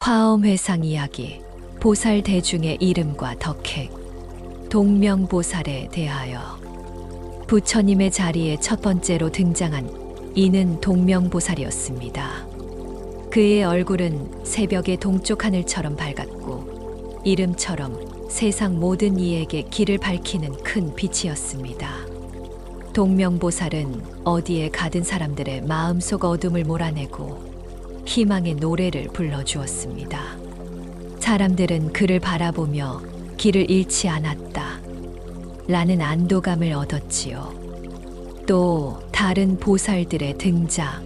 화엄회상 이야기, 보살 대중의 이름과 덕행, 동명보살에 대하여. 부처님의 자리에 첫 번째로 등장한 이는 동명보살이었습니다. 그의 얼굴은 새벽의 동쪽 하늘처럼 밝았고 이름처럼 세상 모든 이에게 길을 밝히는 큰 빛이었습니다. 동명보살은 어디에 가든 사람들의 마음속 어둠을 몰아내고 희망의 노래를 불러주었습니다. 사람들은 그를 바라보며 길을 잃지 않았다 라는 안도감을 얻었지요. 또 다른 보살들의 등장,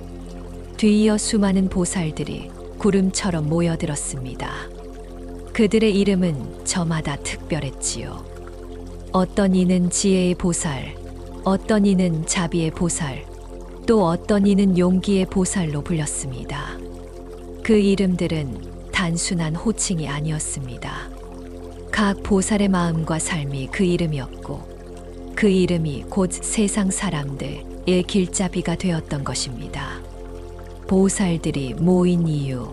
뒤이어 수많은 보살들이 구름처럼 모여들었습니다. 그들의 이름은 저마다 특별했지요. 어떤 이는 지혜의 보살, 어떤 이는 자비의 보살, 또 어떤 이는 용기의 보살로 불렸습니다. 그 이름들은 단순한 호칭이 아니었습니다. 각 보살의 마음과 삶이 그 이름이었고 그 이름이 곧 세상 사람들의 길잡이가 되었던 것입니다. 보살들이 모인 이유.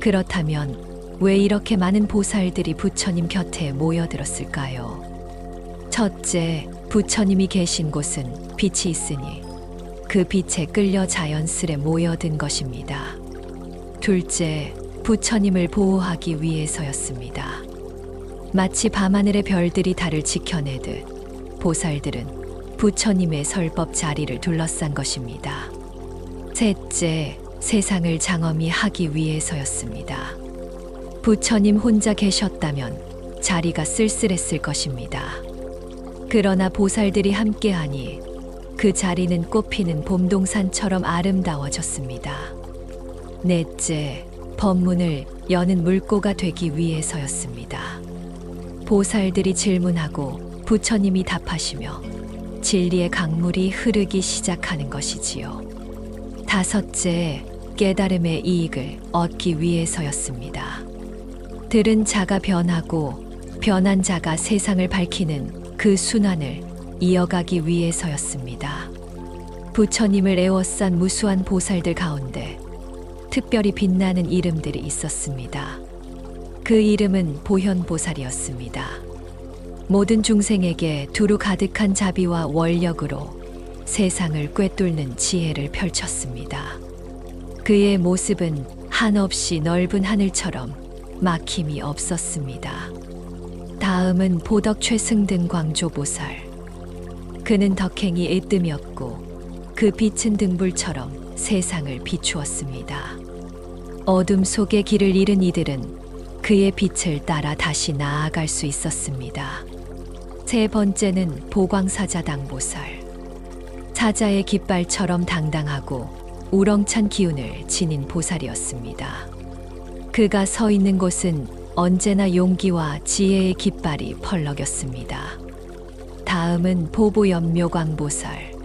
그렇다면 왜 이렇게 많은 보살들이 부처님 곁에 모여들었을까요? 첫째, 부처님이 계신 곳은 빛이 있으니 그 빛에 끌려 자연스레 모여든 것입니다. 둘째, 부처님을 보호하기 위해서였습니다. 마치 밤하늘의 별들이 달을 지켜내듯 보살들은 부처님의 설법 자리를 둘러싼 것입니다. 셋째, 세상을 장엄히 하기 위해서였습니다. 부처님 혼자 계셨다면 자리가 쓸쓸했을 것입니다. 그러나 보살들이 함께하니 그 자리는 꽃피는 봄동산처럼 아름다워졌습니다. 넷째, 법문을 여는 물꼬가 되기 위해서였습니다. 보살들이 질문하고 부처님이 답하시며 진리의 강물이 흐르기 시작하는 것이지요. 다섯째, 깨달음의 이익을 얻기 위해서였습니다. 들은 자가 변하고 변한 자가 세상을 밝히는 그 순환을 이어가기 위해서였습니다. 부처님을 에워싼 무수한 보살들 가운데 특별히 빛나는 이름들이 있었습니다. 그 이름은 보현보살이었습니다. 모든 중생에게 두루 가득한 자비와 원력으로 세상을 꿰뚫는 지혜를 펼쳤습니다. 그의 모습은 한없이 넓은 하늘처럼 막힘이 없었습니다. 다음은 보덕 최승등 광조보살. 그는 덕행이 으뜸이었고 그 빛은 등불처럼 세상을 비추었습니다. 어둠 속에 길을 잃은 이들은 그의 빛을 따라 다시 나아갈 수 있었습니다. 세 번째는 보광사자당보살. 사자의 깃발처럼 당당하고 우렁찬 기운을 지닌 보살이었습니다. 그가 서 있는 곳은 언제나 용기와 지혜의 깃발이 펄럭였습니다. 다음은 보보연묘광보살.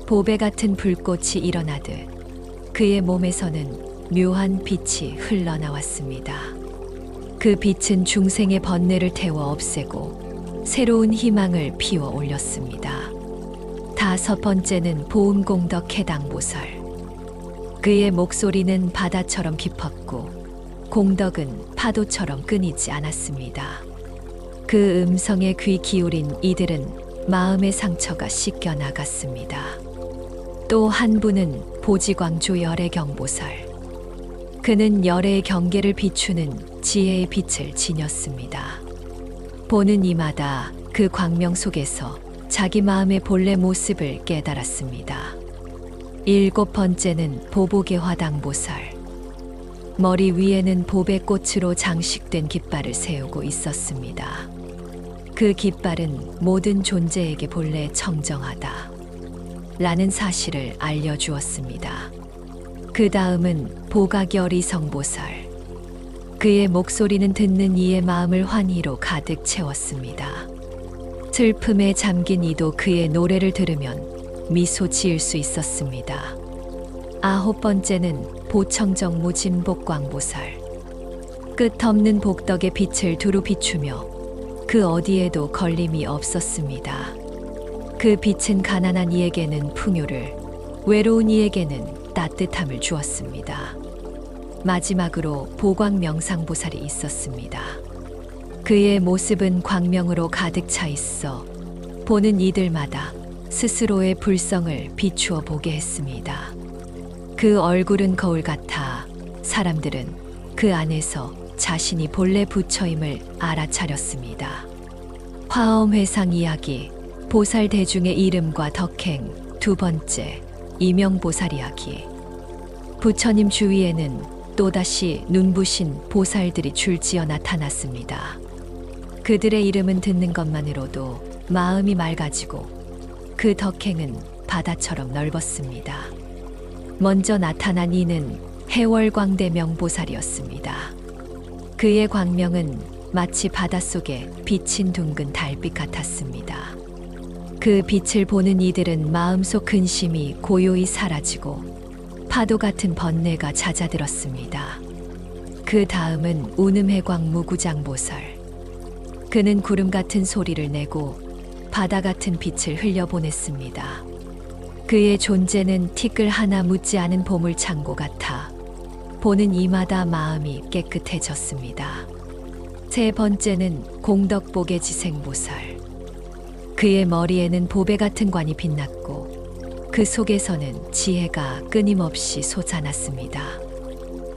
보배 같은 불꽃이 일어나듯 그의 몸에서는 묘한 빛이 흘러나왔습니다. 그 빛은 중생의 번뇌를 태워 없애고 새로운 희망을 피워 올렸습니다. 다섯 번째는 보음공덕해당보살. 그의 목소리는 바다처럼 깊었고 공덕은 파도처럼 끊이지 않았습니다. 그 음성에 귀 기울인 이들은 마음의 상처가 씻겨 나갔습니다. 또 한 분은 보지광조 열애경보살. 그는 열애의 경계를 비추는 지혜의 빛을 지녔습니다. 보는 이마다 그 광명 속에서 자기 마음의 본래 모습을 깨달았습니다. 일곱 번째는 보보개화당보살. 머리 위에는 보배꽃으로 장식된 깃발을 세우고 있었습니다. 그 깃발은 모든 존재에게 본래 청정하다 라는 사실을 알려주었습니다. 그 다음은 보가결이성보살. 그의 목소리는 듣는 이의 마음을 환희로 가득 채웠습니다. 슬픔에 잠긴 이도 그의 노래를 들으면 미소 지을 수 있었습니다. 아홉 번째는 보청정무진복광보살. 끝없는 복덕의 빛을 두루 비추며 그 어디에도 걸림이 없었습니다. 그 빛은 가난한 이에게는 풍요를, 외로운 이에게는 따뜻함을 주었습니다. 마지막으로 보광명상보살이 있었습니다. 그의 모습은 광명으로 가득 차 있어 보는 이들마다 스스로의 불성을 비추어 보게 했습니다. 그 얼굴은 거울 같아 사람들은 그 안에서 자신이 본래 부처임을 알아차렸습니다. 화엄회상 이야기, 보살 대중의 이름과 덕행, 두 번째, 이명보살 이야기. 부처님 주위에는 또다시 눈부신 보살들이 줄지어 나타났습니다. 그들의 이름은 듣는 것만으로도 마음이 맑아지고 그 덕행은 바다처럼 넓었습니다. 먼저 나타난 이는 해월광대 명보살이었습니다. 그의 광명은 마치 바닷속에 비친 둥근 달빛 같았습니다. 그 빛을 보는 이들은 마음속 근심이 고요히 사라지고 파도 같은 번뇌가 잦아들었습니다. 그 다음은 운음해광 무구장보살. 그는 구름 같은 소리를 내고 바다 같은 빛을 흘려보냈습니다. 그의 존재는 티끌 하나 묻지 않은 보물창고 같아 보는 이마다 마음이 깨끗해졌습니다. 세 번째는 공덕보계지생보살. 그의 머리에는 보배 같은 관이 빛났고 그 속에서는 지혜가 끊임없이 솟아났습니다.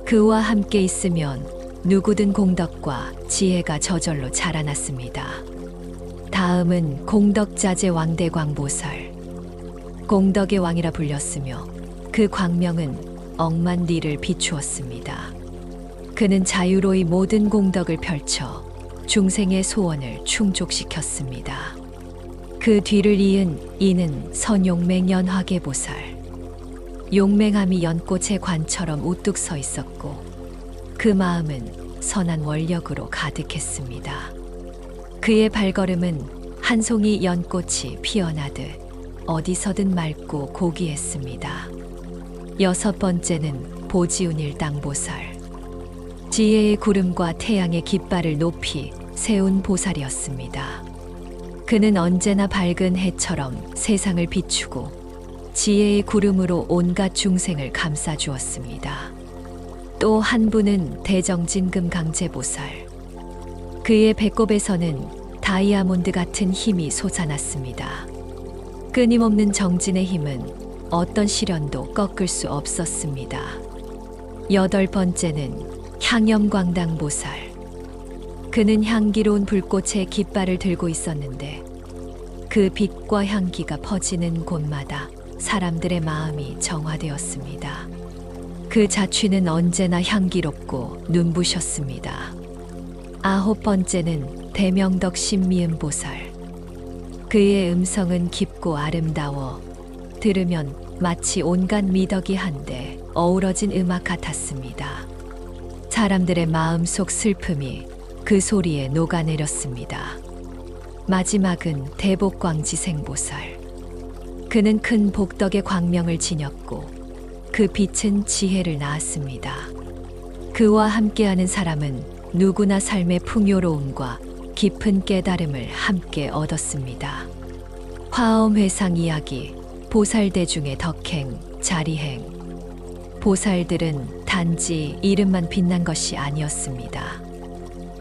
그와 함께 있으면 누구든 공덕과 지혜가 저절로 자라났습니다. 다음은 공덕자재 왕대광보살. 공덕의 왕이라 불렸으며 그 광명은 억만 리를 비추었습니다. 그는 자유로이 모든 공덕을 펼쳐 중생의 소원을 충족시켰습니다. 그 뒤를 이은 이는 선용맹연화계보살. 용맹함이 연꽃의 관처럼 우뚝 서 있었고 그 마음은 선한 원력으로 가득했습니다. 그의 발걸음은 한 송이 연꽃이 피어나듯 어디서든 맑고 고귀했습니다. 여섯 번째는 보지운일당보살. 지혜의 구름과 태양의 깃발을 높이 세운 보살이었습니다. 그는 언제나 밝은 해처럼 세상을 비추고 지혜의 구름으로 온갖 중생을 감싸주었습니다. 또 한 분은 대정진금강제보살. 그의 배꼽에서는 다이아몬드 같은 힘이 솟아났습니다. 끊임없는 정진의 힘은 어떤 시련도 꺾을 수 없었습니다. 여덟 번째는 향염광당보살. 그는 향기로운 불꽃의 깃발을 들고 있었는데 그 빛과 향기가 퍼지는 곳마다 사람들의 마음이 정화되었습니다. 그 자취는 언제나 향기롭고 눈부셨습니다. 아홉 번째는 대명덕 신미음보살. 그의 음성은 깊고 아름다워 들으면 마치 온갖 미덕이 한데 어우러진 음악 같았습니다. 사람들의 마음속 슬픔이 그 소리에 녹아내렸습니다. 마지막은 대복광지생보살. 그는 큰 복덕의 광명을 지녔고 그 빛은 지혜를 낳았습니다. 그와 함께하는 사람은 누구나 삶의 풍요로움과 깊은 깨달음을 함께 얻었습니다. 화엄회상 이야기, 보살대중의 덕행, 자리행. 보살들은 단지 이름만 빛난 것이 아니었습니다.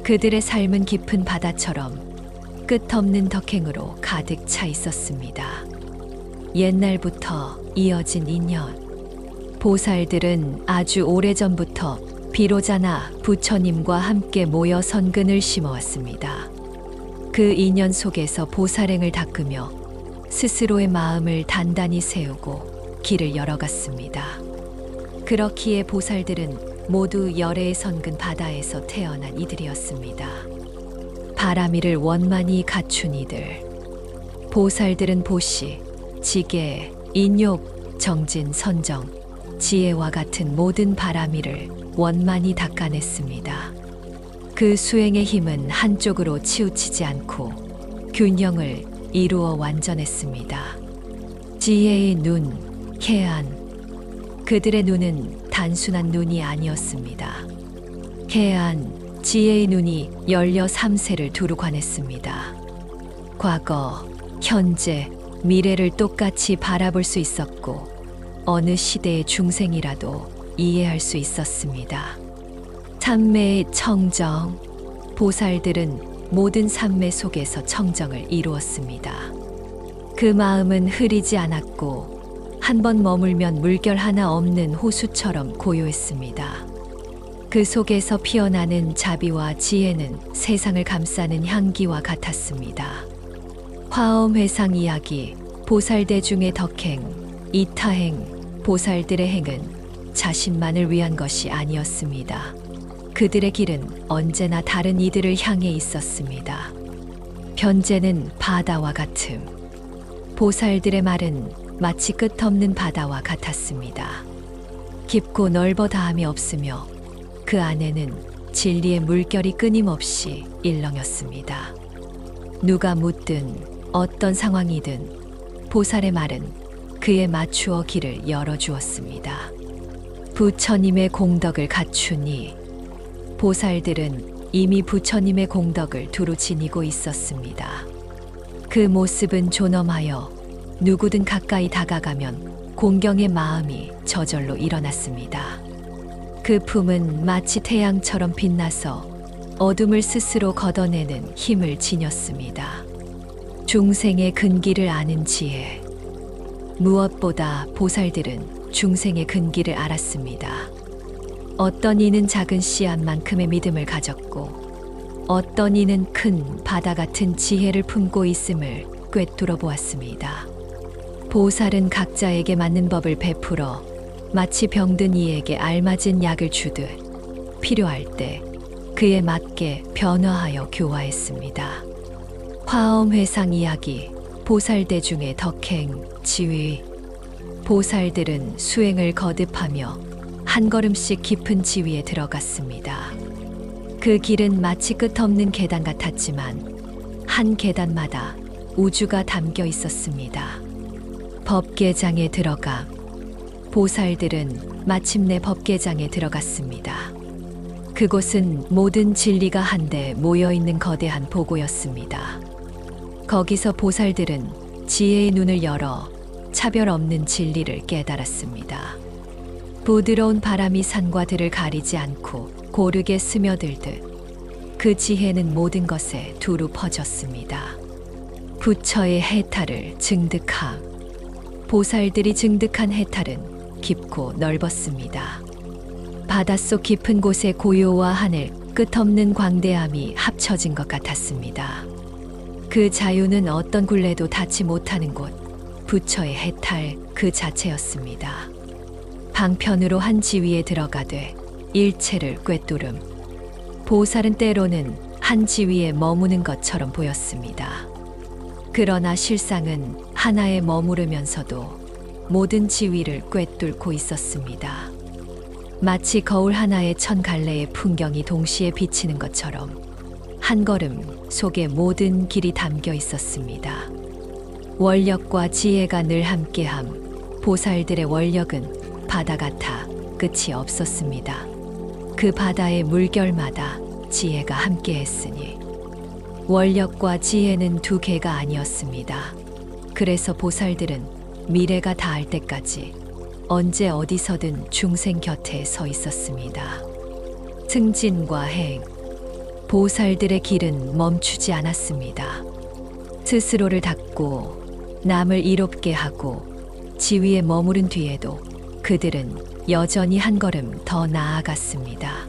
그들의 삶은 깊은 바다처럼 끝없는 덕행으로 가득 차 있었습니다. 옛날부터 이어진 인연. 보살들은 아주 오래전부터 비로자나 부처님과 함께 모여 선근을 심어왔습니다. 그 인연 속에서 보살행을 닦으며 스스로의 마음을 단단히 세우고 길을 열어갔습니다. 그렇기에 보살들은 모두 열애의 선근 바다에서 태어난 이들이었습니다. 바라미를 원만히 갖춘 이들. 보살들은 보시, 지계, 인욕, 정진, 선정, 지혜와 같은 모든 바라미를 원만히 닦아냈습니다. 그 수행의 힘은 한쪽으로 치우치지 않고 균형을 이루어 완전했습니다. 지혜의 눈, 해안. 그들의 눈은 단순한 눈이 아니었습니다. 해안, 지혜의 눈이 열려 3세를 두루 관했습니다. 과거, 현재, 미래를 똑같이 바라볼 수 있었고 어느 시대의 중생이라도 이해할 수 있었습니다. 삼매의 청정. 보살들은 모든 삼매 속에서 청정을 이루었습니다. 그 마음은 흐리지 않았고 한 번 머물면 물결 하나 없는 호수처럼 고요했습니다. 그 속에서 피어나는 자비와 지혜는 세상을 감싸는 향기와 같았습니다. 화엄회상 이야기. 보살대 중의 덕행, 이타행. 보살들의 행은 자신만을 위한 것이 아니었습니다. 그들의 길은 언제나 다른 이들을 향해 있었습니다. 변제는 바다와 같음. 보살들의 말은 마치 끝없는 바다와 같았습니다. 깊고 넓어 다함이 없으며 그 안에는 진리의 물결이 끊임없이 일렁였습니다. 누가 묻든 어떤 상황이든 보살의 말은 그에 맞추어 길을 열어주었습니다. 부처님의 공덕을 갖추니. 보살들은 이미 부처님의 공덕을 두루 지니고 있었습니다. 그 모습은 존엄하여 누구든 가까이 다가가면 공경의 마음이 저절로 일어났습니다. 그 품은 마치 태양처럼 빛나서 어둠을 스스로 걷어내는 힘을 지녔습니다. 중생의 근기를 아는 지혜. 무엇보다 보살들은 중생의 근기를 알았습니다. 어떤 이는 작은 씨앗만큼의 믿음을 가졌고 어떤 이는 큰 바다 같은 지혜를 품고 있음을 꿰뚫어 보았습니다. 보살은 각자에게 맞는 법을 베풀어 마치 병든 이에게 알맞은 약을 주듯 필요할 때 그에 맞게 변화하여 교화했습니다. 화엄회상 이야기. 보살대 중의 덕행, 지위. 보살들은 수행을 거듭하며 한 걸음씩 깊은 지위에 들어갔습니다. 그 길은 마치 끝없는 계단 같았지만 한 계단마다 우주가 담겨 있었습니다. 법계장에 들어가. 보살들은 마침내 법계장에 들어갔습니다. 그곳은 모든 진리가 한데 모여있는 거대한 보고였습니다. 거기서 보살들은 지혜의 눈을 열어 차별 없는 진리를 깨달았습니다. 부드러운 바람이 산과 들을 가리지 않고 고르게 스며들듯 그 지혜는 모든 것에 두루 퍼졌습니다. 부처의 해탈을 증득함. 보살들이 증득한 해탈은 깊고 넓었습니다. 바닷속 깊은 곳의 고요와 하늘, 끝없는 광대함이 합쳐진 것 같았습니다. 그 자유는 어떤 굴레도 닿지 못하는 곳, 부처의 해탈 그 자체였습니다. 방편으로 한 지위에 들어가되 일체를 꿰뚫음. 보살은 때로는 한 지위에 머무는 것처럼 보였습니다. 그러나 실상은 하나에 머무르면서도 모든 지위를 꿰뚫고 있었습니다. 마치 거울 하나에 천 갈래의 풍경이 동시에 비치는 것처럼 한 걸음 속에 모든 길이 담겨 있었습니다. 원력과 지혜가 늘 함께함. 보살들의 원력은 바다 같아 끝이 없었습니다. 그 바다의 물결마다 지혜가 함께했으니 원력과 지혜는 두 개가 아니었습니다. 그래서 보살들은 미래가 닿을 때까지 언제 어디서든 중생 곁에 서 있었습니다. 승진과 행. 보살들의 길은 멈추지 않았습니다. 스스로를 닦고 남을 이롭게 하고 지위에 머무른 뒤에도 그들은 여전히 한 걸음 더 나아갔습니다.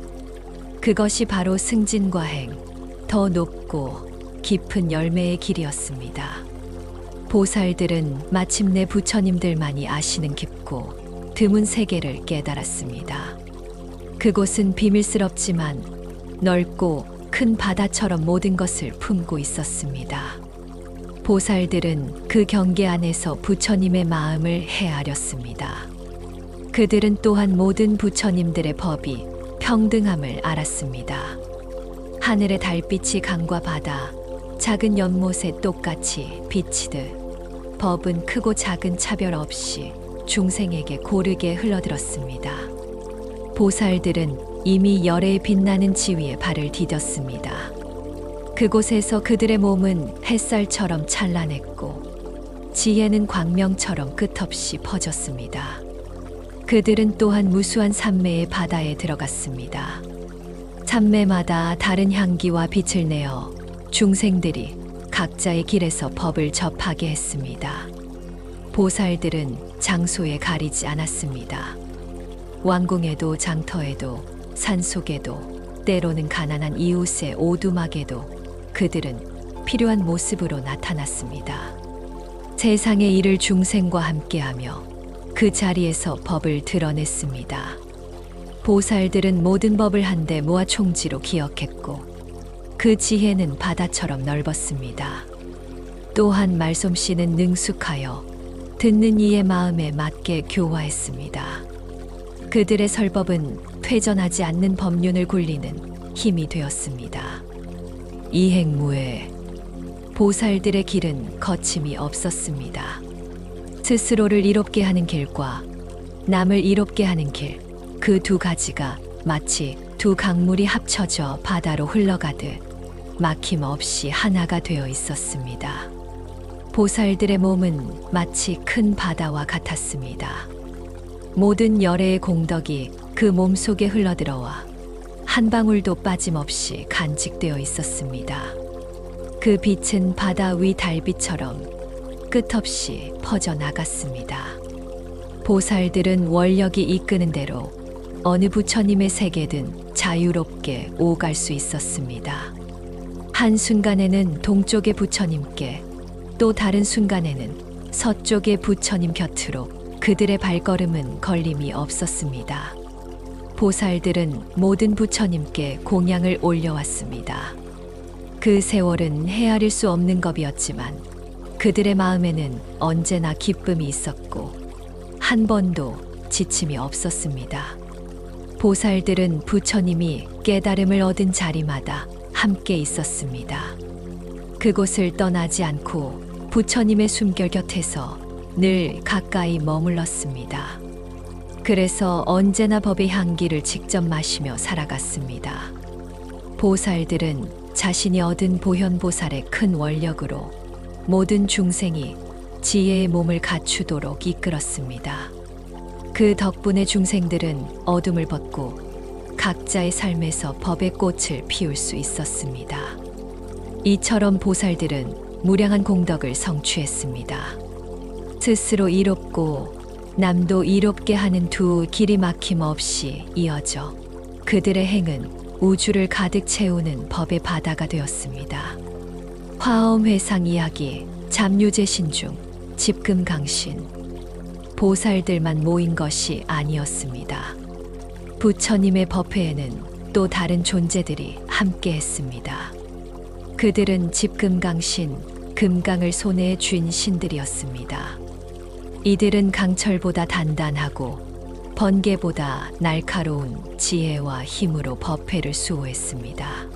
그것이 바로 승진과 행, 더 높고 깊은 열매의 길이었습니다. 보살들은 마침내 부처님들만이 아시는 깊고 드문 세계를 깨달았습니다. 그곳은 비밀스럽지만 넓고 큰 바다처럼 모든 것을 품고 있었습니다. 보살들은 그 경계 안에서 부처님의 마음을 헤아렸습니다. 그들은 또한 모든 부처님들의 법이 평등함을 알았습니다. 하늘의 달빛이 강과 바다, 작은 연못에 똑같이 비치듯 법은 크고 작은 차별 없이 중생에게 고르게 흘러들었습니다. 보살들은 이미 열에 빛나는 지위에 발을 디뎠습니다. 그곳에서 그들의 몸은 햇살처럼 찬란했고 지혜는 광명처럼 끝없이 퍼졌습니다. 그들은 또한 무수한 산매의 바다에 들어갔습니다. 산매마다 다른 향기와 빛을 내어 중생들이 각자의 길에서 법을 접하게 했습니다. 보살들은 장소에 가리지 않았습니다. 왕궁에도 장터에도 산속에도 때로는 가난한 이웃의 오두막에도 그들은 필요한 모습으로 나타났습니다. 세상의 일을 중생과 함께하며 그 자리에서 법을 드러냈습니다. 보살들은 모든 법을 한데 모아 총지로 기억했고 그 지혜는 바다처럼 넓었습니다. 또한 말솜씨는 능숙하여 듣는 이의 마음에 맞게 교화했습니다. 그들의 설법은 퇴전하지 않는 법륜을 굴리는 힘이 되었습니다. 이행무에 보살들의 길은 거침이 없었습니다. 스스로를 이롭게 하는 길과 남을 이롭게 하는 길, 그 두 가지가 마치 두 강물이 합쳐져 바다로 흘러가듯 막힘없이 하나가 되어 있었습니다. 보살들의 몸은 마치 큰 바다와 같았습니다. 모든 열애의 공덕이 그 몸 속에 흘러들어와 한 방울도 빠짐없이 간직되어 있었습니다. 그 빛은 바다 위 달빛처럼 끝없이 퍼져나갔습니다. 보살들은 원력이 이끄는 대로 어느 부처님의 세계든 자유롭게 오갈 수 있었습니다. 한순간에는 동쪽의 부처님께, 또 다른 순간에는 서쪽의 부처님 곁으로 그들의 발걸음은 걸림이 없었습니다. 보살들은 모든 부처님께 공양을 올려왔습니다. 그 세월은 헤아릴 수 없는 법이었지만 그들의 마음에는 언제나 기쁨이 있었고 한 번도 지침이 없었습니다. 보살들은 부처님이 깨달음을 얻은 자리마다 함께 있었습니다. 그곳을 떠나지 않고 부처님의 숨결 곁에서 늘 가까이 머물렀습니다. 그래서 언제나 법의 향기를 직접 마시며 살아갔습니다. 보살들은 자신이 얻은 보현보살의 큰 원력으로 모든 중생이 지혜의 몸을 갖추도록 이끌었습니다. 그 덕분에 중생들은 어둠을 벗고 각자의 삶에서 법의 꽃을 피울 수 있었습니다. 이처럼 보살들은 무량한 공덕을 성취했습니다. 스스로 이롭고 남도 이롭게 하는 두 길이 막힘없이 이어져 그들의 행은 우주를 가득 채우는 법의 바다가 되었습니다. 화엄회상 이야기, 잡류제신 중 집금강신, 보살들만 모인 것이 아니었습니다. 부처님의 법회에는 또 다른 존재들이 함께 했습니다. 그들은 집금강신, 금강을 손에 쥔 신들이었습니다. 이들은 강철보다 단단하고 번개보다 날카로운 지혜와 힘으로 법회를 수호했습니다.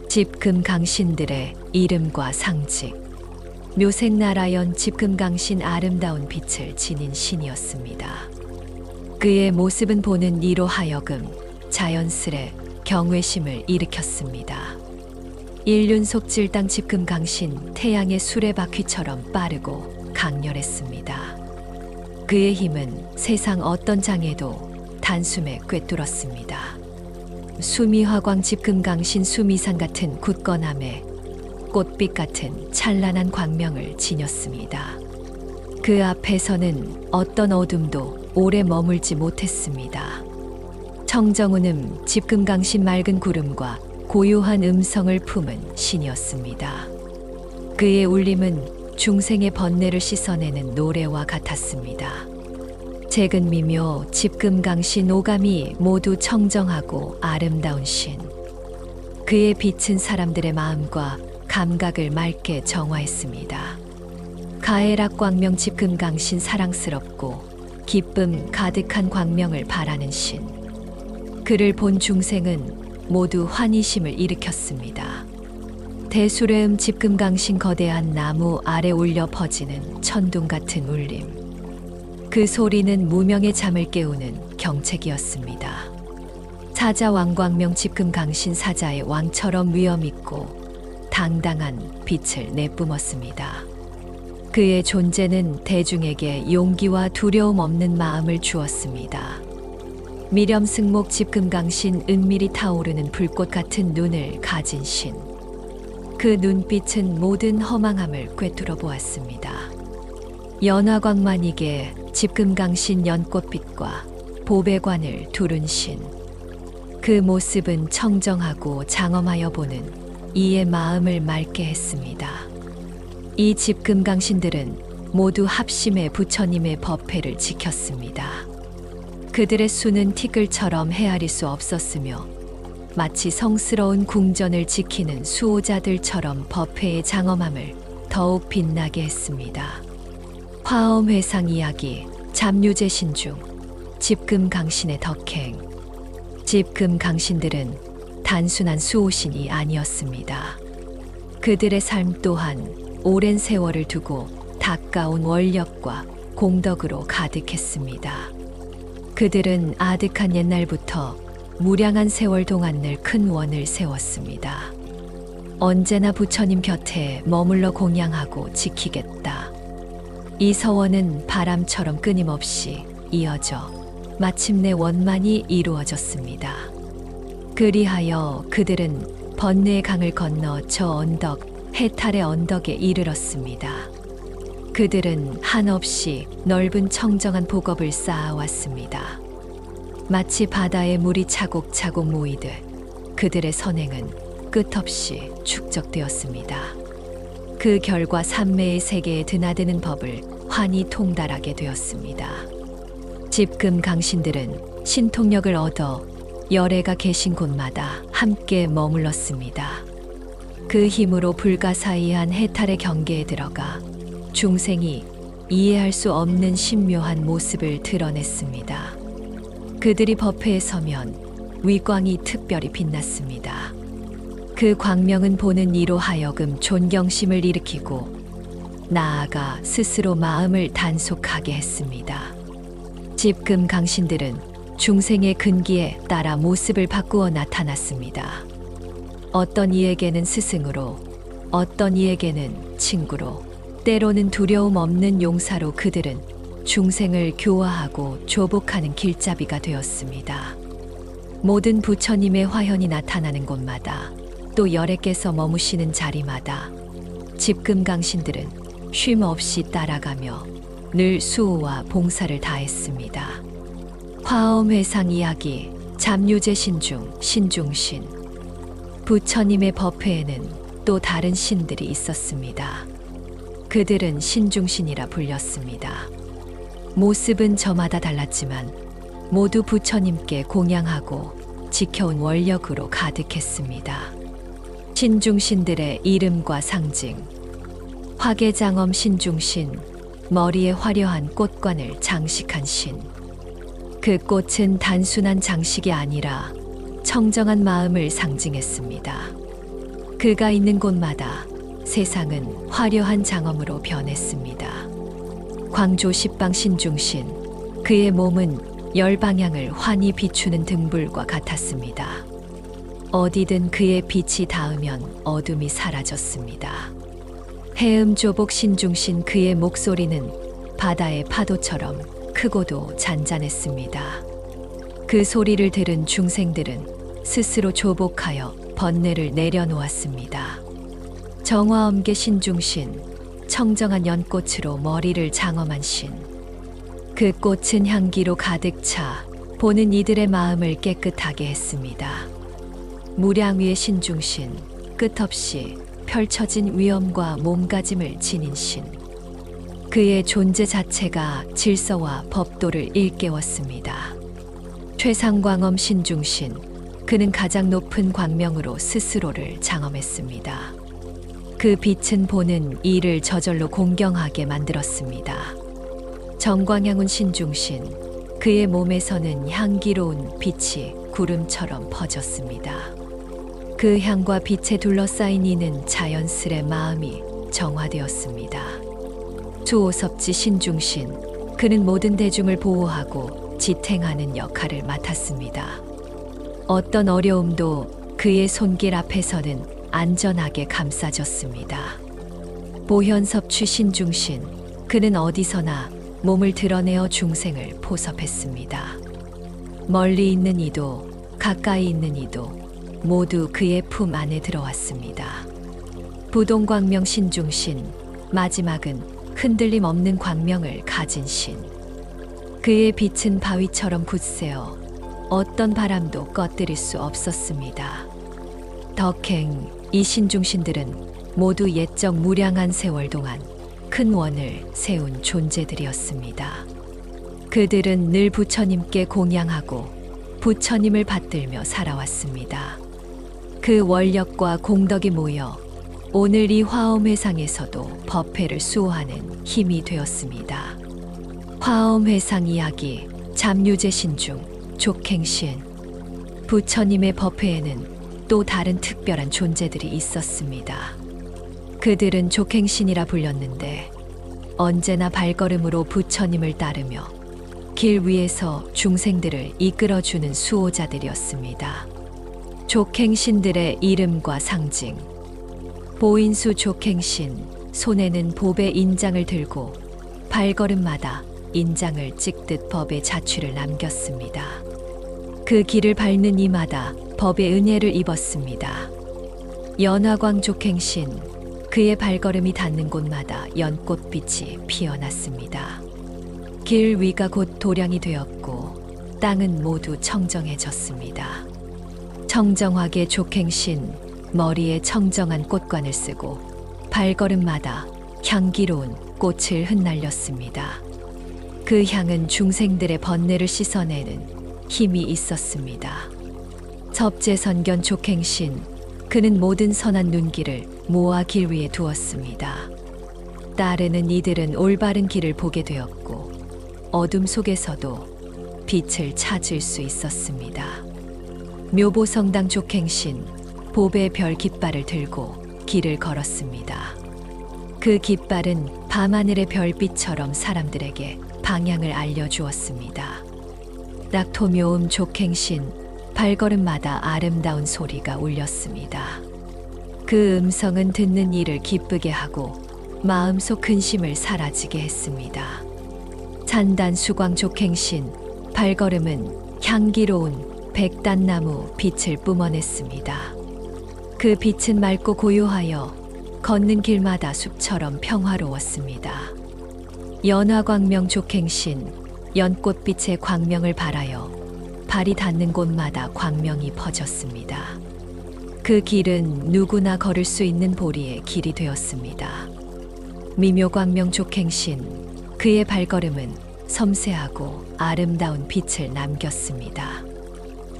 집금강신들의 이름과 상징, 묘생나라연 집금강신 아름다운 빛을 지닌 신이었습니다. 그의 모습은 보는 이로 하여금 자연스레 경외심을 일으켰습니다. 일륜속질당 집금강신 태양의 수레바퀴처럼 빠르고 강렬했습니다. 그의 힘은 세상 어떤 장애도 단숨에 꿰뚫었습니다. 수미화광 집금강신 수미산 같은 굳건함에 꽃빛 같은 찬란한 광명을 지녔습니다. 그 앞에서는 어떤 어둠도 오래 머물지 못했습니다. 청정운음 집금강신 맑은 구름과 고요한 음성을 품은 신이었습니다. 그의 울림은 중생의 번뇌를 씻어내는 노래와 같았습니다. 재근미묘 집금강신 오감이 모두 청정하고 아름다운 신. 그의 빛은 사람들의 마음과 감각을 맑게 정화했습니다. 가해락 광명 집금강신 사랑스럽고 기쁨 가득한 광명을 바라는 신. 그를 본 중생은 모두 환희심을 일으켰습니다. 대수뢰음 집금강신 거대한 나무 아래 울려 퍼지는 천둥 같은 울림. 그 소리는 무명의 잠을 깨우는 경책이었습니다. 사자 왕광명 집금강신 사자의 왕처럼 위엄있고 당당한 빛을 내뿜었습니다. 그의 존재는 대중에게 용기와 두려움 없는 마음을 주었습니다. 미렴승목 집금강신 은밀히 타오르는 불꽃 같은 눈을 가진 신. 그 눈빛은 모든 허망함을 꿰뚫어 보았습니다. 연화광만이게 집금강신 연꽃빛과 보배관을 두른 신. 그 모습은 청정하고 장엄하여 보는 이의 마음을 맑게 했습니다. 이 집금강신들은 모두 합심해 부처님의 법회를 지켰습니다. 그들의 수는 티끌처럼 헤아릴 수 없었으며 마치 성스러운 궁전을 지키는 수호자들처럼 법회의 장엄함을 더욱 빛나게 했습니다. 화엄회상 이야기, 잡류제 신중, 집금강신의 덕행. 집금강신들은 단순한 수호신이 아니었습니다. 그들의 삶 또한 오랜 세월을 두고 닦아온 원력과 공덕으로 가득했습니다. 그들은 아득한 옛날부터 무량한 세월 동안 늘 큰 원을 세웠습니다. 언제나 부처님 곁에 머물러 공양하고 지키겠다. 이 서원은 바람처럼 끊임없이 이어져 마침내 원만히 이루어졌습니다. 그리하여 그들은 번뇌의 강을 건너 저 언덕, 해탈의 언덕에 이르렀습니다. 그들은 한없이 넓은 청정한 복업을 쌓아왔습니다. 마치 바다에 물이 차곡차곡 모이듯 그들의 선행은 끝없이 축적되었습니다. 그 결과 삼매의 세계에 드나드는 법을 환히 통달하게 되었습니다. 집금강신들은 신통력을 얻어 열애가 계신 곳마다 함께 머물렀습니다. 그 힘으로 불가사의한 해탈의 경계에 들어가 중생이 이해할 수 없는 신묘한 모습을 드러냈습니다. 그들이 법회에 서면 위광이 특별히 빛났습니다. 그 광명은 보는 이로 하여금 존경심을 일으키고 나아가 스스로 마음을 단속하게 했습니다. 집금강신들은 중생의 근기에 따라 모습을 바꾸어 나타났습니다. 어떤 이에게는 스승으로, 어떤 이에게는 친구로, 때로는 두려움 없는 용사로 그들은 중생을 교화하고 조복하는 길잡이가 되었습니다. 모든 부처님의 화현이 나타나는 곳마다 또 열애께서 머무시는 자리마다 집금강신들은 쉼 없이 따라가며 늘 수호와 봉사를 다했습니다. 화엄회상 이야기, 잡류제 신중, 신중신. 부처님의 법회에는 또 다른 신들이 있었습니다. 그들은 신중신이라 불렸습니다. 모습은 저마다 달랐지만 모두 부처님께 공양하고 지켜온 원력으로 가득했습니다. 신중신들의 이름과 상징. 화계장엄 신중신, 머리에 화려한 꽃관을 장식한 신. 그 꽃은 단순한 장식이 아니라 청정한 마음을 상징했습니다. 그가 있는 곳마다 세상은 화려한 장엄으로 변했습니다. 광조 십방 신중신, 그의 몸은 열 방향을 환히 비추는 등불과 같았습니다. 어디든 그의 빛이 닿으면 어둠이 사라졌습니다. 해음조복 신중신, 그의 목소리는 바다의 파도처럼 크고도 잔잔했습니다. 그 소리를 들은 중생들은 스스로 조복하여 번뇌를 내려놓았습니다. 정화엄계 신중신, 청정한 연꽃으로 머리를 장엄한 신. 그 꽃은 향기로 가득 차 보는 이들의 마음을 깨끗하게 했습니다. 무량 위의 신중신, 끝없이 펼쳐진 위엄과 몸가짐을 지닌 신. 그의 존재 자체가 질서와 법도를 일깨웠습니다. 최상광엄 신중신, 그는 가장 높은 광명으로 스스로를 장엄했습니다. 그 빛은 보는 이를 저절로 공경하게 만들었습니다. 정광향운 신중신, 그의 몸에서는 향기로운 빛이 구름처럼 퍼졌습니다. 그 향과 빛에 둘러싸인 이는 자연스레 마음이 정화되었습니다. 수호섭지 신중신, 그는 모든 대중을 보호하고 지탱하는 역할을 맡았습니다. 어떤 어려움도 그의 손길 앞에서는 안전하게 감싸졌습니다. 보현섭 신중신, 그는 어디서나 몸을 드러내어 중생을 포섭했습니다. 멀리 있는 이도 가까이 있는 이도 모두 그의 품 안에 들어왔습니다. 부동광명 신중신, 마지막은 흔들림 없는 광명을 가진 신. 그의 빛은 바위처럼 굳세어 어떤 바람도 꺼뜨릴 수 없었습니다. 덕행, 이 신중신들은 모두 옛적 무량한 세월 동안 큰 원을 세운 존재들이었습니다. 그들은 늘 부처님께 공양하고 부처님을 받들며 살아왔습니다. 그 원력과 공덕이 모여 오늘 이 화엄회상에서도 법회를 수호하는 힘이 되었습니다. 화엄회상 이야기, 잠유제신 중 족행신. 부처님의 법회에는 또 다른 특별한 존재들이 있었습니다. 그들은 족행신이라 불렸는데 언제나 발걸음으로 부처님을 따르며 길 위에서 중생들을 이끌어주는 수호자들이었습니다. 족행신들의 이름과 상징. 보인수 족행신, 손에는 법의 인장을 들고 발걸음마다 인장을 찍듯 법의 자취를 남겼습니다. 그 길을 밟는 이마다 법의 은혜를 입었습니다. 연화광 족행신, 그의 발걸음이 닿는 곳마다 연꽃빛이 피어났습니다. 길 위가 곧 도량이 되었고 땅은 모두 청정해졌습니다. 청정하게 족행신, 머리에 청정한 꽃관을 쓰고 발걸음마다 향기로운 꽃을 흩날렸습니다. 그 향은 중생들의 번뇌를 씻어내는 힘이 있었습니다. 접재선견 족행신, 그는 모든 선한 눈길을 모아 길 위에 두었습니다. 따르는 이들은 올바른 길을 보게 되었고 어둠 속에서도 빛을 찾을 수 있었습니다. 묘보성당 족행신, 보배 별 깃발을 들고 길을 걸었습니다. 그 깃발은 밤하늘의 별빛처럼 사람들에게 방향을 알려주었습니다. 낙토묘음 족행신, 발걸음마다 아름다운 소리가 울렸습니다. 그 음성은 듣는 이를 기쁘게 하고 마음속 근심을 사라지게 했습니다. 찬단 수광 족행신, 발걸음은 향기로운 백단나무 빛을 뿜어냈습니다. 그 빛은 맑고 고요하여 걷는 길마다 숲처럼 평화로웠습니다. 연화광명 족행신, 연꽃빛의 광명을 발하여 발이 닿는 곳마다 광명이 퍼졌습니다. 그 길은 누구나 걸을 수 있는 보리의 길이 되었습니다. 미묘광명 족행신, 그의 발걸음은 섬세하고 아름다운 빛을 남겼습니다.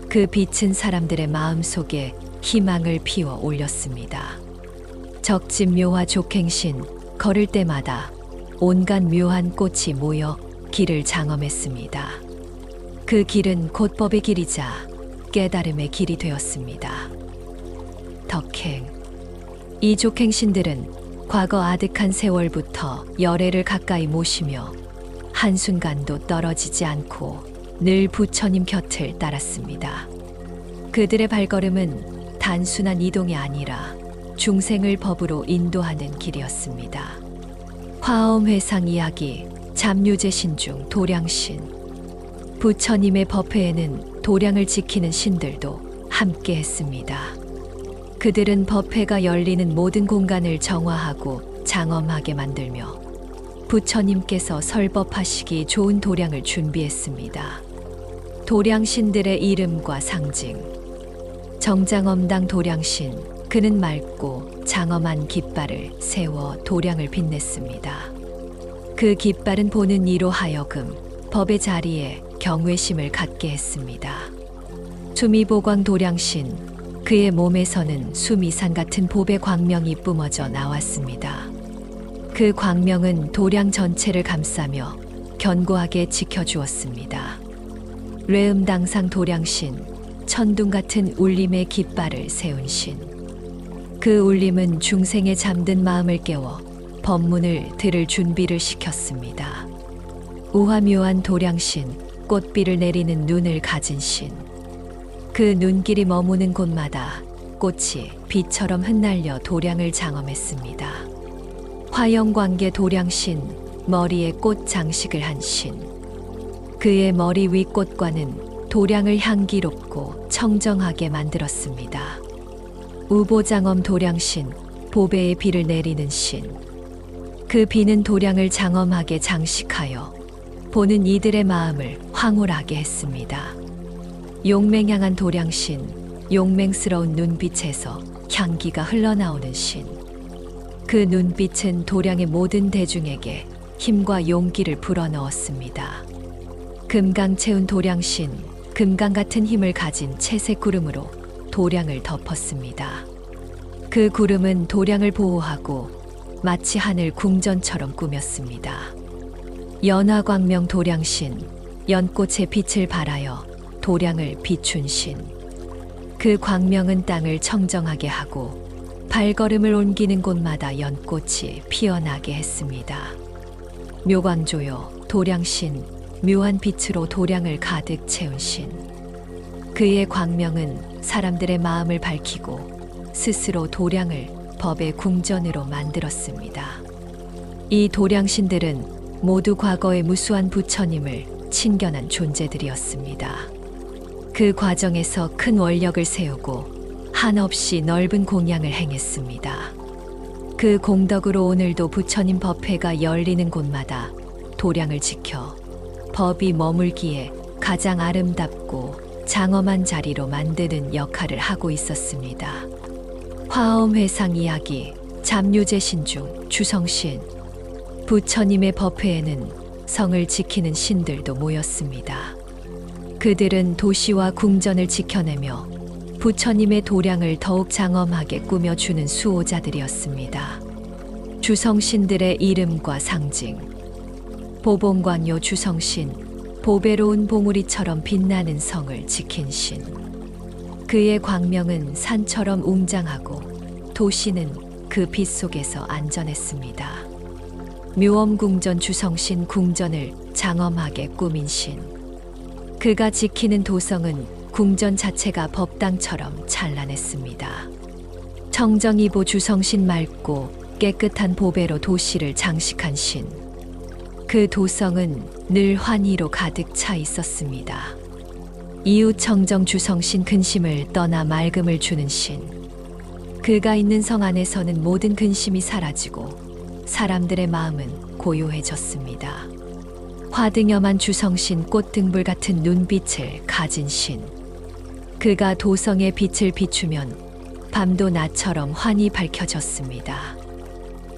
그 빛은 사람들의 마음속에 희망을 피워 올렸습니다. 적진묘화 족행신, 걸을 때마다 온갖 묘한 꽃이 모여 길을 장엄했습니다. 그 길은 곧 법의 길이자 깨달음의 길이 되었습니다. 덕행, 이 족행신들은 과거 아득한 세월부터 열애를 가까이 모시며 한순간도 떨어지지 않고 늘 부처님 곁을 따랐습니다. 그들의 발걸음은 단순한 이동이 아니라 중생을 법으로 인도하는 길이었습니다. 화엄회상 이야기, 잠유제신 중 도량신. 부처님의 법회에는 도량을 지키는 신들도 함께 했습니다. 그들은 법회가 열리는 모든 공간을 정화하고 장엄하게 만들며 부처님께서 설법하시기 좋은 도량을 준비했습니다. 도량신들의 이름과 상징. 정장엄당 도량신, 그는 맑고 장엄한 깃발을 세워 도량을 빛냈습니다. 그 깃발은 보는 이로 하여금 법의 자리에 경외심을 갖게 했습니다. 수미보광 도량신, 그의 몸에서는 수미산 같은 법의 광명이 뿜어져 나왔습니다. 그 광명은 도량 전체를 감싸며 견고하게 지켜주었습니다. 뢰음당상 도량신, 천둥 같은 울림의 깃발을 세운 신. 그 울림은 중생의 잠든 마음을 깨워 법문을 들을 준비를 시켰습니다. 우화묘한 도량신, 꽃비를 내리는 눈을 가진 신. 그 눈길이 머무는 곳마다 꽃이 빛처럼 흩날려 도량을 장엄했습니다. 화영광계 도량신, 머리에 꽃 장식을 한 신. 그의 머리 위 꽃과는 도량을 향기롭고 청정하게 만들었습니다. 우보장엄 도량신, 보배의 비를 내리는 신. 그 비는 도량을 장엄하게 장식하여 보는 이들의 마음을 황홀하게 했습니다. 용맹향한 도량신, 용맹스러운 눈빛에서 향기가 흘러나오는 신. 그 눈빛은 도량의 모든 대중에게 힘과 용기를 불어넣었습니다. 금강 채운 도량신, 금강 같은 힘을 가진 채색 구름으로 도량을 덮었습니다. 그 구름은 도량을 보호하고 마치 하늘 궁전처럼 꾸몄습니다. 연화광명 도량신, 연꽃의 빛을 발하여 도량을 비춘 신. 그 광명은 땅을 청정하게 하고 발걸음을 옮기는 곳마다 연꽃이 피어나게 했습니다. 묘광조요, 도량신, 묘한 빛으로 도량을 가득 채운 신. 그의 광명은 사람들의 마음을 밝히고 스스로 도량을 법의 궁전으로 만들었습니다. 이 도량신들은 모두 과거의 무수한 부처님을 친견한 존재들이었습니다. 그 과정에서 큰 원력을 세우고 한없이 넓은 공양을 행했습니다. 그 공덕으로 오늘도 부처님 법회가 열리는 곳마다 도량을 지켜 법이 머물기에 가장 아름답고 장엄한 자리로 만드는 역할을 하고 있었습니다. 화엄회상 이야기, 잡류제신 중 주성신. 부처님의 법회에는 성을 지키는 신들도 모였습니다. 그들은 도시와 궁전을 지켜내며 부처님의 도량을 더욱 장엄하게 꾸며주는 수호자들이었습니다. 주성신들의 이름과 상징. 보봉광요 주성신, 보배로운 봉우리처럼 빛나는 성을 지킨 신. 그의 광명은 산처럼 웅장하고 도시는 그 빛 속에서 안전했습니다. 묘엄궁전 주성신 궁전을 장엄하게 꾸민 신. 그가 지키는 도성은 궁전 자체가 법당처럼 찬란했습니다. 청정이보 주성신 맑고 깨끗한 보배로 도시를 장식한 신. 그 도성은 늘 환희로 가득 차 있었습니다. 이웃청정 주성신 근심을 떠나 맑음을 주는 신. 그가 있는 성 안에서는 모든 근심이 사라지고 사람들의 마음은 고요해졌습니다. 화등염한 주성신 꽃등불 같은 눈빛을 가진 신. 그가 도성의 빛을 비추면 밤도 낮처럼 환히 밝혀졌습니다.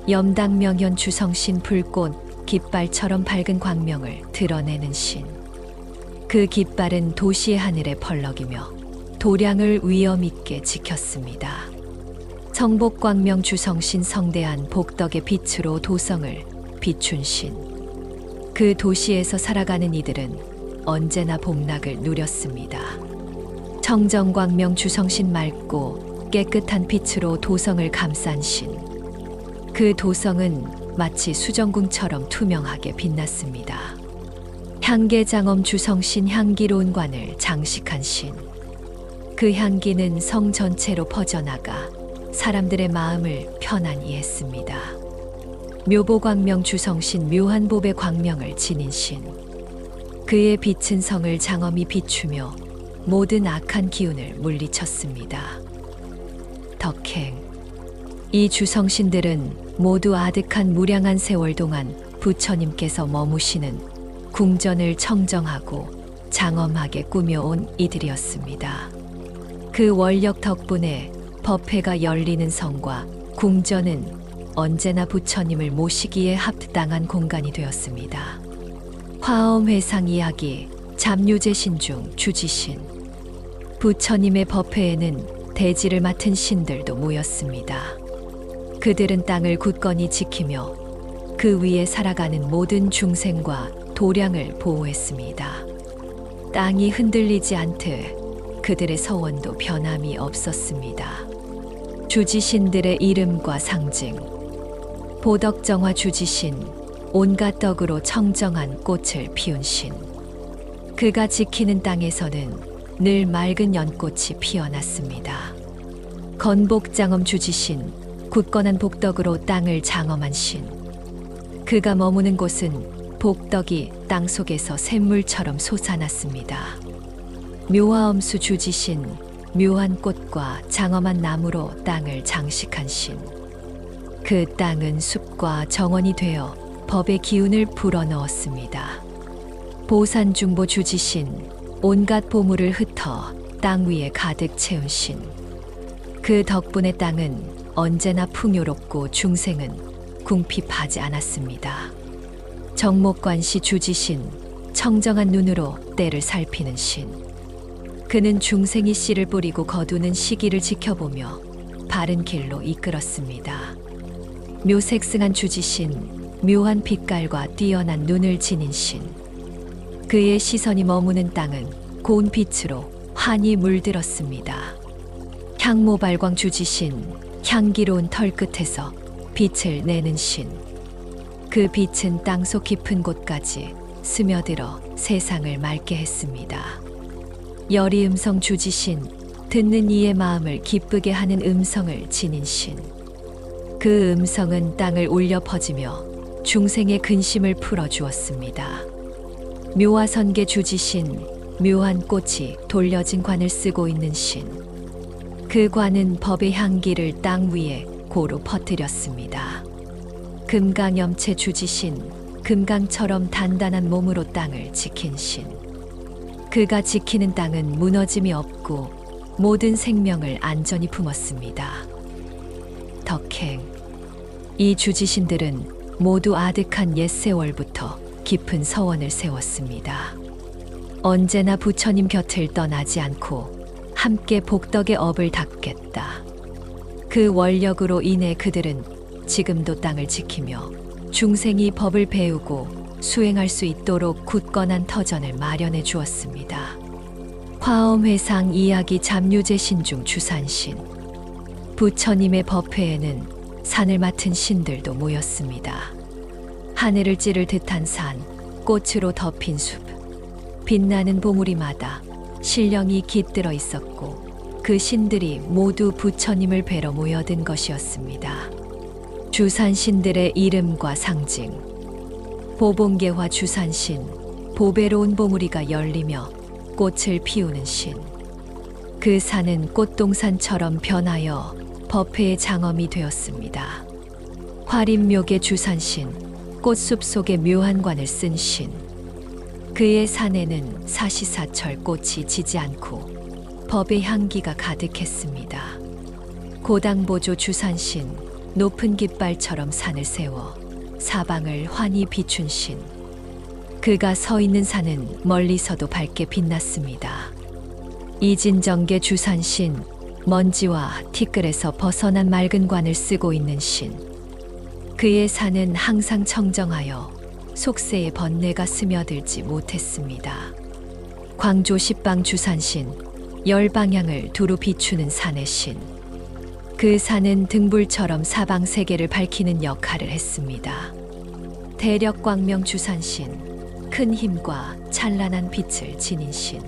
염당명현 주성신 불꽃 깃발처럼 밝은 광명을 드러내는 신. 그 깃발은 도시의 하늘에 펄럭이며 도량을 위엄 있게 지켰습니다. 성복광명 주성신 성대한 복덕의 빛으로 도성을 비춘 신. 그 도시에서 살아가는 이들은 언제나 복락을 누렸습니다. 청정광명 주성신 맑고 깨끗한 빛으로 도성을 감싼 신. 그 도성은 마치 수정궁처럼 투명하게 빛났습니다. 향계장엄 주성신 향기로운 관을 장식한 신. 그 향기는 성 전체로 퍼져나가 사람들의 마음을 편안히 했습니다. 묘보광명 주성신 묘한 보배 광명을 지닌 신. 그의 빛은 성을 장엄히 비추며 모든 악한 기운을 물리쳤습니다. 덕행. 이 주성신들은 모두 아득한 무량한 세월 동안 부처님께서 머무시는 궁전을 청정하고 장엄하게 꾸며온 이들이었습니다. 그 원력 덕분에 법회가 열리는 성과 궁전은 언제나 부처님을 모시기에 합당한 공간이 되었습니다. 화엄회상 이야기, 잡류제신 중 주지신. 부처님의 법회에는 대지를 맡은 신들도 모였습니다. 그들은 땅을 굳건히 지키며 그 위에 살아가는 모든 중생과 도량을 보호했습니다. 땅이 흔들리지 않듯 그들의 서원도 변함이 없었습니다. 주지신들의 이름과 상징. 보덕정화 주지신, 온갖 덕으로 청정한 꽃을 피운 신. 그가 지키는 땅에서는 늘 맑은 연꽃이 피어났습니다. 건복장엄 주지신, 굳건한 복덕으로 땅을 장엄한 신. 그가 머무는 곳은 복덕이 땅 속에서 샘물처럼 솟아났습니다. 묘화엄수 주지신, 묘한 꽃과 장엄한 나무로 땅을 장식한 신. 그 땅은 숲과 정원이 되어 법의 기운을 불어넣었습니다. 보산중보 주지신, 온갖 보물을 흩어 땅 위에 가득 채운 신. 그 덕분에 땅은 언제나 풍요롭고 중생은 궁핍하지 않았습니다. 정목관시 주지신, 청정한 눈으로 때를 살피는 신. 그는 중생이 씨를 뿌리고 거두는 시기를 지켜보며 바른 길로 이끌었습니다. 묘색승한 주지신, 묘한 빛깔과 뛰어난 눈을 지닌 신. 그의 시선이 머무는 땅은 고운 빛으로 환히 물들었습니다. 향모발광 주지신, 향기로운 털 끝에서 빛을 내는 신. 그 빛은 땅속 깊은 곳까지 스며들어 세상을 맑게 했습니다. 열이 음성 주지신, 듣는 이의 마음을 기쁘게 하는 음성을 지닌 신. 그 음성은 땅을 울려 퍼지며 중생의 근심을 풀어주었습니다. 묘화선계 주지신, 묘한 꽃이 돌려진 관을 쓰고 있는 신. 그 관은 법의 향기를 땅 위에 고루 퍼뜨렸습니다. 금강염체 주지신, 금강처럼 단단한 몸으로 땅을 지킨 신. 그가 지키는 땅은 무너짐이 없고 모든 생명을 안전히 품었습니다. 덕행. 이 주지신들은 모두 아득한 옛 세월부터 깊은 서원을 세웠습니다. 언제나 부처님 곁을 떠나지 않고 함께 복덕의 업을 닦겠다. 그 원력으로 인해 그들은 지금도 땅을 지키며 중생이 법을 배우고 수행할 수 있도록 굳건한 터전을 마련해 주었습니다. 화엄회상 이야기 잡류제신 중 주산신. 부처님의 법회에는 산을 맡은 신들도 모였습니다. 하늘을 찌를 듯한 산, 꽃으로 덮인 숲, 빛나는 봉우리마다 신령이 깃들어 있었고 그 신들이 모두 부처님을 뵈러 모여든 것이었습니다. 주산신들의 이름과 상징. 보봉계화 주산신, 보배로운 봉우리가 열리며 꽃을 피우는 신. 그 산은 꽃동산처럼 변하여 법회의 장엄이 되었습니다. 화림묘계 주산신, 꽃숲 속에 묘한 관을 쓴 신. 그의 산에는 사시사철 꽃이 지지 않고 법의 향기가 가득했습니다. 고당보조 주산신, 높은 깃발처럼 산을 세워 사방을 환히 비춘 신. 그가 서 있는 산은 멀리서도 밝게 빛났습니다. 이진정계 주산신, 먼지와 티끌에서 벗어난 맑은 관을 쓰고 있는 신. 그의 산은 항상 청정하여 속세의 번뇌가 스며들지 못했습니다. 광조 십방 주산신, 열 방향을 두루 비추는 산의 신. 그 산은 등불처럼 사방 세계를 밝히는 역할을 했습니다. 대력광명 주산신, 큰 힘과 찬란한 빛을 지닌 신.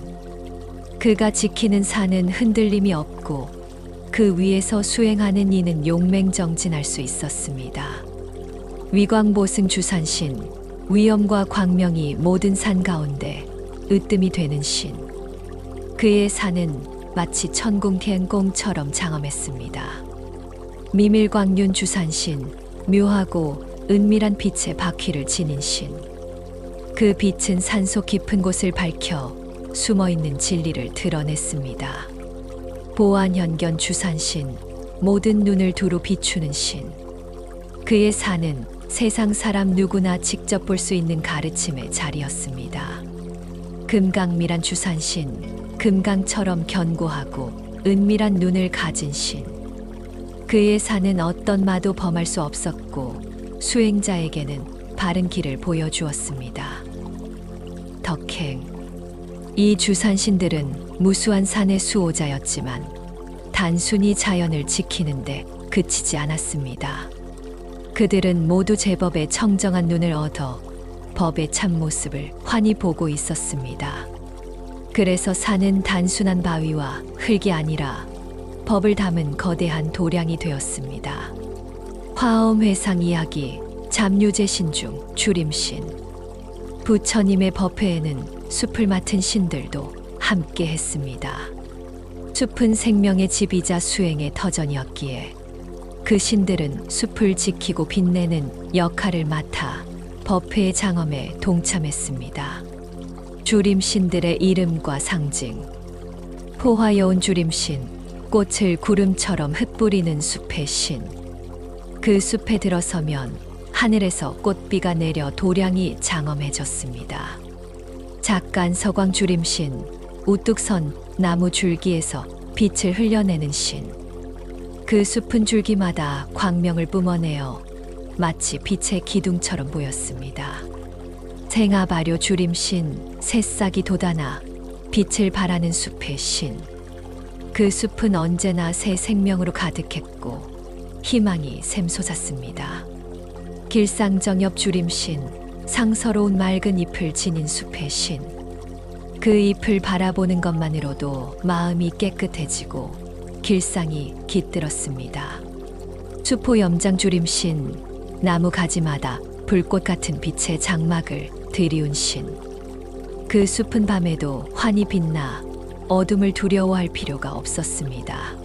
그가 지키는 산은 흔들림이 없고 그 위에서 수행하는 이는 용맹정진할 수 있었습니다. 위광보승 주산신, 위엄과 광명이 모든 산 가운데 으뜸이 되는 신. 그의 산은 마치 천궁갱공처럼 장엄했습니다. 미밀광륜 주산신, 묘하고 은밀한 빛의 바퀴를 지닌 신. 그 빛은 산속 깊은 곳을 밝혀 숨어있는 진리를 드러냈습니다. 보안현견 주산신, 모든 눈을 두루 비추는 신. 그의 산은 세상 사람 누구나 직접 볼 수 있는 가르침의 자리였습니다. 금강밀한 주산신, 금강처럼 견고하고 은밀한 눈을 가진 신. 그의 산은 어떤 마도 범할 수 없었고 수행자에게는 바른 길을 보여주었습니다. 덕행. 이 주산신들은 무수한 산의 수호자였지만 단순히 자연을 지키는데 그치지 않았습니다. 그들은 모두 제법의 청정한 눈을 얻어 법의 참모습을 환히 보고 있었습니다. 그래서 산은 단순한 바위와 흙이 아니라 법을 담은 거대한 도량이 되었습니다. 화엄회상 이야기 잡류제 신중 주림신. 부처님의 법회에는 숲을 맡은 신들도 함께 했습니다. 숲은 생명의 집이자 수행의 터전이었기에 그 신들은 숲을 지키고 빛내는 역할을 맡아 법회의 장엄에 동참했습니다. 주림신들의 이름과 상징. 포화여운 주림신, 꽃을 구름처럼 흩뿌리는 숲의 신. 그 숲에 들어서면 하늘에서 꽃비가 내려 도량이 장엄해졌습니다. 작간 서광 주림신, 우뚝 선 나무 줄기에서 빛을 흘려내는 신. 그 숲은 줄기마다 광명을 뿜어내어 마치 빛의 기둥처럼 보였습니다. 생아발효 주림신, 새싹이 돋아나 빛을 발하는 숲의 신. 그 숲은 언제나 새 생명으로 가득했고 희망이 샘솟았습니다. 길상정엽 주림신, 상서로운 맑은 잎을 지닌 숲의 신. 그 잎을 바라보는 것만으로도 마음이 깨끗해지고 길상이 깃들었습니다. 수포염장 주림신, 나무 가지마다 불꽃 같은 빛의 장막을 들이운 신. 그 숲은 밤에도 환히 빛나 어둠을 두려워할 필요가 없었습니다.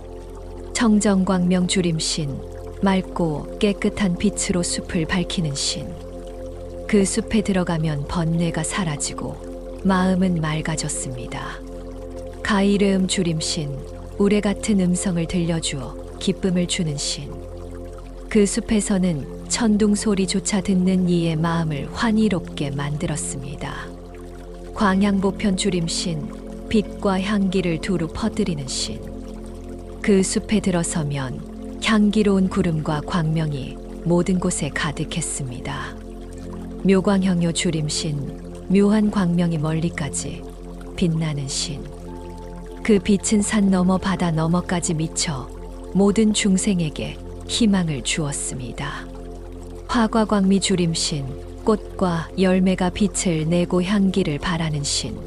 청정광명 주림신, 맑고 깨끗한 빛으로 숲을 밝히는 신. 그 숲에 들어가면 번뇌가 사라지고 마음은 맑아졌습니다. 가이르음 주림신, 우레 같은 음성을 들려주어 기쁨을 주는 신. 그 숲에서는 천둥 소리조차 듣는 이의 마음을 환희롭게 만들었습니다. 광양보편 주림신, 빛과 향기를 두루 퍼뜨리는 신. 그 숲에 들어서면 향기로운 구름과 광명이 모든 곳에 가득했습니다. 묘광형요 주림신, 묘한 광명이 멀리까지 빛나는 신. 그 빛은 산 너머 바다 너머까지 미쳐 모든 중생에게 희망을 주었습니다. 화과광미 주림신, 꽃과 열매가 빛을 내고 향기를 발하는 신.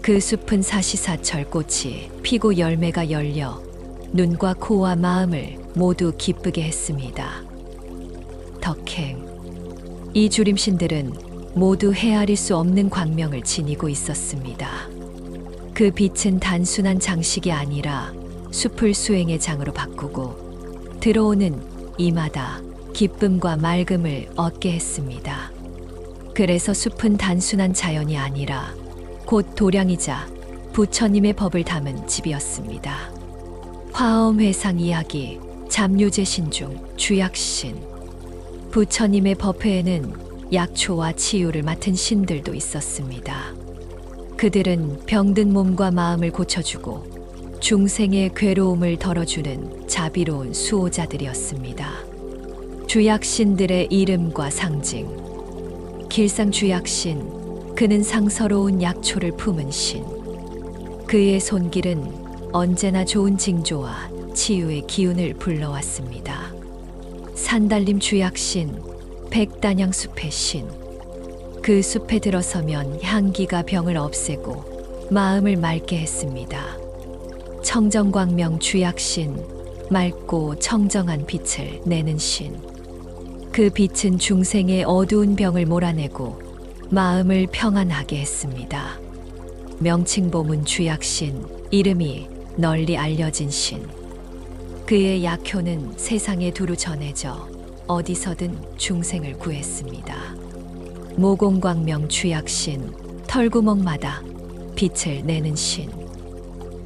그 숲은 사시사철 꽃이 피고 열매가 열려 눈과 코와 마음을 모두 기쁘게 했습니다. 덕행. 이 주림신들은 모두 헤아릴 수 없는 광명을 지니고 있었습니다. 그 빛은 단순한 장식이 아니라 숲을 수행의 장으로 바꾸고 들어오는 이마다 기쁨과 맑음을 얻게 했습니다. 그래서 숲은 단순한 자연이 아니라 곧 도량이자 부처님의 법을 담은 집이었습니다. 화엄회상 이야기 잡류제 신중 주약신. 부처님의 법회에는 약초와 치유를 맡은 신들도 있었습니다. 그들은 병든 몸과 마음을 고쳐주고 중생의 괴로움을 덜어주는 자비로운 수호자들이었습니다. 주약신들의 이름과 상징. 길상주약신, 그는 상서로운 약초를 품은 신. 그의 손길은 언제나 좋은 징조와 치유의 기운을 불러왔습니다. 산달림 주약신, 백단양 숲의 신. 그 숲에 들어서면 향기가 병을 없애고 마음을 맑게 했습니다. 청정광명 주약신, 맑고 청정한 빛을 내는 신. 그 빛은 중생의 어두운 병을 몰아내고 마음을 평안하게 했습니다. 명칭보문 주약신, 이름이 널리 알려진 신. 그의 약효는 세상에 두루 전해져 어디서든 중생을 구했습니다. 모공광명 주약신, 털구멍마다 빛을 내는 신.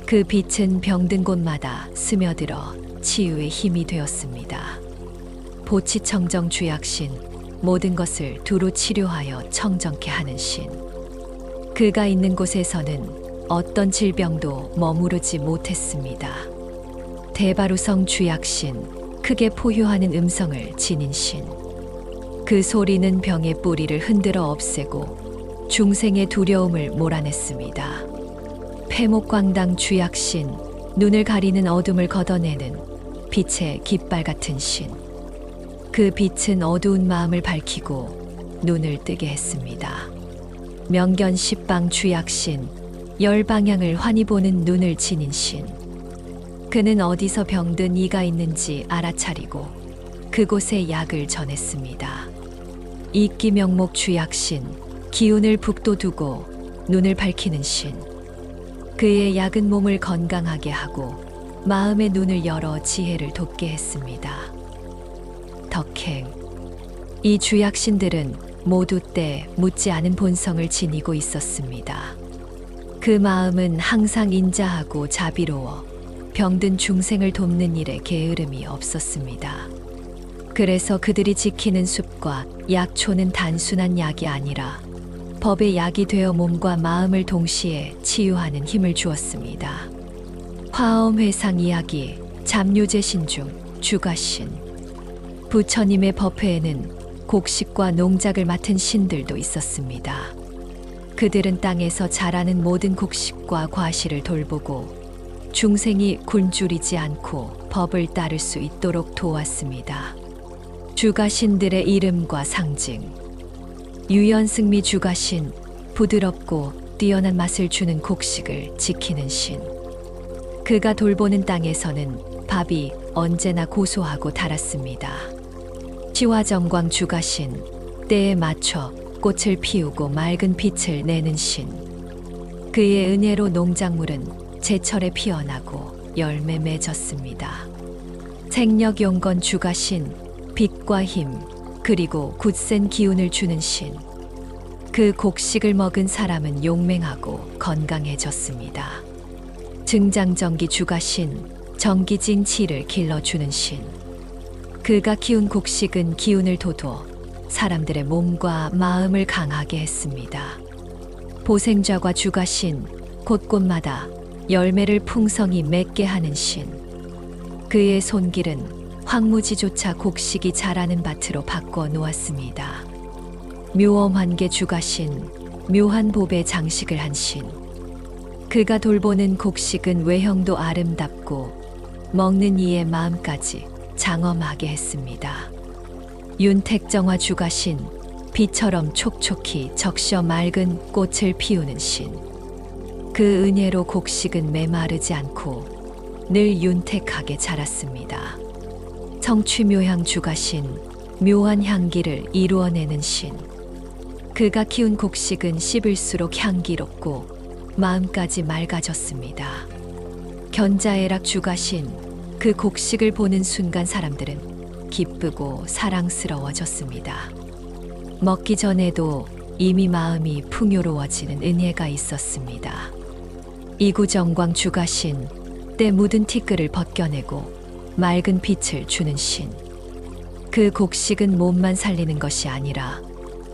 그 빛은 병든 곳마다 스며들어 치유의 힘이 되었습니다. 보치청정 주약신, 모든 것을 두루 치료하여 청정케 하는 신. 그가 있는 곳에서는 어떤 질병도 머무르지 못했습니다. 대바루성 주약신, 크게 포효하는 음성을 지닌 신. 그 소리는 병의 뿌리를 흔들어 없애고 중생의 두려움을 몰아냈습니다. 폐목광당 주약신, 눈을 가리는 어둠을 걷어내는 빛의 깃발 같은 신. 그 빛은 어두운 마음을 밝히고 눈을 뜨게 했습니다. 명견십방 주약신, 열 방향을 환히 보는 눈을 지닌 신. 그는 어디서 병든 이가 있는지 알아차리고 그곳에 약을 전했습니다. 이기명목 주약신, 기운을 북돋우고 눈을 밝히는 신. 그의 약은 몸을 건강하게 하고 마음의 눈을 열어 지혜를 돋게 했습니다. 덕행. 이 주약신들은 모두 때 묻지 않은 본성을 지니고 있었습니다. 그 마음은 항상 인자하고 자비로워 병든 중생을 돕는 일에 게으름이 없었습니다. 그래서 그들이 지키는 숲과 약초는 단순한 약이 아니라 법의 약이 되어 몸과 마음을 동시에 치유하는 힘을 주었습니다. 화엄회상 이야기, 잡류제신 중 주가신. 부처님의 법회에는 곡식과 농작을 맡은 신들도 있었습니다. 그들은 땅에서 자라는 모든 곡식과 과실을 돌보고 중생이 굶주리지 않고 법을 따를 수 있도록 도왔습니다. 주가신들의 이름과 상징. 유연승미 주가신, 부드럽고 뛰어난 맛을 주는 곡식을 지키는 신. 그가 돌보는 땅에서는 밥이 언제나 고소하고 달았습니다. 시화정광 주가신, 때에 맞춰 꽃을 피우고 맑은 빛을 내는 신. 그의 은혜로 농작물은 제철에 피어나고 열매 맺었습니다. 생력용건 주가신, 빛과 힘, 그리고 굳센 기운을 주는 신. 그 곡식을 먹은 사람은 용맹하고 건강해졌습니다. 증장정기 주가신, 정기진 치를 길러주는 신. 그가 키운 곡식은 기운을 돋워 사람들의 몸과 마음을 강하게 했습니다. 보생좌과 주가신, 곳곳마다 열매를 풍성히 맺게 하는 신. 그의 손길은 황무지조차 곡식이 자라는 밭으로 바꿔 놓았습니다. 묘엄환계 주가신, 묘한 법의 장식을 한 신. 그가 돌보는 곡식은 외형도 아름답고 먹는 이의 마음까지 장엄하게 했습니다. 윤택정화 주가신, 비처럼 촉촉히 적셔 맑은 꽃을 피우는 신. 그 은혜로 곡식은 메마르지 않고 늘 윤택하게 자랐습니다. 성취묘향 주가신, 묘한 향기를 이루어내는 신. 그가 키운 곡식은 씹을수록 향기롭고 마음까지 맑아졌습니다. 견자애락 주가신, 그 곡식을 보는 순간 사람들은 기쁘고 사랑스러워졌습니다. 먹기 전에도 이미 마음이 풍요로워지는 은혜가 있었습니다. 이구정광 주가신, 때 묻은 티끌을 벗겨내고 맑은 빛을 주는 신. 그 곡식은 몸만 살리는 것이 아니라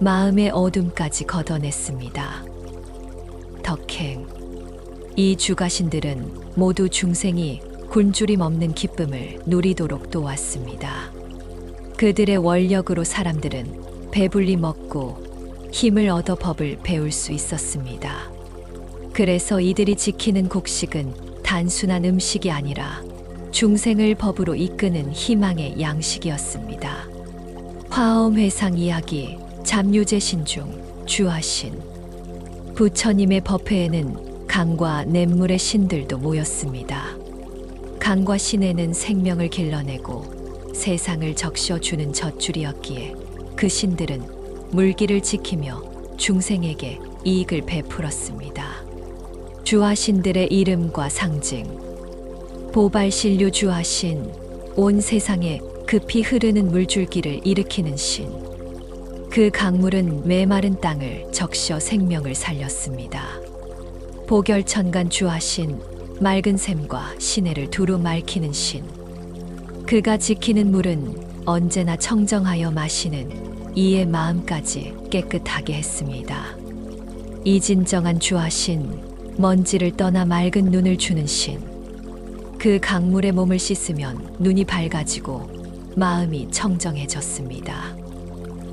마음의 어둠까지 걷어냈습니다. 덕행. 이 주가신들은 모두 중생이 굶주림 없는 기쁨을 누리도록 도왔습니다. 그들의 원력으로 사람들은 배불리 먹고 힘을 얻어 법을 배울 수 있었습니다. 그래서 이들이 지키는 곡식은 단순한 음식이 아니라 중생을 법으로 이끄는 희망의 양식이었습니다. 화엄회상 이야기, 잡류제신 중 주하신. 부처님의 법회에는 강과 냇물의 신들도 모였습니다. 강과 신에는 생명을 길러내고 세상을 적셔주는 젖줄이었기에 그 신들은 물기를 지키며 중생에게 이익을 베풀었습니다. 주하신들의 이름과 상징. 보발신류 주하신, 온 세상에 급히 흐르는 물줄기를 일으키는 신. 그 강물은 메마른 땅을 적셔 생명을 살렸습니다. 보결천간 주하신, 맑은 샘과 시내를 두루 맑히는 신. 그가 지키는 물은 언제나 청정하여 마시는 이의 마음까지 깨끗하게 했습니다. 이진정한 주하신, 먼지를 떠나 맑은 눈을 주는 신. 그 강물에 몸을 씻으면 눈이 밝아지고 마음이 청정해졌습니다.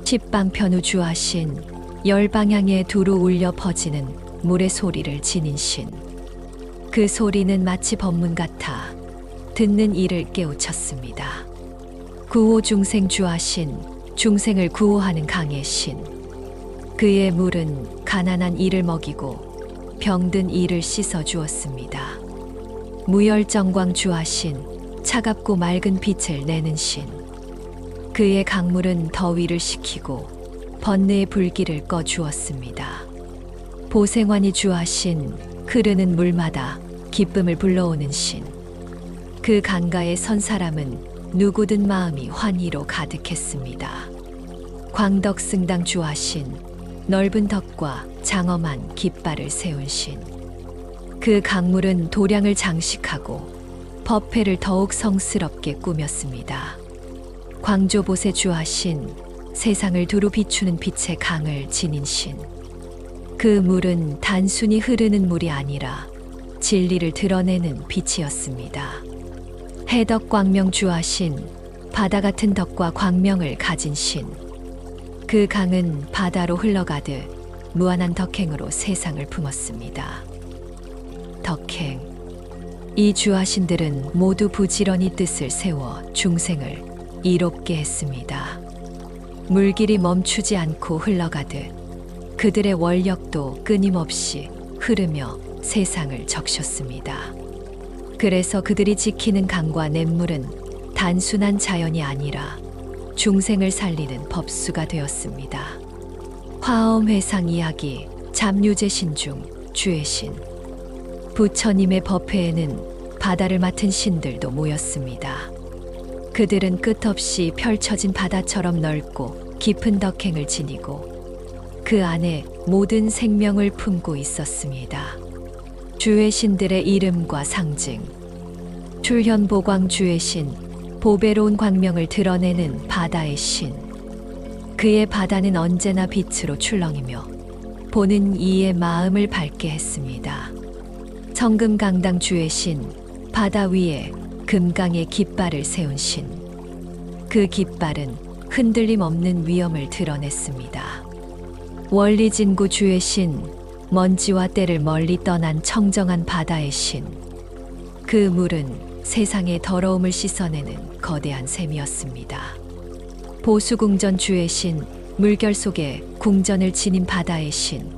십방편우 주하신, 열방향에 두루 울려 퍼지는 물의 소리를 지닌 신. 그 소리는 마치 법문 같아 듣는 이를 깨우쳤습니다. 구호중생 주하신, 중생을 구호하는 강의 신. 그의 물은 가난한 이를 먹이고 병든 이를 씻어 주었습니다. 무열정광 주하신, 차갑고 맑은 빛을 내는 신. 그의 강물은 더위를 식히고 번뇌의 불길을 꺼주었습니다. 보생환이 주하신 흐르는 물마다 기쁨을 불러오는 신. 그 강가에 선 사람은 누구든 마음이 환희로 가득했습니다. 광덕승당 주하신 넓은 덕과 장엄한 깃발을 세운 신. 그 강물은 도량을 장식하고 법회를 더욱 성스럽게 꾸몄습니다. 광조봇에 주하신 세상을 두루 비추는 빛의 강을 지닌 신. 그 물은 단순히 흐르는 물이 아니라 진리를 드러내는 빛이었습니다. 해덕 광명 주하신 바다 같은 덕과 광명을 가진 신. 그 강은 바다로 흘러가듯 무한한 덕행으로 세상을 품었습니다. 덕행. 이 주하신들은 모두 부지런히 뜻을 세워 중생을 이롭게 했습니다. 물길이 멈추지 않고 흘러가듯 그들의 원력도 끊임없이 흐르며 세상을 적셨습니다. 그래서 그들이 지키는 강과 냇물은 단순한 자연이 아니라 중생을 살리는 법수가 되었습니다. 화엄회상 이야기 잡류제신 중 주의 신. 부처님의 법회에는 바다를 맡은 신들도 모였습니다. 그들은 끝없이 펼쳐진 바다처럼 넓고 깊은 덕행을 지니고 그 안에 모든 생명을 품고 있었습니다. 주의 신들의 이름과 상징. 출현보광 주의 신, 보배로운 광명을 드러내는 바다의 신. 그의 바다는 언제나 빛으로 출렁이며 보는 이의 마음을 밝게 했습니다. 청금강당 주의 신, 바다 위에 금강의 깃발을 세운 신. 그 깃발은 흔들림 없는 위엄을 드러냈습니다. 원리진구 주의 신, 먼지와 때를 멀리 떠난 청정한 바다의 신. 그 물은 세상의 더러움을 씻어내는 거대한 샘이었습니다. 보수궁전 주의 신, 물결 속에 궁전을 지닌 바다의 신.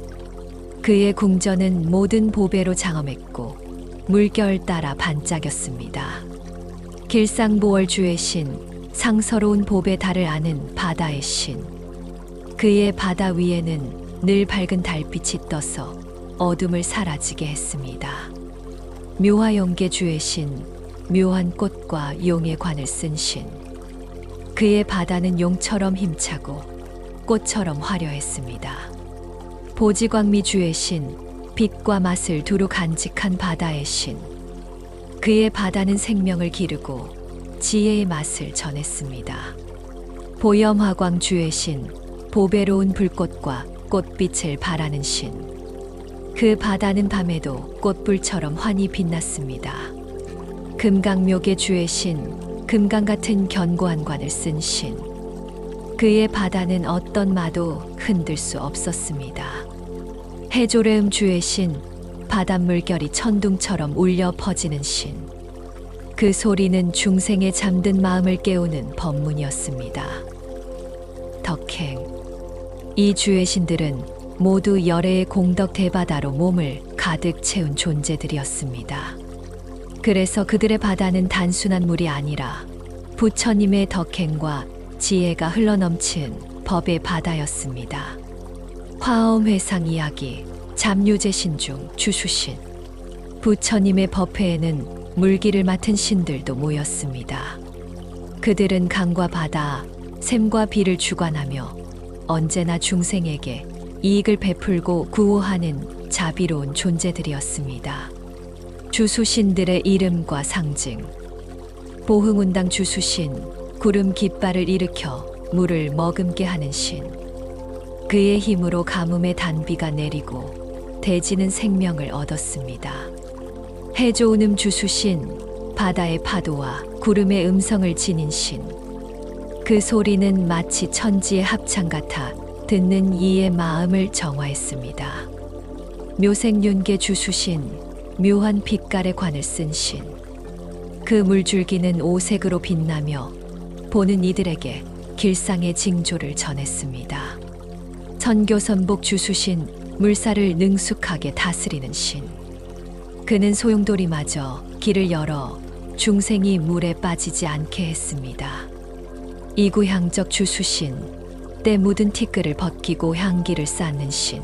그의 궁전은 모든 보배로 장엄했고 물결 따라 반짝였습니다. 길상보월 주의 신, 상서로운 법의 달을 아는 바다의 신. 그의 바다 위에는 늘 밝은 달빛이 떠서 어둠을 사라지게 했습니다. 묘화용계 주의 신, 묘한 꽃과 용의 관을 쓴 신. 그의 바다는 용처럼 힘차고 꽃처럼 화려했습니다. 보지광미 주의 신, 빛과 맛을 두루 간직한 바다의 신. 그의 바다는 생명을 기르고 지혜의 맛을 전했습니다. 보염화광 주의 신, 보배로운 불꽃과 꽃빛을 발하는 신. 그 바다는 밤에도 꽃불처럼 환히 빛났습니다. 금강묘계 주의 신, 금강 같은 견고한 관을 쓴 신. 그의 바다는 어떤 마도 흔들 수 없었습니다. 해조레음 주의 신, 바닷물결이 천둥처럼 울려 퍼지는 신. 그 소리는 중생의 잠든 마음을 깨우는 법문이었습니다. 덕행. 이 주의 신들은 모두 열애의 공덕 대바다로 몸을 가득 채운 존재들이었습니다. 그래서 그들의 바다는 단순한 물이 아니라 부처님의 덕행과 지혜가 흘러넘친 법의 바다였습니다. 화엄회상 이야기 잡류제신 중 주수신. 부처님의 법회에는 물기를 맡은 신들도 모였습니다. 그들은 강과 바다, 샘과 비를 주관하며 언제나 중생에게 이익을 베풀고 구호하는 자비로운 존재들이었습니다. 주수신들의 이름과 상징. 보흥운당 주수신, 구름 깃발을 일으켜 물을 머금게 하는 신. 그의 힘으로 가뭄의 단비가 내리고 대지는 생명을 얻었습니다. 해조운음 주수신, 바다의 파도와 구름의 음성을 지닌 신. 그 소리는 마치 천지의 합창 같아 듣는 이의 마음을 정화했습니다. 묘생윤계 주수신, 묘한 빛깔의 관을 쓴 신. 그 물줄기는 오색으로 빛나며 보는 이들에게 길상의 징조를 전했습니다. 천교선복 주수신, 물살을 능숙하게 다스리는 신. 그는 소용돌이마저 길을 열어 중생이 물에 빠지지 않게 했습니다. 이구향적 주수신, 때 묻은 티끌을 벗기고 향기를 쌓는 신.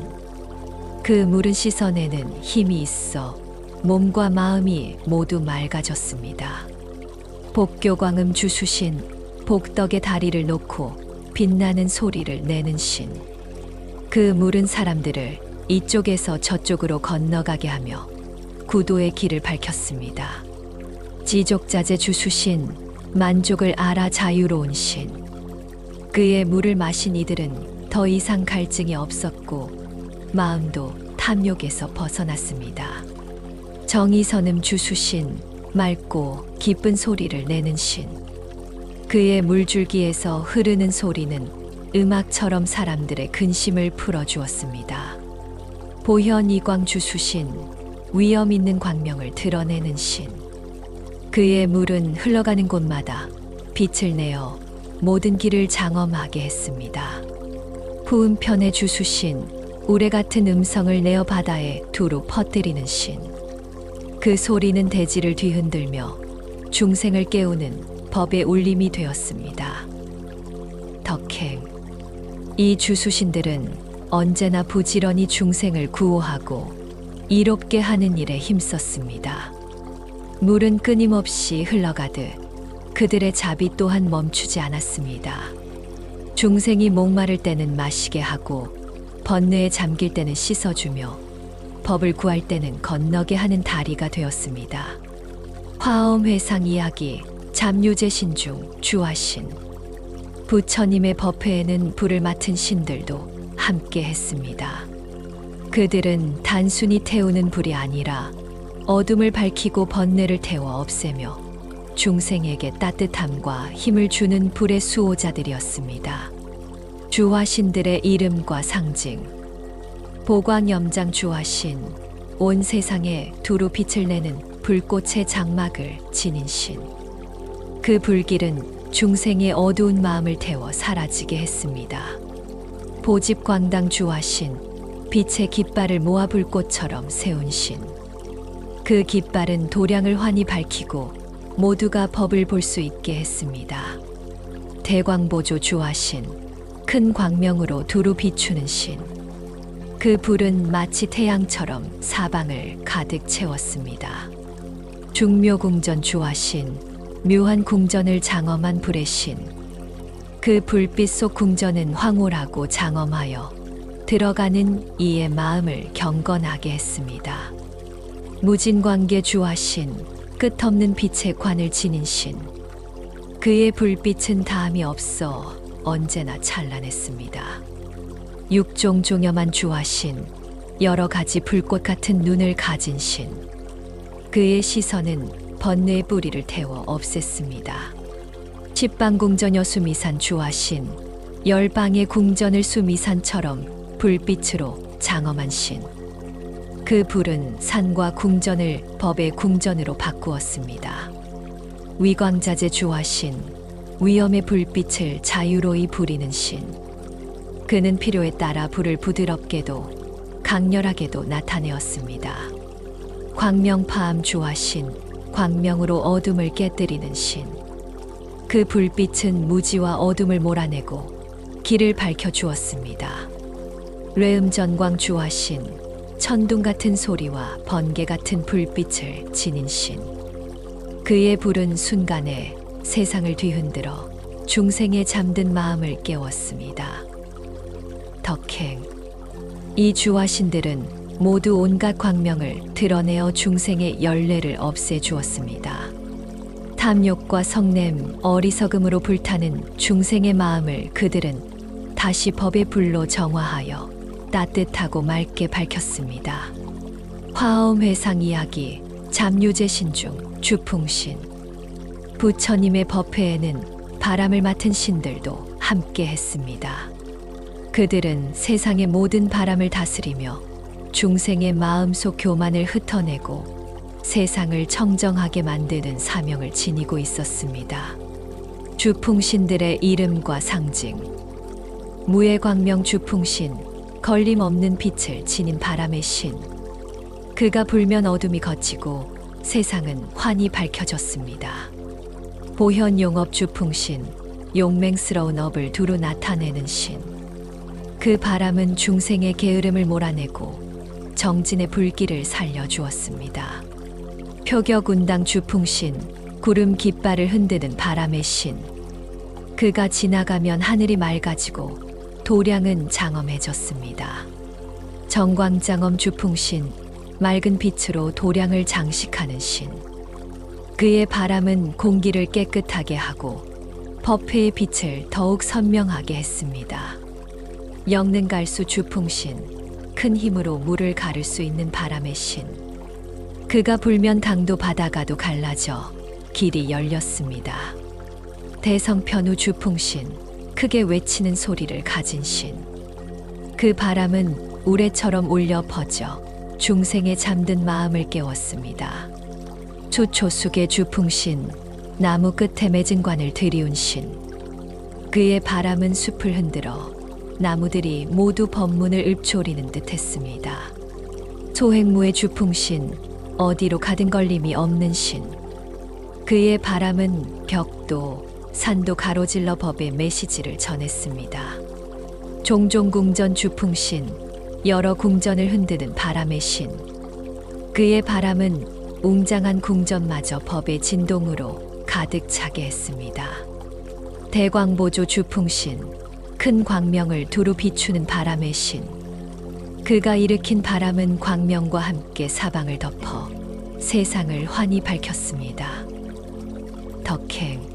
그 물은 씻어내는 힘이 있어 몸과 마음이 모두 맑아졌습니다. 복교광음 주수신, 복덕의 다리를 놓고 빛나는 소리를 내는 신. 그 물은 사람들을 이쪽에서 저쪽으로 건너가게 하며 구도의 길을 밝혔습니다. 지족자재 주수신, 만족을 알아 자유로운 신. 그의 물을 마신 이들은 더 이상 갈증이 없었고 마음도 탐욕에서 벗어났습니다. 정의선음 주수신, 맑고 기쁜 소리를 내는 신. 그의 물줄기에서 흐르는 소리는 음악처럼 사람들의 근심을 풀어주었습니다. 보현이광 주수신, 위엄 있는 광명을 드러내는 신. 그의 물은 흘러가는 곳마다 빛을 내어 모든 길을 장엄하게 했습니다. 부음편의 주수신, 우레 같은 음성을 내어 바다에 두루 퍼뜨리는 신. 그 소리는 대지를 뒤흔들며 중생을 깨우는 법의 울림이 되었습니다. 덕행. 이 주수신들은 언제나 부지런히 중생을 구호하고 이롭게 하는 일에 힘썼습니다. 물은 끊임없이 흘러가듯 그들의 자비 또한 멈추지 않았습니다. 중생이 목마를 때는 마시게 하고 번뇌에 잠길 때는 씻어주며 법을 구할 때는 건너게 하는 다리가 되었습니다. 화엄회상 이야기, 잠유제신 중 주화신. 부처님의 법회에는 불을 맡은 신들도 함께 했습니다. 그들은 단순히 태우는 불이 아니라 어둠을 밝히고 번뇌를 태워 없애며 중생에게 따뜻함과 힘을 주는 불의 수호자들이었습니다. 주화신들의 이름과 상징. 보광염장 주화신, 온 세상에 두루 빛을 내는 불꽃의 장막을 지닌 신. 그 불길은 중생의 어두운 마음을 태워 사라지게 했습니다. 보집광당 주화신, 빛의 깃발을 모아 불꽃처럼 세운 신. 그 깃발은 도량을 환히 밝히고 모두가 법을 볼 수 있게 했습니다. 대광보조 주화신, 큰 광명으로 두루 비추는 신. 그 불은 마치 태양처럼 사방을 가득 채웠습니다. 중묘궁전 주화신, 묘한 궁전을 장엄한 불의 신. 그 불빛 속 궁전은 황홀하고 장엄하여 들어가는 이의 마음을 경건하게 했습니다. 무진광계 주화신, 끝없는 빛의 관을 지닌 신. 그의 불빛은 다함이 없어 언제나 찬란했습니다. 육종 종염한 주화신, 여러 가지 불꽃 같은 눈을 가진 신. 그의 시선은 번뇌의 뿌리를 태워 없앴습니다. 십방궁전 여수미산 주화신, 열방의 궁전을 수미산처럼 불빛으로 장엄한 신. 그 불은 산과 궁전을 법의 궁전으로 바꾸었습니다. 위광자재 주화신, 위엄의 불빛을 자유로이 부리는 신. 그는 필요에 따라 불을 부드럽게도 강렬하게도 나타내었습니다. 광명파암 주화신, 광명으로 어둠을 깨뜨리는 신. 그 불빛은 무지와 어둠을 몰아내고 길을 밝혀주었습니다. 뇌음전광 주화신, 천둥 같은 소리와 번개 같은 불빛을 지닌 신. 그의 불은 순간에 세상을 뒤흔들어 중생의 잠든 마음을 깨웠습니다. 덕행. 이 주화신들은 모두 온갖 광명을 드러내어 중생의 열뇌를 없애주었습니다. 탐욕과 성냄, 어리석음으로 불타는 중생의 마음을 그들은 다시 법의 불로 정화하여 따뜻하고 맑게 밝혔습니다. 화엄회상 이야기, 잠유제신 중 주풍신. 부처님의 법회에는 바람을 맡은 신들도 함께 했습니다. 그들은 세상의 모든 바람을 다스리며 중생의 마음속 교만을 흩어내고 세상을 청정하게 만드는 사명을 지니고 있었습니다. 주풍신들의 이름과 상징. 무해광명 주풍신, 걸림없는 빛을 지닌 바람의 신. 그가 불면 어둠이 걷히고 세상은 환히 밝혀졌습니다. 보현용업 주풍신, 용맹스러운 업을 두루 나타내는 신. 그 바람은 중생의 게으름을 몰아내고 정진의 불길을 살려주었습니다. 표격운당 주풍신, 구름 깃발을 흔드는 바람의 신. 그가 지나가면 하늘이 맑아지고 도량은 장엄해졌습니다. 정광장엄 주풍신, 맑은 빛으로 도량을 장식하는 신. 그의 바람은 공기를 깨끗하게 하고 법회의 빛을 더욱 선명하게 했습니다. 영능갈수 주풍신, 큰 힘으로 물을 가를 수 있는 바람의 신. 그가 불면 강도 바다가도 갈라져 길이 열렸습니다. 대성편우 주풍신, 크게 외치는 소리를 가진 신. 그 바람은 우레처럼 울려 퍼져 중생의 잠든 마음을 깨웠습니다. 초초숙의 주풍신, 나무 끝에 맺은 관을 들이운 신. 그의 바람은 숲을 흔들어 나무들이 모두 법문을 읊조리는 듯 했습니다. 소행무의 주풍신, 어디로 가든 걸림이 없는 신. 그의 바람은 벽도 산도 가로질러 법의 메시지를 전했습니다. 종종궁전 주풍신, 여러 궁전을 흔드는 바람의 신. 그의 바람은 웅장한 궁전마저 법의 진동으로 가득 차게 했습니다. 대광보조 주풍신, 큰 광명을 두루 비추는 바람의 신. 그가 일으킨 바람은 광명과 함께 사방을 덮어 세상을 환히 밝혔습니다. 덕행.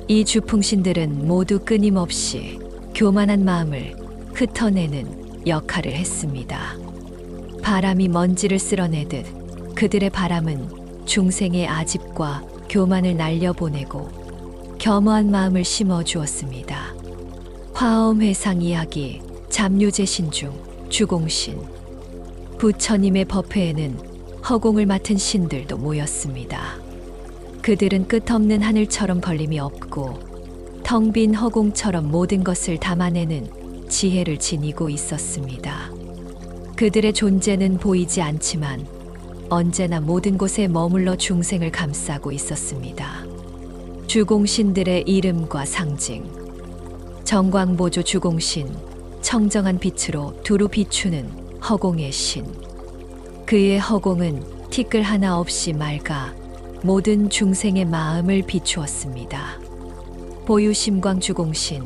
이 주풍신들은 모두 끊임없이 교만한 마음을 흩어내는 역할을 했습니다. 바람이 먼지를 쓸어내듯 그들의 바람은 중생의 아집과 교만을 날려보내고 겸허한 마음을 심어주었습니다. 화엄회상 이야기, 잡류제신 중 주공신. 부처님의 법회에는 허공을 맡은 신들도 모였습니다. 그들은 끝없는 하늘처럼 걸림이 없고 텅 빈 허공처럼 모든 것을 담아내는 지혜를 지니고 있었습니다. 그들의 존재는 보이지 않지만 언제나 모든 곳에 머물러 중생을 감싸고 있었습니다. 주공신들의 이름과 상징. 정광보조 주공신, 청정한 빛으로 두루 비추는 허공의 신. 그의 허공은 티끌 하나 없이 맑아 모든 중생의 마음을 비추었습니다. 보유심광 주공신,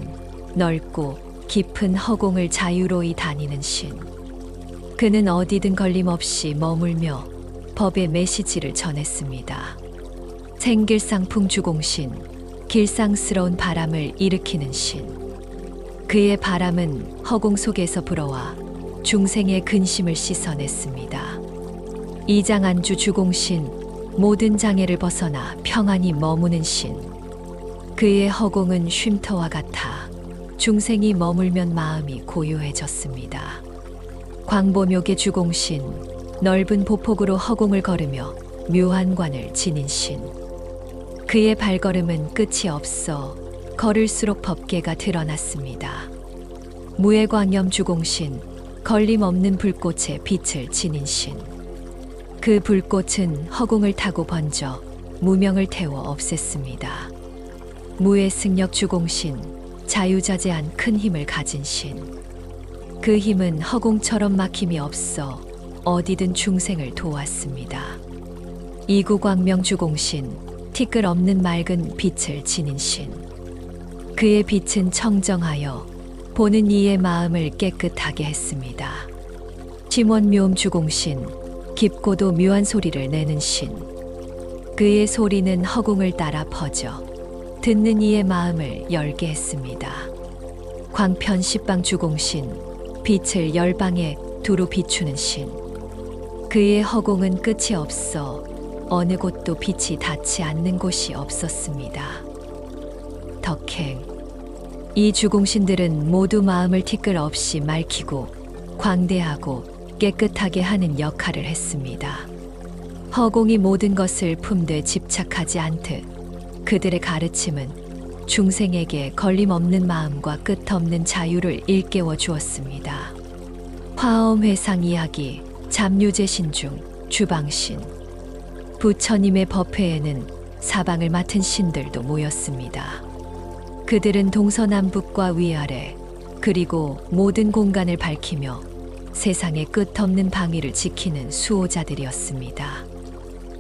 넓고 깊은 허공을 자유로이 다니는 신. 그는 어디든 걸림없이 머물며 법의 메시지를 전했습니다. 생길상풍 주공신, 길상스러운 바람을 일으키는 신. 그의 바람은 허공 속에서 불어와 중생의 근심을 씻어냈습니다. 이장안주 주공신, 모든 장애를 벗어나 평안히 머무는 신. 그의 허공은 쉼터와 같아 중생이 머물면 마음이 고요해졌습니다. 광보묘계 주공신, 넓은 보폭으로 허공을 걸으며 묘한 관을 지닌 신. 그의 발걸음은 끝이 없어 걸을수록 법계가 드러났습니다. 무해광염 주공신, 걸림없는 불꽃에 빛을 지닌 신. 그 불꽃은 허공을 타고 번져 무명을 태워 없앴습니다. 무해승력 주공신, 자유자재한 큰 힘을 가진 신. 그 힘은 허공처럼 막힘이 없어 어디든 중생을 도왔습니다. 이구광명 주공신, 티끌 없는 맑은 빛을 지닌 신. 그의 빛은 청정하여 보는 이의 마음을 깨끗하게 했습니다. 심원묘음 주공신, 깊고도 묘한 소리를 내는 신. 그의 소리는 허공을 따라 퍼져 듣는 이의 마음을 열게 했습니다. 광편 십방 주공신, 빛을 열방에 두루 비추는 신. 그의 허공은 끝이 없어 어느 곳도 빛이 닿지 않는 곳이 없었습니다. 덕행. 이 주공신들은 모두 마음을 티끌 없이 맑히고 광대하고 깨끗하게 하는 역할을 했습니다. 허공이 모든 것을 품되 집착하지 않듯 그들의 가르침은 중생에게 걸림없는 마음과 끝없는 자유를 일깨워 주었습니다. 화엄회상 이야기, 잡류제신 중 주방신. 부처님의 법회에는 사방을 맡은 신들도 모였습니다. 그들은 동서남북과 위아래 그리고 모든 공간을 밝히며 세상의 끝없는 방위를 지키는 수호자들이었습니다.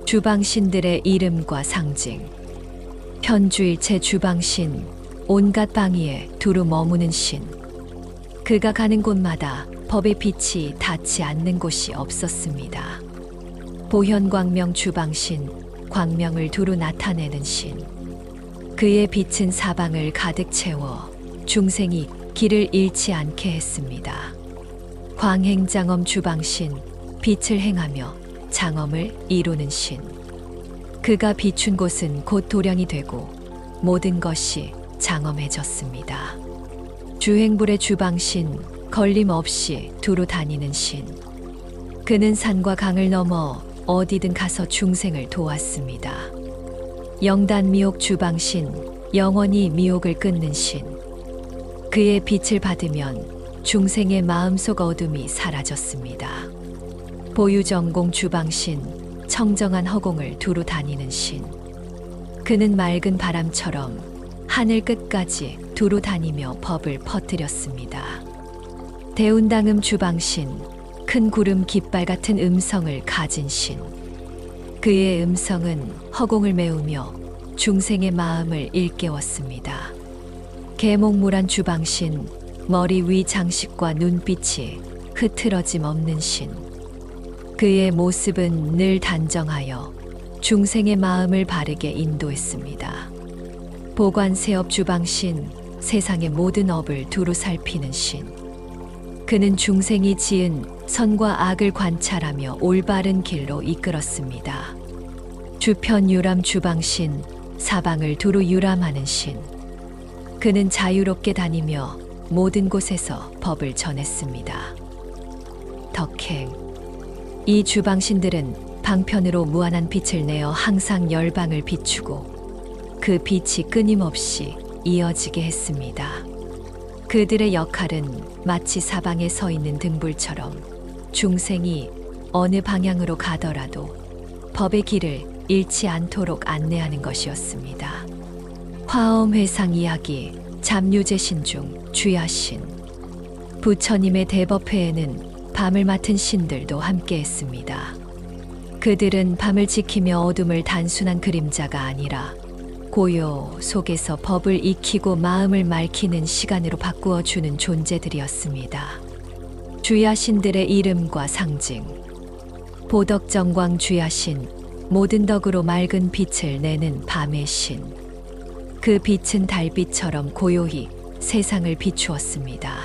주방신들의 이름과 상징. 편주일체 주방신, 온갖 방위에 두루 머무는 신. 그가 가는 곳마다 법의 빛이 닿지 않는 곳이 없었습니다. 보현광명 주방신, 광명을 두루 나타내는 신. 그의 빛은 사방을 가득 채워 중생이 길을 잃지 않게 했습니다. 광행장엄 주방신, 빛을 행하며 장엄을 이루는 신. 그가 비춘 곳은 곧 도량이 되고 모든 것이 장엄해졌습니다. 주행불의 주방신, 걸림없이 두루 다니는 신. 그는 산과 강을 넘어 어디든 가서 중생을 도왔습니다. 영단미옥 주방신, 영원히 미옥을 끊는 신. 그의 빛을 받으면 중생의 마음속 어둠이 사라졌습니다. 보유정공 주방신, 청정한 허공을 두루 다니는 신. 그는 맑은 바람처럼 하늘 끝까지 두루 다니며 법을 퍼뜨렸습니다. 대운당음 주방신, 큰 구름 깃발 같은 음성을 가진 신. 그의 음성은 허공을 메우며 중생의 마음을 일깨웠습니다. 계목무란 주방신, 머리 위 장식과 눈빛이 흐트러짐 없는 신. 그의 모습은 늘 단정하여 중생의 마음을 바르게 인도했습니다. 보관세업 주방신, 세상의 모든 업을 두루 살피는 신. 그는 중생이 지은 선과 악을 관찰하며 올바른 길로 이끌었습니다. 주편유람 주방신, 사방을 두루 유람하는 신. 그는 자유롭게 다니며 모든 곳에서 법을 전했습니다. 덕행. 이 주방신들은 방편으로 무한한 빛을 내어 항상 열방을 비추고 그 빛이 끊임없이 이어지게 했습니다. 그들의 역할은 마치 사방에 서 있는 등불처럼 중생이 어느 방향으로 가더라도 법의 길을 잃지 않도록 안내하는 것이었습니다. 화엄회상 이야기, 잡류제신 중 주야신. 부처님의 대법회에는 밤을 맡은 신들도 함께했습니다. 그들은 밤을 지키며 어둠을 단순한 그림자가 아니라 고요 속에서 법을 익히고 마음을 맑히는 시간으로 바꾸어 주는 존재들이었습니다. 주야신들의 이름과 상징. 보덕정광 주야신, 모든 덕으로 맑은 빛을 내는 밤의 신. 그 빛은 달빛처럼 고요히 세상을 비추었습니다.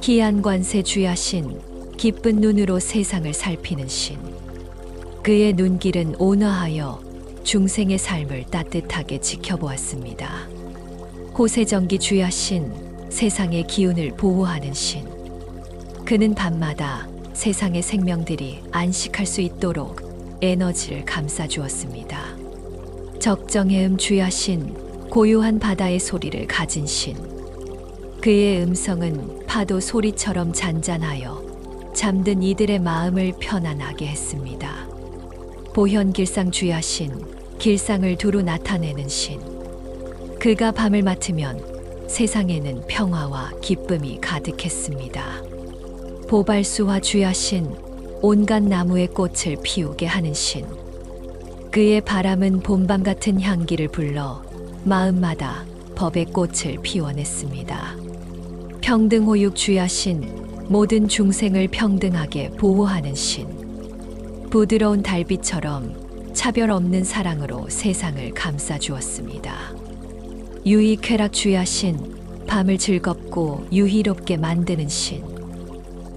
희안관세 주야신, 기쁜 눈으로 세상을 살피는 신. 그의 눈길은 온화하여 중생의 삶을 따뜻하게 지켜보았습니다. 호세정기 주야신, 세상의 기운을 보호하는 신. 그는 밤마다 세상의 생명들이 안식할 수 있도록 에너지를 감싸주었습니다. 적정해음 주야신, 고요한 바다의 소리를 가진 신. 그의 음성은 파도 소리처럼 잔잔하여 잠든 이들의 마음을 편안하게 했습니다. 보현길상 주야신, 길상을 두루 나타내는 신. 그가 밤을 맡으면 세상에는 평화와 기쁨이 가득했습니다. 보발수화 주야신, 온갖 나무의 꽃을 피우게 하는 신. 그의 바람은 봄밤 같은 향기를 불러 마음마다 법의 꽃을 피워냈습니다. 평등호육 주야신, 모든 중생을 평등하게 보호하는 신. 부드러운 달빛처럼 차별 없는 사랑으로 세상을 감싸주었습니다. 유익쾌락 주야신, 밤을 즐겁고 유희롭게 만드는 신.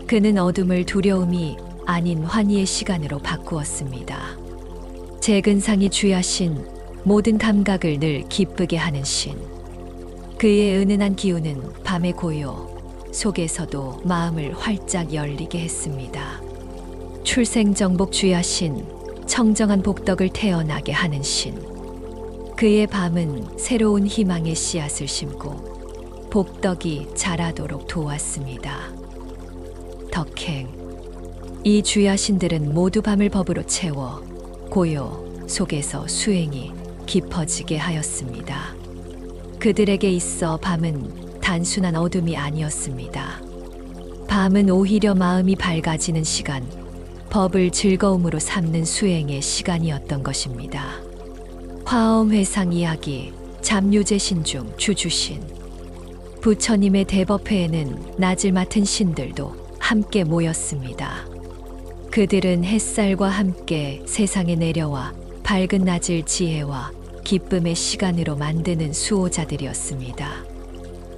그는 어둠을 두려움이 아닌 환희의 시간으로 바꾸었습니다. 재근상이 주야신, 모든 감각을 늘 기쁘게 하는 신. 그의 은은한 기운은 밤의 고요 속에서도 마음을 활짝 열리게 했습니다. 출생정복 주야신, 청정한 복덕을 태어나게 하는 신. 그의 밤은 새로운 희망의 씨앗을 심고 복덕이 자라도록 도왔습니다. 덕행. 이 주야신들은 모두 밤을 법으로 채워 고요 속에서 수행이 깊어지게 하였습니다. 그들에게 있어 밤은 단순한 어둠이 아니었습니다. 밤은 오히려 마음이 밝아지는 시간, 법을 즐거움으로 삼는 수행의 시간이었던 것입니다. 화엄회상 이야기, 잡류제신 중 주주신. 부처님의 대법회에는 낯을 맡은 신들도 함께 모였습니다. 그들은 햇살과 함께 세상에 내려와 밝은 낮을 지혜와 기쁨의 시간으로 만드는 수호자들이었습니다.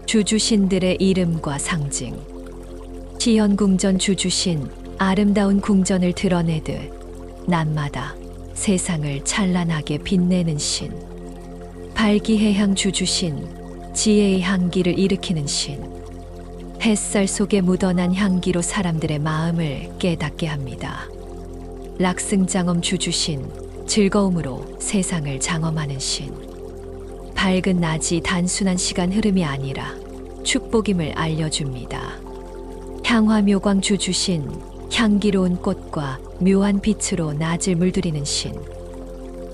주주신들의 이름과 상징. 시현궁전 주주신, 아름다운 궁전을 드러내듯 낮마다 세상을 찬란하게 빛내는 신. 발기해향 주주신, 지혜의 향기를 일으키는 신. 햇살 속에 묻어난 향기로 사람들의 마음을 깨닫게 합니다. 락승장엄 주주신, 즐거움으로 세상을 장엄하는 신. 밝은 낮이 단순한 시간 흐름이 아니라 축복임을 알려줍니다. 향화묘광 주주신, 향기로운 꽃과 묘한 빛으로 낮을 물들이는 신.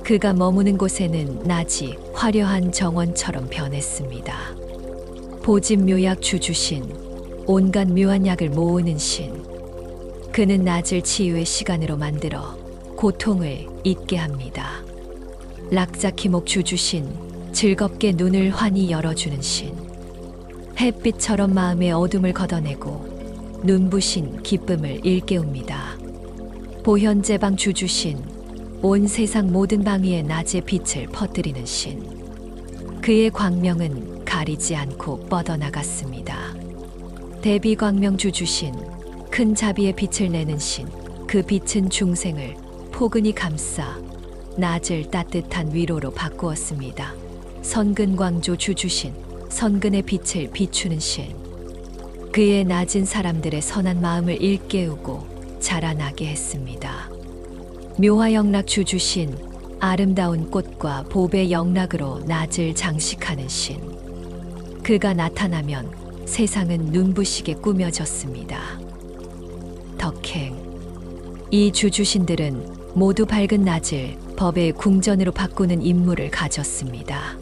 그가 머무는 곳에는 낮이 화려한 정원처럼 변했습니다. 보집묘약 주주신, 온갖 묘한 약을 모으는 신. 그는 낮을 치유의 시간으로 만들어 고통을 잊게 합니다. 락자키목 주주신, 즐겁게 눈을 환히 열어주는 신. 햇빛처럼 마음의 어둠을 걷어내고 눈부신 기쁨을 일깨웁니다. 보현제방 주주신, 온 세상 모든 방 위에 낮의 빛을 퍼뜨리는 신. 그의 광명은 가리지 않고 뻗어나갔습니다. 대비광명 주주신, 큰 자비의 빛을 내는 신. 그 빛은 중생을 포근히 감싸 낮을 따뜻한 위로로 바꾸었습니다. 선근광조 주주신, 선근의 빛을 비추는 신. 그의 낮은 사람들의 선한 마음을 일깨우고 자라나게 했습니다. 묘화영락 주주신, 아름다운 꽃과 보배 영락으로 낮을 장식하는 신. 그가 나타나면 세상은 눈부시게 꾸며졌습니다. 덕행. 이 주주신들은 모두 밝은 낮을 법의 궁전으로 바꾸는 임무를 가졌습니다.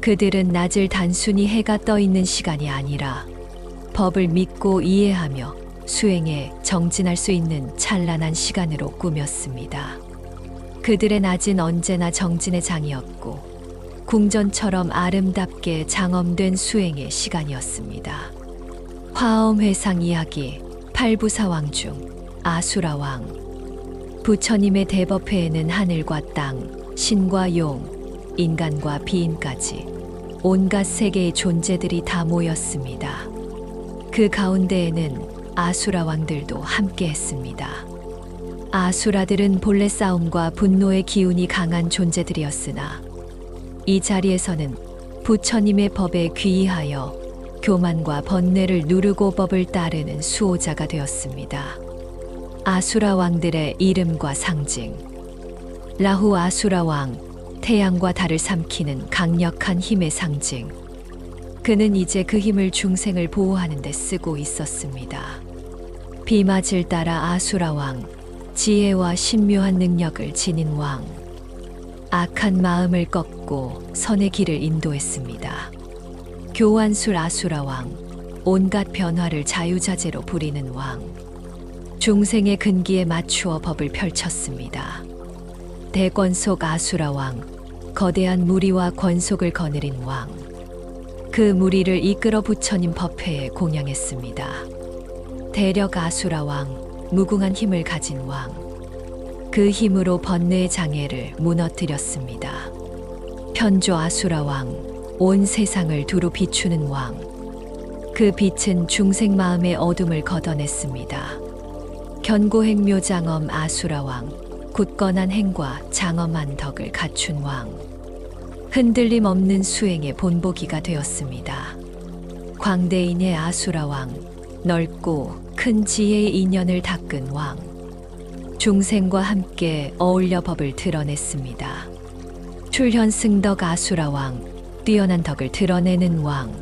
그들은 낮을 단순히 해가 떠 있는 시간이 아니라 법을 믿고 이해하며 수행에 정진할 수 있는 찬란한 시간으로 꾸몄습니다. 그들의 낮은 언제나 정진의 장이었고 궁전처럼 아름답게 장엄된 수행의 시간이었습니다. 화엄회상 이야기, 팔부사왕 중 아수라왕. 부처님의 대법회에는 하늘과 땅, 신과 용, 인간과 비인까지 온갖 세계의 존재들이 다 모였습니다. 그 가운데에는 아수라 왕들도 함께했습니다. 아수라들은 본래 싸움과 분노의 기운이 강한 존재들이었으나 이 자리에서는 부처님의 법에 귀의하여 교만과 번뇌를 누르고 법을 따르는 수호자가 되었습니다. 아수라 왕들의 이름과 상징. 라후 아수라 왕, 태양과 달을 삼키는 강력한 힘의 상징. 그는 이제 그 힘을 중생을 보호하는 데 쓰고 있었습니다. 비맞을 따라 아수라 왕, 지혜와 신묘한 능력을 지닌 왕. 악한 마음을 꺾고 선의 길을 인도했습니다. 교환술 아수라 왕, 온갖 변화를 자유자재로 부리는 왕. 중생의 근기에 맞추어 법을 펼쳤습니다. 대권속 아수라 왕, 거대한 무리와 권속을 거느린 왕. 그 무리를 이끌어 부처님 법회에 공양했습니다. 대력 아수라 왕, 무궁한 힘을 가진 왕. 그 힘으로 번뇌의 장애를 무너뜨렸습니다. 편조 아수라 왕, 온 세상을 두루 비추는 왕. 그 빛은 중생 마음의 어둠을 걷어냈습니다. 견고행묘장엄 아수라 왕, 굳건한 행과 장엄한 덕을 갖춘 왕. 흔들림 없는 수행의 본보기가 되었습니다. 광대인의 아수라 왕, 넓고 큰 지혜의 인연을 닦은 왕. 중생과 함께 어울려 법을 드러냈습니다. 출현승덕 아수라 왕, 뛰어난 덕을 드러내는 왕.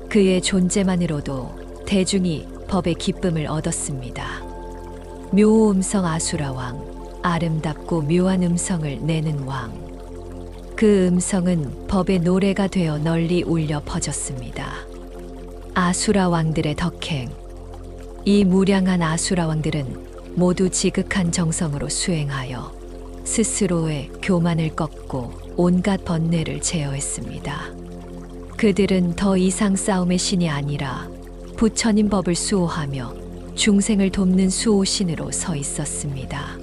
그의 존재만으로도 대중이 법의 기쁨을 얻었습니다. 묘음성 아수라 왕, 아름답고 묘한 음성을 내는 왕. 그 음성은 법의 노래가 되어 널리 울려 퍼졌습니다. 아수라 왕들의 덕행. 이 무량한 아수라 왕들은 모두 지극한 정성으로 수행하여 스스로의 교만을 꺾고 온갖 번뇌를 제어했습니다. 그들은 더 이상 싸움의 신이 아니라 부처님 법을 수호하며 중생을 돕는 수호신으로 서 있었습니다.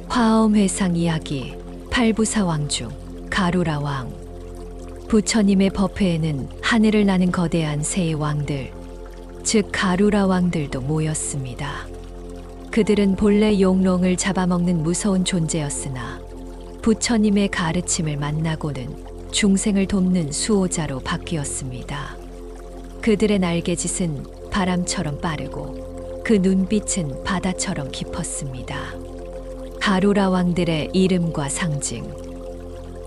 화엄회상 이야기. 팔부사왕 중 가루라 왕. 부처님의 법회에는 하늘을 나는 거대한 세 왕들, 즉 가루라 왕들도 모였습니다. 그들은 본래 용롱을 잡아먹는 무서운 존재였으나 부처님의 가르침을 만나고는 중생을 돕는 수호자로 바뀌었습니다. 그들의 날개짓은 바람처럼 빠르고 그 눈빛은 바다처럼 깊었습니다. 가루라 왕들의 이름과 상징.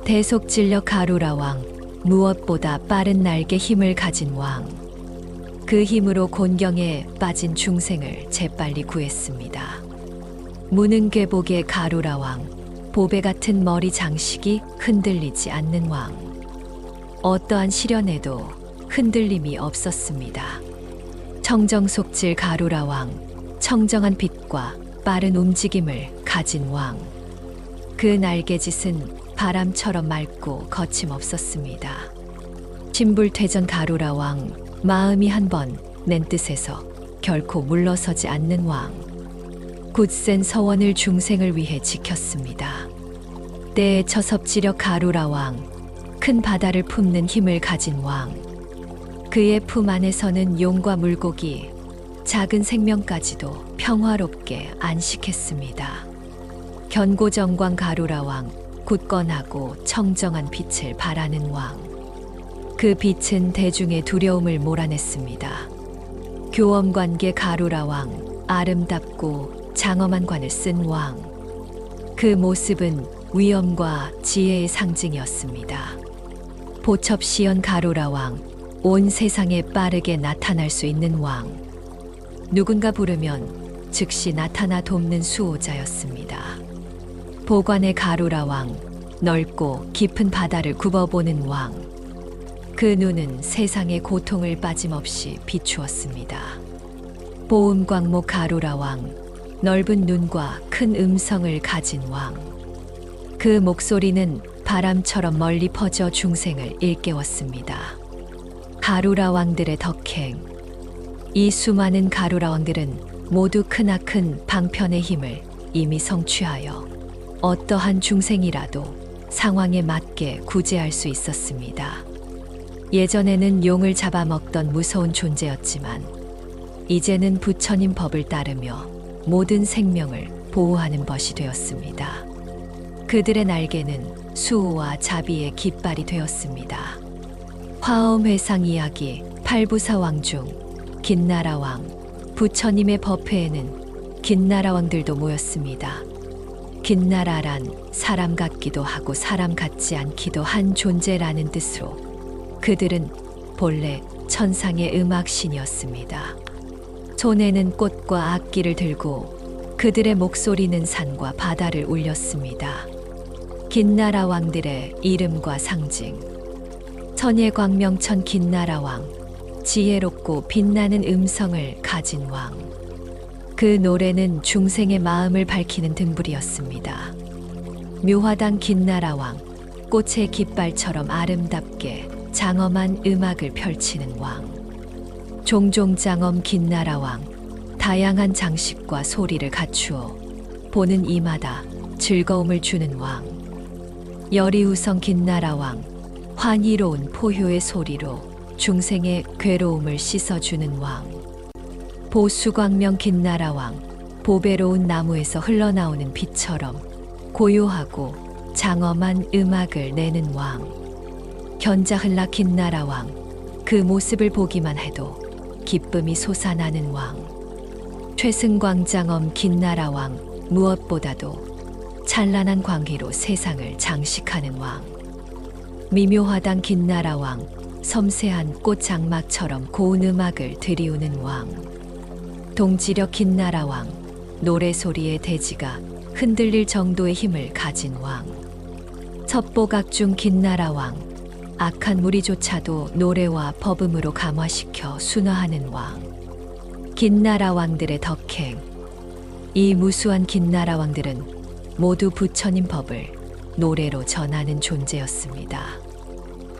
대속진력 가루라 왕, 무엇보다 빠른 날개 힘을 가진 왕. 그 힘으로 곤경에 빠진 중생을 재빨리 구했습니다. 무능괴복의 가루라 왕, 보배 같은 머리 장식이 흔들리지 않는 왕. 어떠한 시련에도 흔들림이 없었습니다. 청정속질 가루라 왕, 청정한 빛과 빠른 움직임을 가진 왕. 그 날개짓은 바람처럼 맑고 거침없었습니다. 신불퇴전 가루라 왕, 마음이 한 번 낸 뜻에서 결코 물러서지 않는 왕. 굳센 서원을 중생을 위해 지켰습니다. 때의 처섭지력 가루라 왕, 큰 바다를 품는 힘을 가진 왕. 그의 품 안에서는 용과 물고기, 작은 생명까지도 평화롭게 안식했습니다. 견고정광 가루라 왕, 굳건하고 청정한 빛을 발하는 왕. 그 빛은 대중의 두려움을 몰아냈습니다. 교엄관계 가루라 왕, 아름답고 장엄한 관을 쓴 왕. 그 모습은 위엄과 지혜의 상징이었습니다. 보첩시연 가루라 왕, 온 세상에 빠르게 나타날 수 있는 왕. 누군가 부르면 즉시 나타나 돕는 수호자였습니다. 보관의 가루라 왕, 넓고 깊은 바다를 굽어보는 왕. 그 눈은 세상의 고통을 빠짐없이 비추었습니다. 보음광목 가루라 왕, 넓은 눈과 큰 음성을 가진 왕. 그 목소리는 바람처럼 멀리 퍼져 중생을 일깨웠습니다. 가루라 왕들의 덕행. 이 수많은 가루라 왕들은 모두 크나큰 방편의 힘을 이미 성취하여 어떠한 중생이라도 상황에 맞게 구제할 수 있었습니다. 예전에는 용을 잡아먹던 무서운 존재였지만 이제는 부처님 법을 따르며 모든 생명을 보호하는 벗이 되었습니다. 그들의 날개는 수호와 자비의 깃발이 되었습니다. 화엄회상 이야기. 팔부사왕 중 긴나라 왕. 부처님의 법회에는 긴나라 왕들도 모였습니다. 긴나라란 사람 같기도 하고 사람 같지 않기도 한 존재라는 뜻으로 그들은 본래 천상의 음악신이었습니다. 손에는 꽃과 악기를 들고 그들의 목소리는 산과 바다를 울렸습니다. 긴나라 왕들의 이름과 상징. 천예광명천 긴나라 왕, 지혜롭고 빛나는 음성을 가진 왕. 그 노래는 중생의 마음을 밝히는 등불이었습니다. 묘화당 긴나라 왕, 꽃의 깃발처럼 아름답게 장엄한 음악을 펼치는 왕. 종종장엄 긴나라 왕, 다양한 장식과 소리를 갖추어 보는 이마다 즐거움을 주는 왕. 여리우성 긴나라 왕, 환희로운 포효의 소리로 중생의 괴로움을 씻어주는 왕. 보수광명 긴나라 왕, 보배로운 나무에서 흘러나오는 빛처럼 고요하고 장엄한 음악을 내는 왕. 견자흘라 긴나라 왕, 그 모습을 보기만 해도 기쁨이 솟아나는 왕. 최승광장엄 긴나라 왕, 무엇보다도 찬란한 광기로 세상을 장식하는 왕. 미묘하당 긴나라 왕, 섬세한 꽃 장막처럼 고운 음악을 들이우는 왕. 동지력 긴나라 왕, 노래소리의 대지가 흔들릴 정도의 힘을 가진 왕. 첩보각중 긴나라 왕, 악한 무리조차도 노래와 법음으로 감화시켜 순화하는 왕. 긴나라 왕들의 덕행. 이 무수한 긴나라 왕들은 모두 부처님 법을 노래로 전하는 존재였습니다.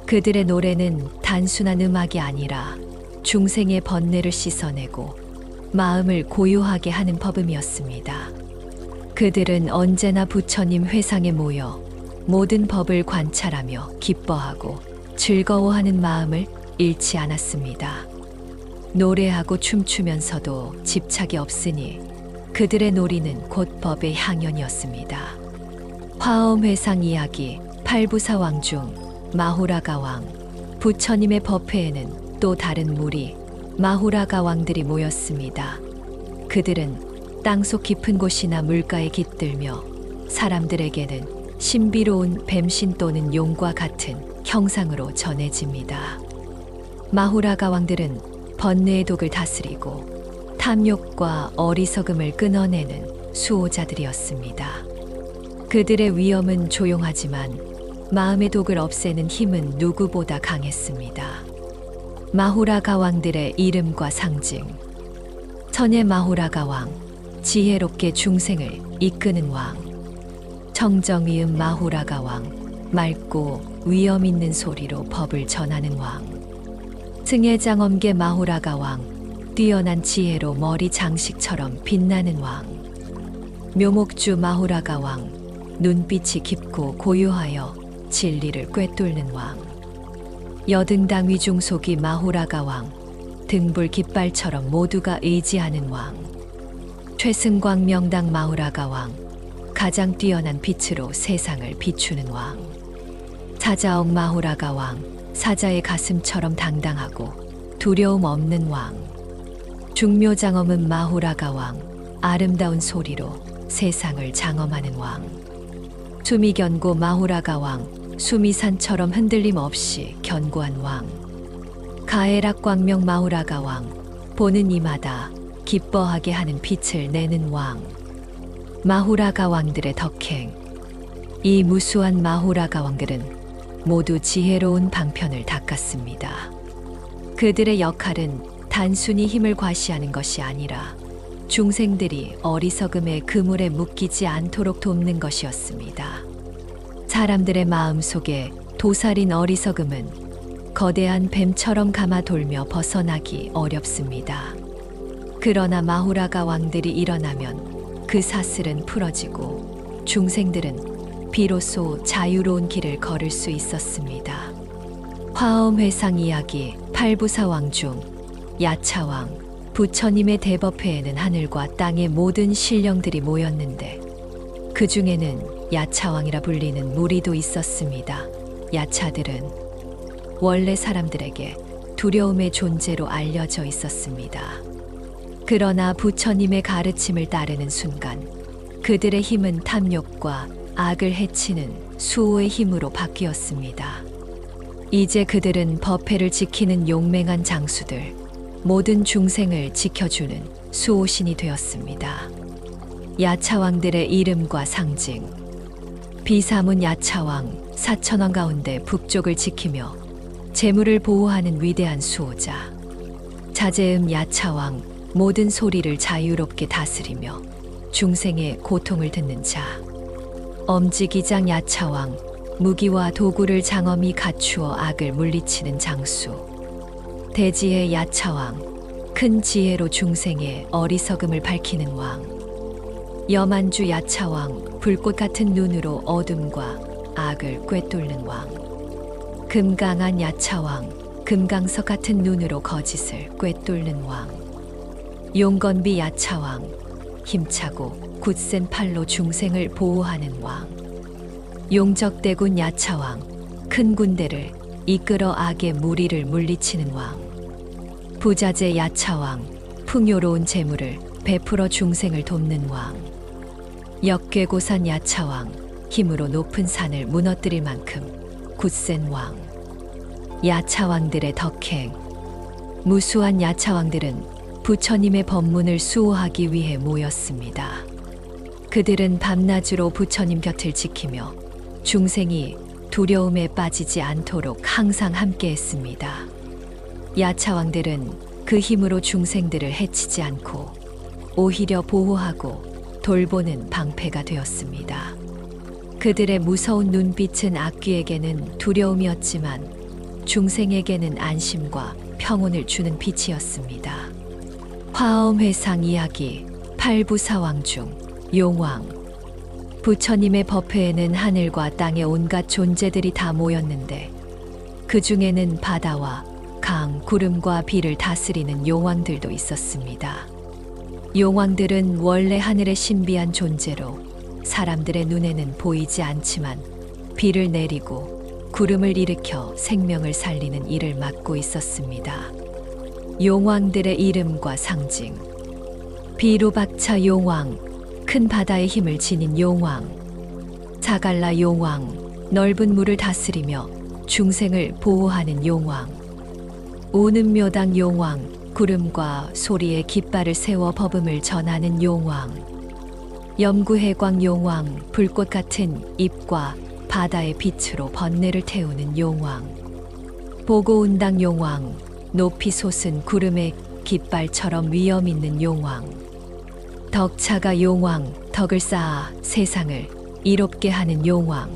그들의 노래는 단순한 음악이 아니라 중생의 번뇌를 씻어내고 마음을 고요하게 하는 법음이었습니다. 그들은 언제나 부처님 회상에 모여 모든 법을 관찰하며 기뻐하고 즐거워하는 마음을 잃지 않았습니다. 노래하고 춤추면서도 집착이 없으니 그들의 놀이는 곧 법의 향연이었습니다. 화엄회상 이야기. 팔부사왕 중 마후라가 왕. 부처님의 법회에는 또 다른 무리 마후라가 왕들이 모였습니다. 그들은 땅속 깊은 곳이나 물가에 깃들며 사람들에게는 신비로운 뱀신 또는 용과 같은 형상으로 전해집니다. 마후라가 왕들은 번뇌의 독을 다스리고 탐욕과 어리석음을 끊어내는 수호자들이었습니다. 그들의 위엄은 조용하지만 마음의 독을 없애는 힘은 누구보다 강했습니다. 마후라가 왕들의 이름과 상징. 천의 마후라가 왕, 지혜롭게 중생을 이끄는 왕. 청정위음 마후라가 왕, 맑고 위엄 있는 소리로 법을 전하는 왕. 승혜장엄계 마후라가 왕, 뛰어난 지혜로 머리 장식처럼 빛나는 왕. 묘목주 마후라가 왕, 눈빛이 깊고 고요하여 진리를 꿰뚫는 왕. 여등당 위중속이 마후라가 왕, 등불 깃발처럼 모두가 의지하는 왕. 최승광 명당 마후라가 왕, 가장 뛰어난 빛으로 세상을 비추는 왕. 사자옥 마후라가 왕, 사자의 가슴처럼 당당하고 두려움 없는 왕. 중묘장엄은 마후라가 왕, 아름다운 소리로 세상을 장엄하는 왕. 숨이 견고 마후라가 왕, 숨이 산처럼 흔들림 없이 견고한 왕. 가해락 광명 마후라가 왕, 보는 이마다 기뻐하게 하는 빛을 내는 왕. 마후라가 왕들의 덕행. 이 무수한 마후라가 왕들은 모두 지혜로운 방편을 닦았습니다. 그들의 역할은 단순히 힘을 과시하는 것이 아니라 중생들이 어리석음의 그물에 묶이지 않도록 돕는 것이었습니다. 사람들의 마음속에 도살인 어리석음은 거대한 뱀처럼 감아 돌며 벗어나기 어렵습니다. 그러나 마후라가 왕들이 일어나면 그 사슬은 풀어지고 중생들은 비로소 자유로운 길을 걸을 수 있었습니다. 화엄회상 이야기. 팔부사왕 중 야차왕. 부처님의 대법회에는 하늘과 땅의 모든 신령들이 모였는데 그 중에는 야차왕이라 불리는 무리도 있었습니다. 야차들은 원래 사람들에게 두려움의 존재로 알려져 있었습니다. 그러나 부처님의 가르침을 따르는 순간 그들의 힘은 탐욕과 악을 해치는 수호의 힘으로 바뀌었습니다. 이제 그들은 법회를 지키는 용맹한 장수들, 모든 중생을 지켜주는 수호신이 되었습니다. 야차왕들의 이름과 상징. 비사문 야차왕, 사천왕 가운데 북쪽을 지키며 재물을 보호하는 위대한 수호자. 자제음 야차왕, 모든 소리를 자유롭게 다스리며 중생의 고통을 듣는 자. 엄지기장 야차왕, 무기와 도구를 장엄히 갖추어 악을 물리치는 장수. 대지의 야차왕, 큰 지혜로 중생의 어리석음을 밝히는 왕. 여만주 야차왕, 불꽃 같은 눈으로 어둠과 악을 꿰뚫는 왕. 금강한 야차왕, 금강석 같은 눈으로 거짓을 꿰뚫는 왕. 용건비 야차왕, 힘차고 굳센 팔로 중생을 보호하는 왕. 용적대군 야차왕, 큰 군대를 이끌어 악의 무리를 물리치는 왕. 부자재 야차왕, 풍요로운 재물을 베풀어 중생을 돕는 왕. 역괴고산 야차왕, 힘으로 높은 산을 무너뜨릴 만큼 굳센 왕. 야차왕들의 덕행. 무수한 야차왕들은 부처님의 법문을 수호하기 위해 모였습니다. 그들은 밤낮으로 부처님 곁을 지키며 중생이 두려움에 빠지지 않도록 항상 함께했습니다. 야차왕들은 그 힘으로 중생들을 해치지 않고 오히려 보호하고 돌보는 방패가 되었습니다. 그들의 무서운 눈빛은 악귀에게는 두려움이었지만 중생에게는 안심과 평온을 주는 빛이었습니다. 화엄회상 이야기 팔부사왕 중 용왕. 부처님의 법회에는 하늘과 땅의 온갖 존재들이 다 모였는데 그 중에는 바다와 강, 구름과 비를 다스리는 용왕들도 있었습니다. 용왕들은 원래 하늘의 신비한 존재로 사람들의 눈에는 보이지 않지만 비를 내리고 구름을 일으켜 생명을 살리는 일을 맡고 있었습니다. 용왕들의 이름과 상징. 비루박차 용왕, 큰 바다의 힘을 지닌 용왕. 자갈라 용왕, 넓은 물을 다스리며 중생을 보호하는 용왕. 오는묘당 용왕, 구름과 소리에 깃발을 세워 법음을 전하는 용왕. 염구해광 용왕, 불꽃 같은 입과 바다의 빛으로 번뇌를 태우는 용왕. 보고운당 용왕, 높이 솟은 구름의 깃발처럼 위엄 있는 용왕. 덕차가 용왕, 덕을 쌓아 세상을 이롭게 하는 용왕.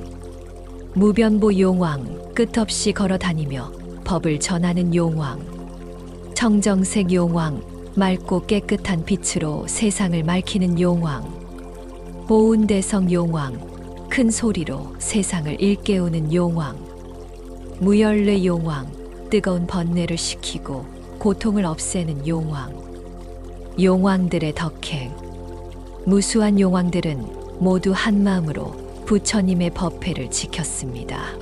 무변보 용왕, 끝없이 걸어 다니며 법을 전하는 용왕. 청정색 용왕, 맑고 깨끗한 빛으로 세상을 맑히는 용왕. 보운대성 용왕, 큰 소리로 세상을 일깨우는 용왕. 무열뇌 용왕, 뜨거운 번뇌를 식히고 고통을 없애는 용왕. 용왕들의 덕행. 무수한 용왕들은 모두 한마음으로 부처님의 법회를 지켰습니다.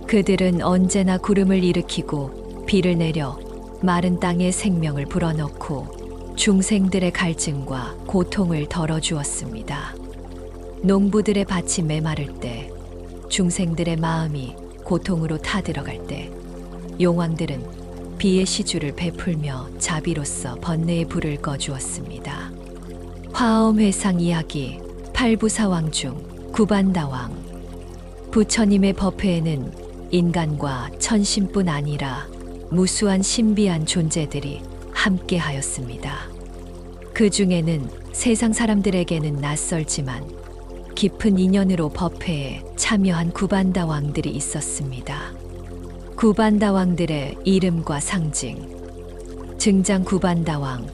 그들은 언제나 구름을 일으키고 비를 내려 마른 땅에 생명을 불어넣고 중생들의 갈증과 고통을 덜어주었습니다. 농부들의 밭이 메마를 때, 중생들의 마음이 고통으로 타들어갈 때 용왕들은 비의 시주를 베풀며 자비로서 번뇌의 불을 꺼주었습니다. 화엄회상 이야기 팔부사왕 중 구반다왕. 부처님의 법회에는 인간과 천신뿐 아니라 무수한 신비한 존재들이 함께하였습니다. 그 중에는 세상 사람들에게는 낯설지만 깊은 인연으로 법회에 참여한 구반다 왕들이 있었습니다. 구반다 왕들의 이름과 상징. 증장 구반다 왕,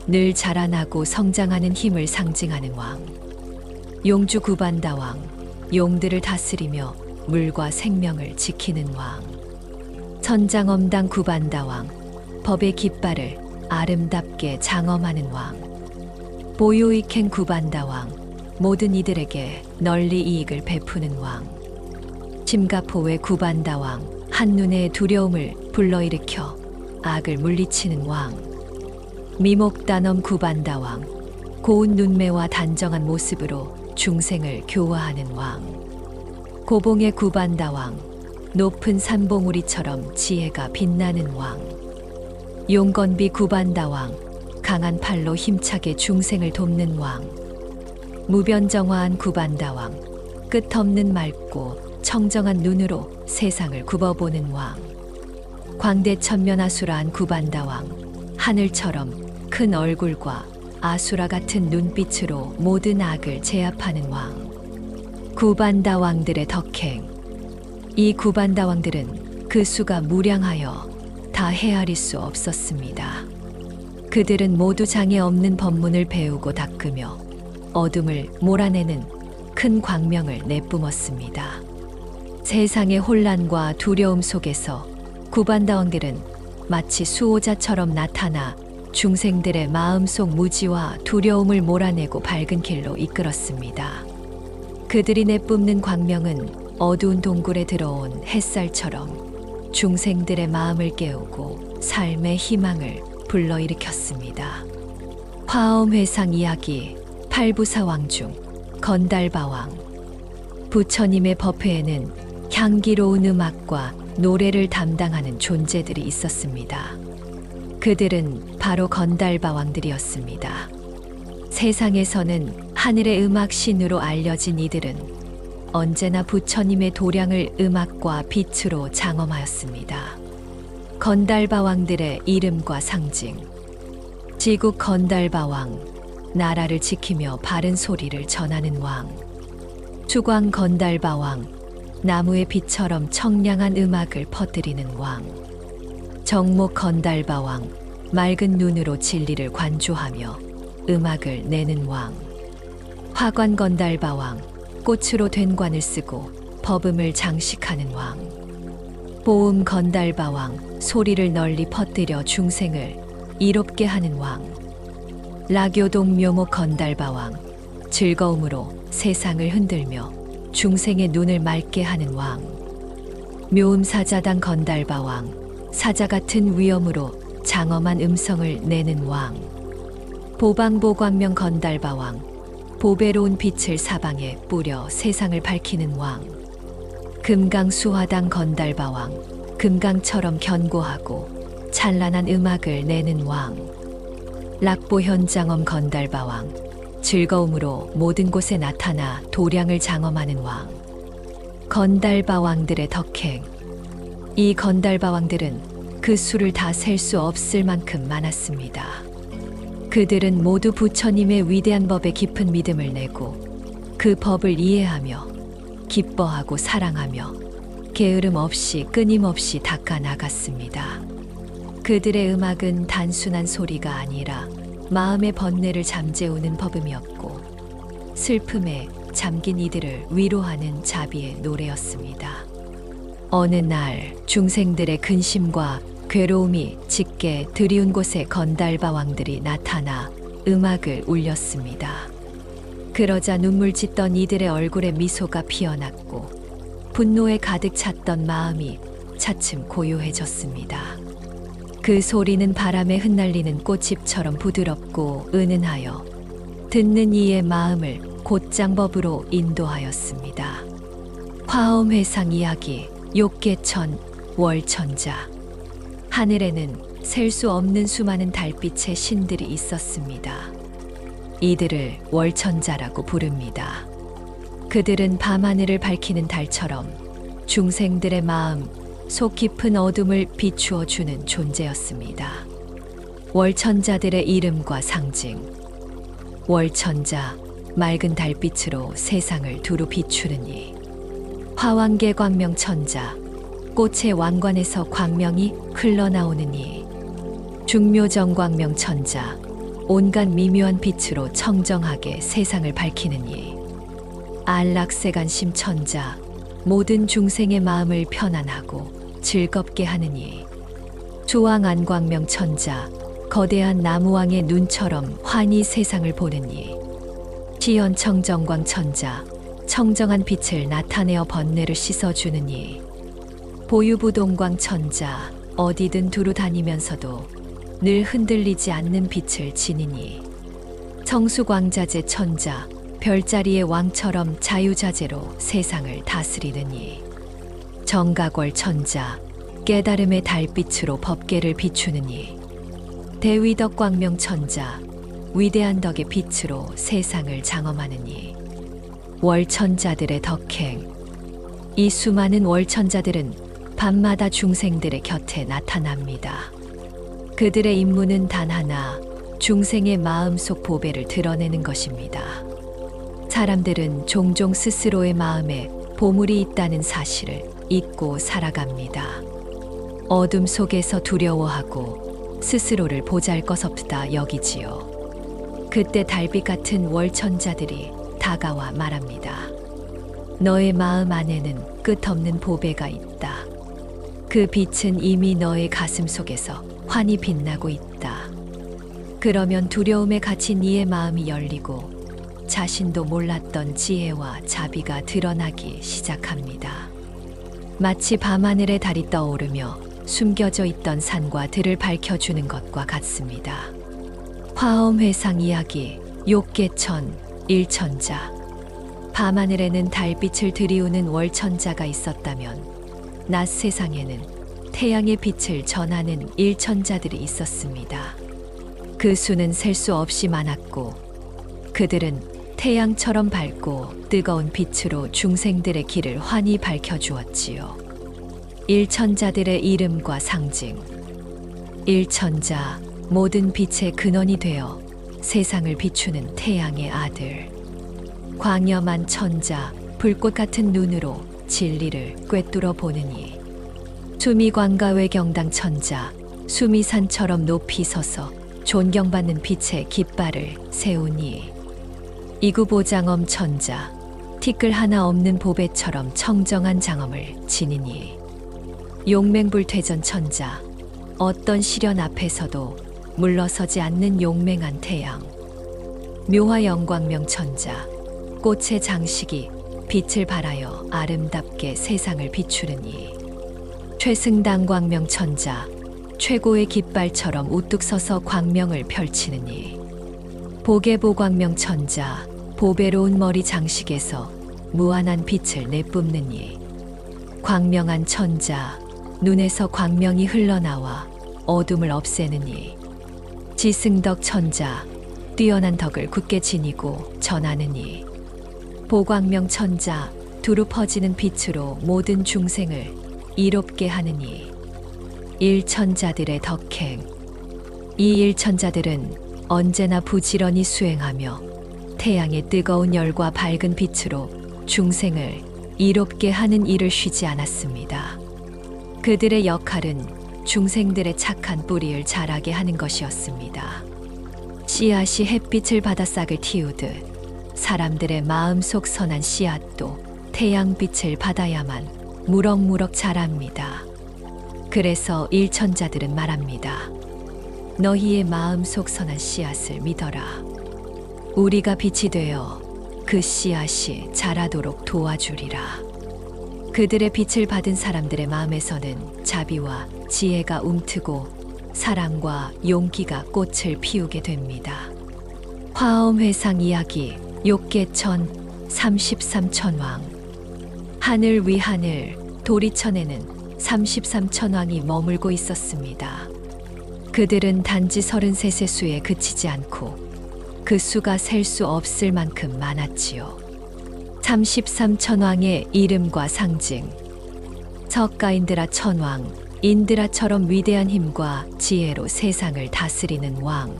늘 자라나고 성장하는 힘을 상징하는 왕. 용주 구반다 왕, 용들을 다스리며 물과 생명을 지키는 왕. 천장엄당 구반다 왕, 법의 깃발을 아름답게 장엄하는 왕. 보유익행 구반다 왕, 모든 이들에게 널리 이익을 베푸는 왕. 심가포의 구반다 왕, 한눈에 두려움을 불러일으켜 악을 물리치는 왕. 미목단엄 구반다 왕, 고운 눈매와 단정한 모습으로 중생을 교화하는 왕. 고봉의 구반다 왕, 높은 산봉우리처럼 지혜가 빛나는 왕. 용건비 구반다 왕, 강한 팔로 힘차게 중생을 돕는 왕. 무변정화한 구반다 왕, 끝없는 맑고 청정한 눈으로 세상을 굽어보는 왕. 광대천면아수라한 구반다 왕, 하늘처럼 큰 얼굴과 아수라 같은 눈빛으로 모든 악을 제압하는 왕. 구반다 왕들의 덕행. 이 구반다 왕들은 그 수가 무량하여 다 헤아릴 수 없었습니다. 그들은 모두 장애 없는 법문을 배우고 닦으며 어둠을 몰아내는 큰 광명을 내뿜었습니다. 세상의 혼란과 두려움 속에서 구반다 왕들은 마치 수호자처럼 나타나 중생들의 마음속 무지와 두려움을 몰아내고 밝은 길로 이끌었습니다. 그들이 내뿜는 광명은 어두운 동굴에 들어온 햇살처럼 중생들의 마음을 깨우고 삶의 희망을 불러일으켰습니다. 화엄회상 이야기 팔부사왕 중 건달바왕. 부처님의 법회에는 향기로운 음악과 노래를 담당하는 존재들이 있었습니다. 그들은 바로 건달바왕들이었습니다. 세상에서는 하늘의 음악 신으로 알려진 이들은 언제나 부처님의 도량을 음악과 빛으로 장엄하였습니다. 건달바왕들의 이름과 상징. 지국 건달바왕, 나라를 지키며 바른 소리를 전하는 왕. 주광 건달바왕, 나무의 빛처럼 청량한 음악을 퍼뜨리는 왕. 정목 건달바왕, 맑은 눈으로 진리를 관조하며 음악을 내는 왕. 화관 건달바왕, 꽃으로 된 관을 쓰고 법음을 장식하는 왕. 보음 건달바왕, 소리를 널리 퍼뜨려 중생을 이롭게 하는 왕. 라교동 묘목 건달바왕, 즐거움으로 세상을 흔들며 중생의 눈을 맑게 하는 왕. 묘음 사자당 건달바왕, 사자 같은 위엄으로 장엄한 음성을 내는 왕. 보방보광명 건달바왕, 보배로운 빛을 사방에 뿌려 세상을 밝히는 왕. 금강수화당 건달바왕, 금강처럼 견고하고 찬란한 음악을 내는 왕. 락보현장엄 건달바왕, 즐거움으로 모든 곳에 나타나 도량을 장엄하는 왕. 건달바왕들의 덕행. 이 건달바왕들은 그 수를 다 셀 수 없을 만큼 많았습니다. 그들은 모두 부처님의 위대한 법에 깊은 믿음을 내고 그 법을 이해하며 기뻐하고 사랑하며 게으름 없이 끊임없이 닦아 나갔습니다. 그들의 음악은 단순한 소리가 아니라 마음의 번뇌를 잠재우는 법음이었고 슬픔에 잠긴 이들을 위로하는 자비의 노래였습니다. 어느 날 중생들의 근심과 괴로움이 짙게 드리운 곳에 건달바왕들이 나타나 음악을 울렸습니다. 그러자 눈물 짓던 이들의 얼굴에 미소가 피어났고 분노에 가득 찼던 마음이 차츰 고요해졌습니다. 그 소리는 바람에 흩날리는 꽃잎처럼 부드럽고 은은하여 듣는 이의 마음을 곧장법으로 인도하였습니다. 화엄회상 이야기, 욕계천, 월천자. 하늘에는 셀 수 없는 수많은 달빛의 신들이 있었습니다. 이들을 월천자라고 부릅니다. 그들은 밤하늘을 밝히는 달처럼 중생들의 마음 속 깊은 어둠을 비추어 주는 존재였습니다. 월천자들의 이름과 상징. 월천자, 맑은 달빛으로 세상을 두루 비추는 이. 화왕계 광명천자, 꽃의 왕관에서 광명이 흘러나오는 이. 중묘정광명 천자, 온갖 미묘한 빛으로 청정하게 세상을 밝히는 이. 안락세간심 천자, 모든 중생의 마음을 편안하고 즐겁게 하는 이. 조왕안광명 천자, 거대한 나무왕의 눈처럼 환히 세상을 보는 이. 시연청정광 천자, 청정한 빛을 나타내어 번뇌를 씻어주는 이. 보유부동광 천자, 어디든 두루 다니면서도 늘 흔들리지 않는 빛을 지니니. 청수광자재 천자, 별자리의 왕처럼 자유자재로 세상을 다스리느니. 정각월 천자, 깨달음의 달빛으로 법계를 비추느니. 대위덕광명 천자, 위대한 덕의 빛으로 세상을 장엄하느니. 월천자들의 덕행. 이 수많은 월천자들은 밤마다 중생들의 곁에 나타납니다. 그들의 임무는 단 하나, 중생의 마음속 보배를 드러내는 것입니다. 사람들은 종종 스스로의 마음에 보물이 있다는 사실을 잊고 살아갑니다. 어둠 속에서 두려워하고 스스로를 보잘것없다 여기지요. 그때 달빛 같은 월천자들이 다가와 말합니다. 너의 마음 안에는 끝없는 보배가 있다. 그 빛은 이미 너의 가슴 속에서 환히 빛나고 있다. 그러면 두려움에 갇힌 이의 마음이 열리고 자신도 몰랐던 지혜와 자비가 드러나기 시작합니다. 마치 밤하늘에 달이 떠오르며 숨겨져 있던 산과 들을 밝혀주는 것과 같습니다. 화엄회상 이야기, 욕계천, 일천자. 밤하늘에는 달빛을 들이우는 월천자가 있었다면 낮 세상에는 태양의 빛을 전하는 일천자들이 있었습니다. 그 수는 셀 수 없이 많았고 그들은 태양처럼 밝고 뜨거운 빛으로 중생들의 길을 환히 밝혀주었지요. 일천자들의 이름과 상징. 일천자, 모든 빛의 근원이 되어 세상을 비추는 태양의 아들. 광염한 천자, 불꽃 같은 눈으로 진리를 꿰뚫어 보느니. 수미광가 외경당 천자, 수미산처럼 높이 서서 존경받는 빛의 깃발을 세우니. 이구보장엄 천자, 티끌 하나 없는 보배처럼 청정한 장엄을 지니니. 용맹불퇴전 천자, 어떤 시련 앞에서도 물러서지 않는 용맹한 태양. 묘화영광명 천자, 꽃의 장식이 빛을 발하여 아름답게 세상을 비추느니. 최승당광명 천자, 최고의 깃발처럼 우뚝 서서 광명을 펼치느니. 보계보광명 천자, 보배로운 머리 장식에서 무한한 빛을 내뿜느니. 광명한 천자, 눈에서 광명이 흘러나와 어둠을 없애느니. 지승덕 천자, 뛰어난 덕을 굳게 지니고 전하느니. 보광명 천자, 두루 퍼지는 빛으로 모든 중생을 이롭게 하느니. 일천자들의 덕행. 이 일천자들은 언제나 부지런히 수행하며 태양의 뜨거운 열과 밝은 빛으로 중생을 이롭게 하는 일을 쉬지 않았습니다. 그들의 역할은 중생들의 착한 뿌리를 자라게 하는 것이었습니다. 씨앗이 햇빛을 받아 싹을 틔우듯 사람들의 마음속 선한 씨앗도 태양빛을 받아야만 무럭무럭 자랍니다. 그래서 일천자들은 말합니다. 너희의 마음속 선한 씨앗을 믿어라. 우리가 빛이 되어 그 씨앗이 자라도록 도와주리라. 그들의 빛을 받은 사람들의 마음에서는 자비와 지혜가 움트고 사랑과 용기가 꽃을 피우게 됩니다. 화엄회상 이야기. 욕계천 33천왕. 하늘 위 하늘 도리천에는 33천왕이 머물고 있었습니다. 그들은 단지 33세 수에 그치지 않고 그 수가 셀 수 없을 만큼 많았지요. 33천왕의 이름과 상징. 석가인드라 천왕, 인드라처럼 위대한 힘과 지혜로 세상을 다스리는 왕.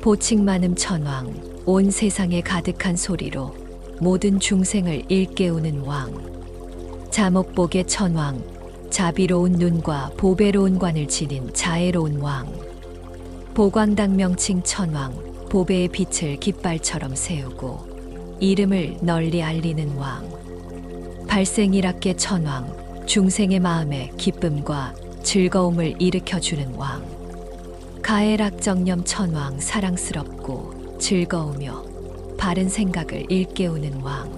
보칙만음 천왕, 온 세상에 가득한 소리로 모든 중생을 일깨우는 왕. 자목복의 천왕, 자비로운 눈과 보배로운 관을 지닌 자애로운 왕. 보광당명칭 천왕, 보배의 빛을 깃발처럼 세우고 이름을 널리 알리는 왕. 발생일학계 천왕, 중생의 마음에 기쁨과 즐거움을 일으켜주는 왕. 가해락정념 천왕, 사랑스럽고 즐거우며 바른 생각을 일깨우는 왕.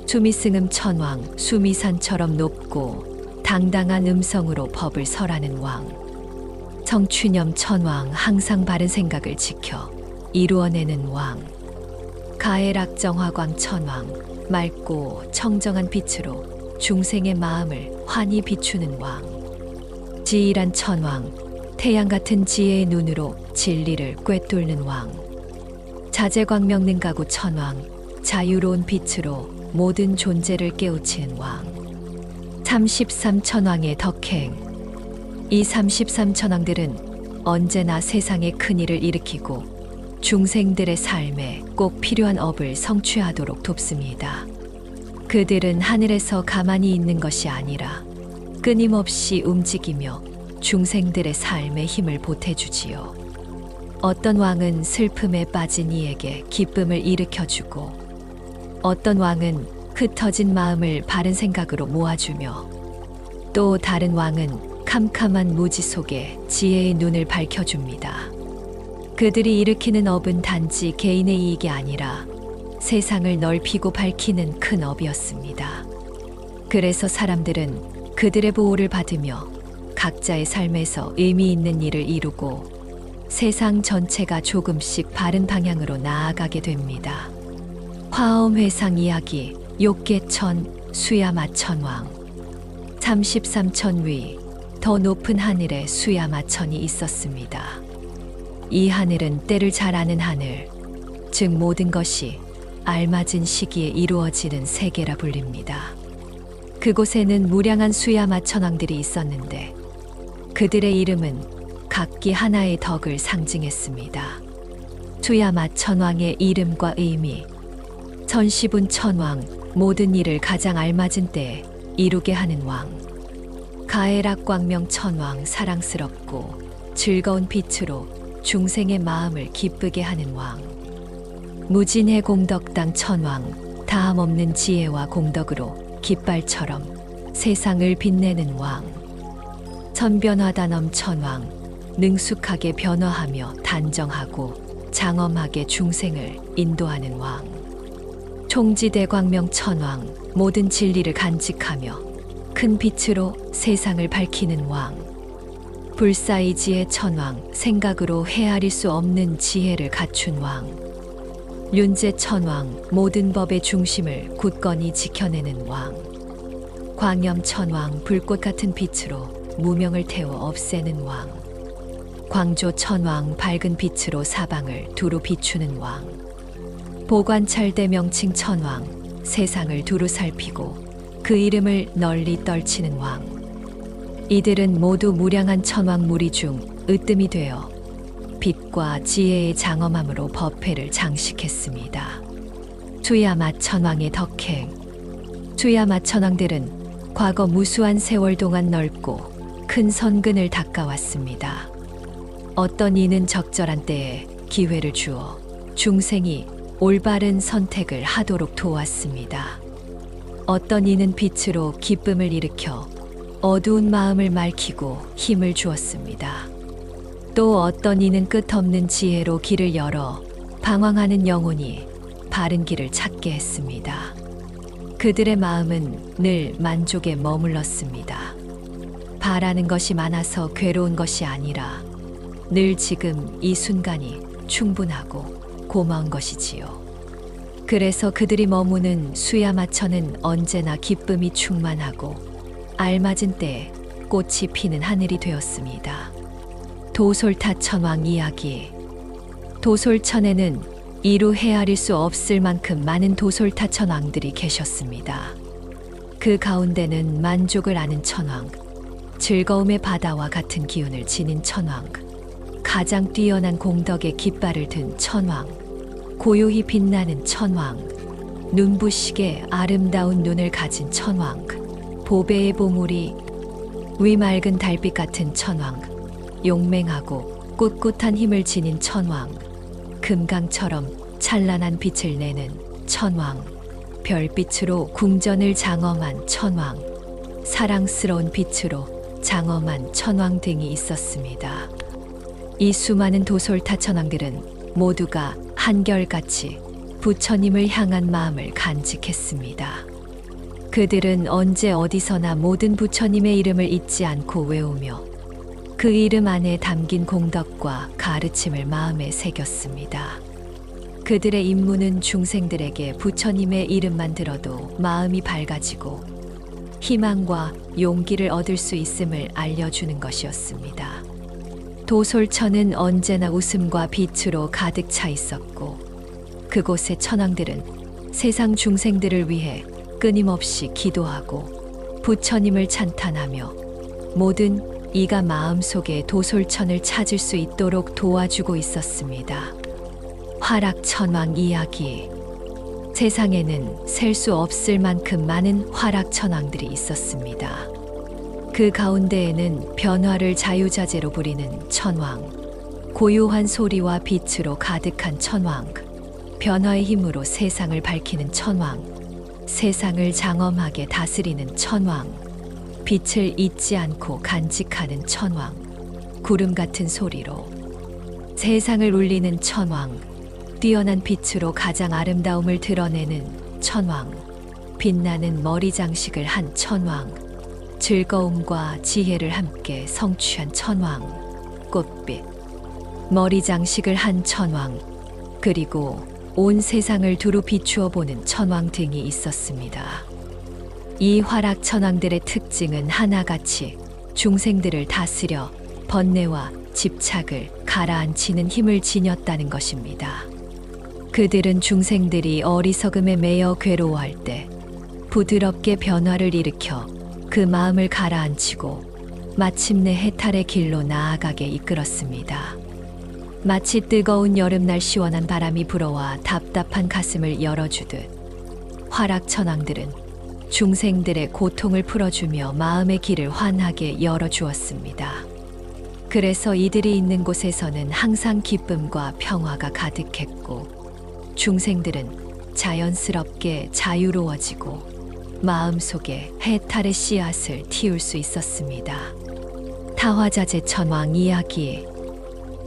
수미승음 천왕, 수미산처럼 높고 당당한 음성으로 법을 설하는 왕. 성추념 천왕, 항상 바른 생각을 지켜 이루어내는 왕. 가해락정화광 천왕, 맑고 청정한 빛으로 중생의 마음을 환히 비추는 왕. 지일한 천왕, 태양 같은 지혜의 눈으로 진리를 꿰뚫는 왕. 자재광명능가구 천왕, 자유로운 빛으로 모든 존재를 깨우치는 왕. 33천왕의 덕행. 이 33천왕들은 언제나 세상에 큰일을 일으키고 중생들의 삶에 꼭 필요한 업을 성취하도록 돕습니다. 그들은 하늘에서 가만히 있는 것이 아니라 끊임없이 움직이며 중생들의 삶에 힘을 보태주지요. 어떤 왕은 슬픔에 빠진 이에게 기쁨을 일으켜주고 어떤 왕은 흩어진 마음을 바른 생각으로 모아주며 또 다른 왕은 캄캄한 무지 속에 지혜의 눈을 밝혀줍니다. 그들이 일으키는 업은 단지 개인의 이익이 아니라 세상을 넓히고 밝히는 큰 업이었습니다. 그래서 사람들은 그들의 보호를 받으며 각자의 삶에서 의미 있는 일을 이루고 세상 전체가 조금씩 바른 방향으로 나아가게 됩니다. 화엄회상 이야기. 욕계천, 수야마천왕. 33천 위, 더 높은 하늘에 수야마천이 있었습니다. 이 하늘은 때를 잘 아는 하늘, 즉 모든 것이 알맞은 시기에 이루어지는 세계라 불립니다. 그곳에는 무량한 수야마 천왕들이 있었는데 그들의 이름은 각기 하나의 덕을 상징했습니다. 수야마 천왕의 이름과 의미. 천시분 천왕, 모든 일을 가장 알맞은 때에 이루게 하는 왕. 가해락 광명 천왕, 사랑스럽고 즐거운 빛으로 중생의 마음을 기쁘게 하는 왕. 무진해 공덕당 천왕, 다함 없는 지혜와 공덕으로 깃발처럼 세상을 빛내는 왕. 천변화단엄 천왕, 능숙하게 변화하며 단정하고 장엄하게 중생을 인도하는 왕. 총지대광명 천왕, 모든 진리를 간직하며 큰 빛으로 세상을 밝히는 왕. 불사이지의 천왕, 생각으로 헤아릴 수 없는 지혜를 갖춘 왕. 윤제 천왕, 모든 법의 중심을 굳건히 지켜내는 왕. 광염 천왕, 불꽃 같은 빛으로 무명을 태워 없애는 왕. 광조 천왕, 밝은 빛으로 사방을 두루 비추는 왕. 보관찰대 명칭 천왕, 세상을 두루 살피고 그 이름을 널리 떨치는 왕. 이들은 모두 무량한 천왕 무리 중 으뜸이 되어 빛과 지혜의 장엄함으로 법회를 장식했습니다. 수야마 천왕의 덕행. 수야마 천왕들은 과거 무수한 세월 동안 넓고 큰 선근을 닦아왔습니다. 어떤 이는 적절한 때에 기회를 주어 중생이 올바른 선택을 하도록 도왔습니다. 어떤 이는 빛으로 기쁨을 일으켜 어두운 마음을 맑히고 힘을 주었습니다. 또 어떤 이는 끝없는 지혜로 길을 열어 방황하는 영혼이 바른 길을 찾게 했습니다. 그들의 마음은 늘 만족에 머물렀습니다. 바라는 것이 많아서 괴로운 것이 아니라 늘 지금 이 순간이 충분하고 고마운 것이지요. 그래서 그들이 머무는 수야마천은 언제나 기쁨이 충만하고 알맞은 때에 꽃이 피는 하늘이 되었습니다. 도솔타 천왕 이야기. 도솔천에는 이루 헤아릴 수 없을 만큼 많은 도솔타 천왕들이 계셨습니다. 그 가운데는 만족을 아는 천왕, 즐거움의 바다와 같은 기운을 지닌 천왕, 가장 뛰어난 공덕의 깃발을 든 천왕, 고요히 빛나는 천왕, 눈부시게 아름다운 눈을 가진 천왕, 보배의 보물이 위맑은 달빛 같은 천왕, 용맹하고 꿋꿋한 힘을 지닌 천왕, 금강처럼 찬란한 빛을 내는 천왕, 별빛으로 궁전을 장엄한 천왕, 사랑스러운 빛으로 장엄한 천왕 등이 있었습니다. 이 수많은 도솔타 천왕들은 모두가 한결같이 부처님을 향한 마음을 간직했습니다. 그들은 언제 어디서나 모든 부처님의 이름을 잊지 않고 외우며 그 이름 안에 담긴 공덕과 가르침을 마음에 새겼습니다. 그들의 임무는 중생들에게 부처님의 이름만 들어도 마음이 밝아지고 희망과 용기를 얻을 수 있음을 알려주는 것이었습니다. 도솔천은 언제나 웃음과 빛으로 가득 차 있었고 그곳의 천왕들은 세상 중생들을 위해 끊임없이 기도하고 부처님을 찬탄하며 모든 이가 마음속에 도솔천을 찾을 수 있도록 도와주고 있었습니다. 화락천왕 이야기. 세상에는 셀 수 없을 만큼 많은 화락천왕들이 있었습니다. 그 가운데에는 변화를 자유자재로 부리는 천왕, 고요한 소리와 빛으로 가득한 천왕, 변화의 힘으로 세상을 밝히는 천왕, 세상을 장엄하게 다스리는 천왕, 빛을 잊지 않고 간직하는 천왕, 구름 같은 소리로 세상을 울리는 천왕, 뛰어난 빛으로 가장 아름다움을 드러내는 천왕, 빛나는 머리 장식을 한 천왕, 즐거움과 지혜를 함께 성취한 천왕, 꽃빛, 머리 장식을 한 천왕, 그리고 온 세상을 두루 비추어 보는 천왕 등이 있었습니다. 이 화락 천왕들의 특징은 하나같이 중생들을 다스려 번뇌와 집착을 가라앉히는 힘을 지녔다는 것입니다. 그들은 중생들이 어리석음에 매여 괴로워할 때 부드럽게 변화를 일으켜 그 마음을 가라앉히고 마침내 해탈의 길로 나아가게 이끌었습니다. 마치 뜨거운 여름날 시원한 바람이 불어와 답답한 가슴을 열어주듯 화락천왕들은 중생들의 고통을 풀어주며 마음의 길을 환하게 열어주었습니다. 그래서 이들이 있는 곳에서는 항상 기쁨과 평화가 가득했고 중생들은 자연스럽게 자유로워지고 마음속에 해탈의 씨앗을 틔울 수 있었습니다. 타화자재 천왕 이야기.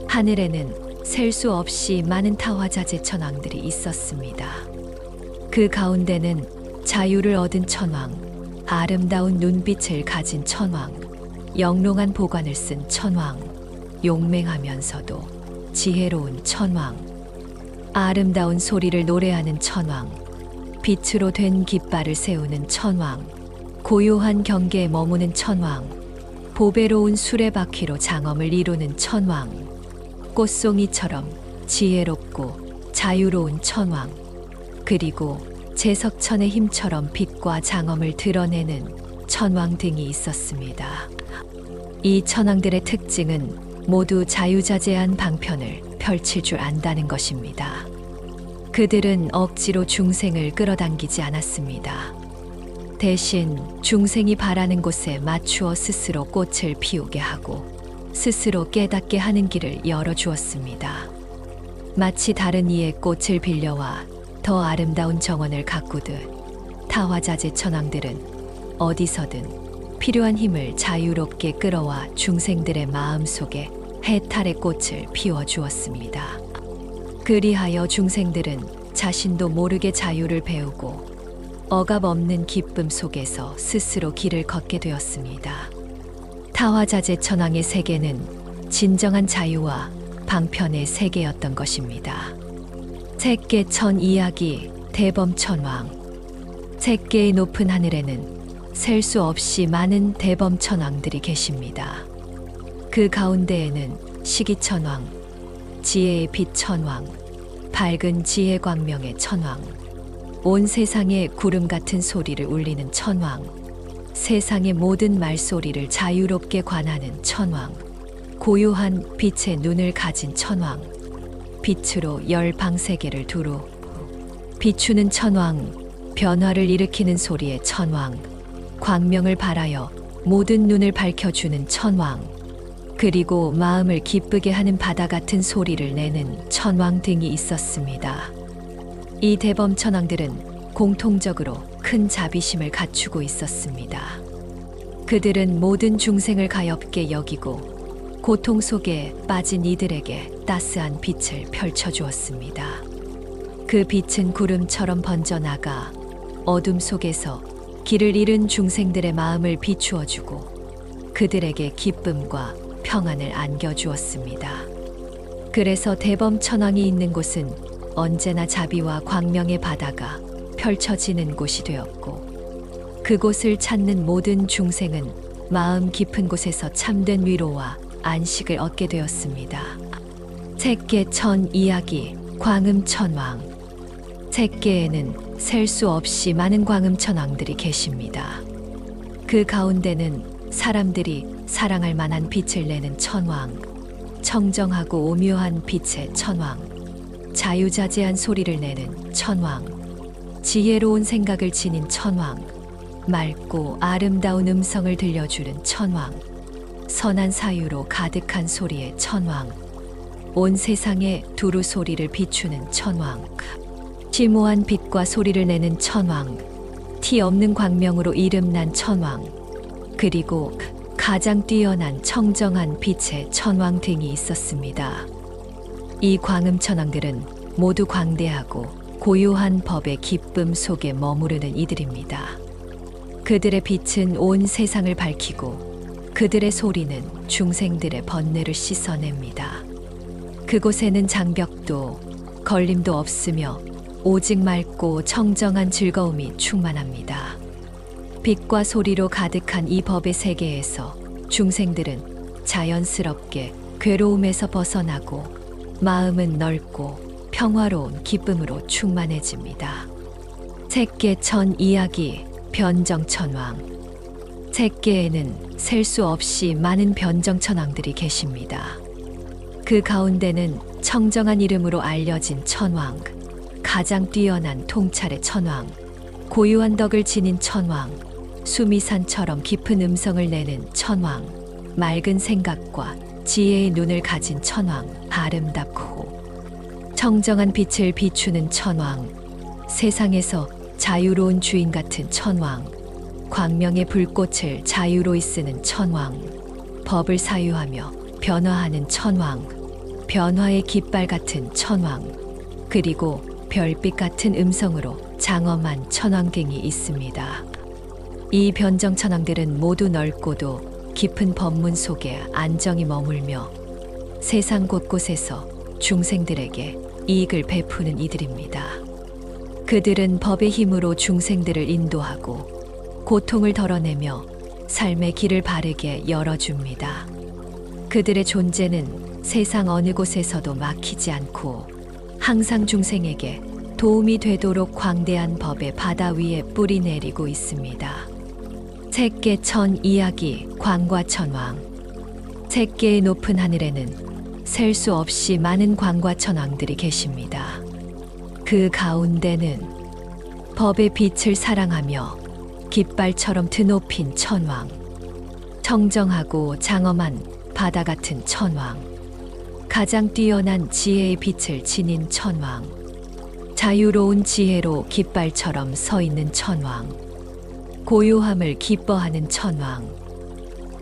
하늘에는 셀 수 없이 많은 타화자재 천왕들이 있었습니다. 그 가운데는 자유를 얻은 천왕, 아름다운 눈빛을 가진 천왕, 영롱한 보관을 쓴 천왕, 용맹하면서도 지혜로운 천왕, 아름다운 소리를 노래하는 천왕, 빛으로 된 깃발을 세우는 천왕, 고요한 경계에 머무는 천왕, 보배로운 수레바퀴로 장엄을 이루는 천왕, 꽃송이처럼 지혜롭고 자유로운 천왕, 그리고 제석천의 힘처럼 빛과 장엄을 드러내는 천왕 등이 있었습니다. 이 천왕들의 특징은 모두 자유자재한 방편을 펼칠 줄 안다는 것입니다. 그들은 억지로 중생을 끌어당기지 않았습니다. 대신 중생이 바라는 곳에 맞추어 스스로 꽃을 피우게 하고 스스로 깨닫게 하는 길을 열어주었습니다. 마치 다른 이의 꽃을 빌려와 더 아름다운 정원을 가꾸듯 타화자재 천왕들은 어디서든 필요한 힘을 자유롭게 끌어와 중생들의 마음속에 해탈의 꽃을 피워주었습니다. 그리하여 중생들은 자신도 모르게 자유를 배우고 억압 없는 기쁨 속에서 스스로 길을 걷게 되었습니다. 타화자재 천왕의 세계는 진정한 자유와 방편의 세계였던 것입니다. 색계천 이야기. 대범천왕. 색계의 높은 하늘에는 셀 수 없이 많은 대범천왕들이 계십니다. 그 가운데에는 시기천왕, 지혜의 빛 천왕, 밝은 지혜 광명의 천왕, 온 세상에 구름 같은 소리를 울리는 천왕, 세상의 모든 말소리를 자유롭게 관하는 천왕, 고요한 빛의 눈을 가진 천왕, 빛으로 열 방세계를 두루 비추는 천왕, 변화를 일으키는 소리의 천왕, 광명을 발하여 모든 눈을 밝혀주는 천왕, 그리고 마음을 기쁘게 하는 바다 같은 소리를 내는 천왕 등이 있었습니다. 이 대범 천왕들은 공통적으로 큰 자비심을 갖추고 있었습니다. 그들은 모든 중생을 가엾게 여기고 고통 속에 빠진 이들에게 따스한 빛을 펼쳐주었습니다. 그 빛은 구름처럼 번져나가 어둠 속에서 길을 잃은 중생들의 마음을 비추어주고 그들에게 기쁨과 평안을 안겨주었습니다. 그래서 대범천왕이 있는 곳은 언제나 자비와 광명의 바다가 펼쳐지는 곳이 되었고 그곳을 찾는 모든 중생은 마음 깊은 곳에서 참된 위로와 안식을 얻게 되었습니다. 색계천 이야기. 광음천왕. 색계에는 셀 수 없이 많은 광음천왕들이 계십니다. 그 가운데는 사람들이 사랑할 만한 빛을 내는 천왕, 청정하고 오묘한 빛의 천왕, 자유자재한 소리를 내는 천왕, 지혜로운 생각을 지닌 천왕, 맑고 아름다운 음성을 들려주는 천왕, 선한 사유로 가득한 소리의 천왕, 온 세상에 두루 소리를 비추는 천왕, 심오한 빛과 소리를 내는 천왕, 티 없는 광명으로 이름난 천왕, 그리고 가장 뛰어난 청정한 빛의 천왕 등이 있었습니다. 이 광음천왕들은 모두 광대하고 고요한 법의 기쁨 속에 머무르는 이들입니다. 그들의 빛은 온 세상을 밝히고 그들의 소리는 중생들의 번뇌를 씻어냅니다. 그곳에는 장벽도 걸림도 없으며 오직 맑고 청정한 즐거움이 충만합니다. 빛과 소리로 가득한 이 법의 세계에서 중생들은 자연스럽게 괴로움에서 벗어나고 마음은 넓고 평화로운 기쁨으로 충만해집니다. 색계천 이야기 변정천왕. 색계에는 셀 수 없이 많은 변정천왕들이 계십니다. 그 가운데는 청정한 이름으로 알려진 천왕, 가장 뛰어난 통찰의 천왕, 고유한 덕을 지닌 천왕, 수미산처럼 깊은 음성을 내는 천왕, 맑은 생각과 지혜의 눈을 가진 천왕, 아름답고 청정한 빛을 비추는 천왕, 세상에서 자유로운 주인 같은 천왕, 광명의 불꽃을 자유로이 쓰는 천왕, 법을 사유하며 변화하는 천왕, 변화의 깃발 같은 천왕, 그리고 별빛 같은 음성으로 장엄한 천왕 등이 있습니다. 이 변정천왕들은 모두 넓고도 깊은 법문 속에 안정히 머물며 세상 곳곳에서 중생들에게 이익을 베푸는 이들입니다. 그들은 법의 힘으로 중생들을 인도하고 고통을 덜어내며 삶의 길을 바르게 열어줍니다. 그들의 존재는 세상 어느 곳에서도 막히지 않고 항상 중생에게 도움이 되도록 광대한 법의 바다 위에 뿌리 내리고 있습니다. 색계천 이야기 광과천왕. 색계의 높은 하늘에는 셀 수 없이 많은 광과천왕들이 계십니다. 그 가운데는 법의 빛을 사랑하며 깃발처럼 드높인 천왕, 청정하고 장엄한 바다 같은 천왕, 가장 뛰어난 지혜의 빛을 지닌 천왕, 자유로운 지혜로 깃발처럼 서 있는 천왕, 고요함을 기뻐하는 천왕,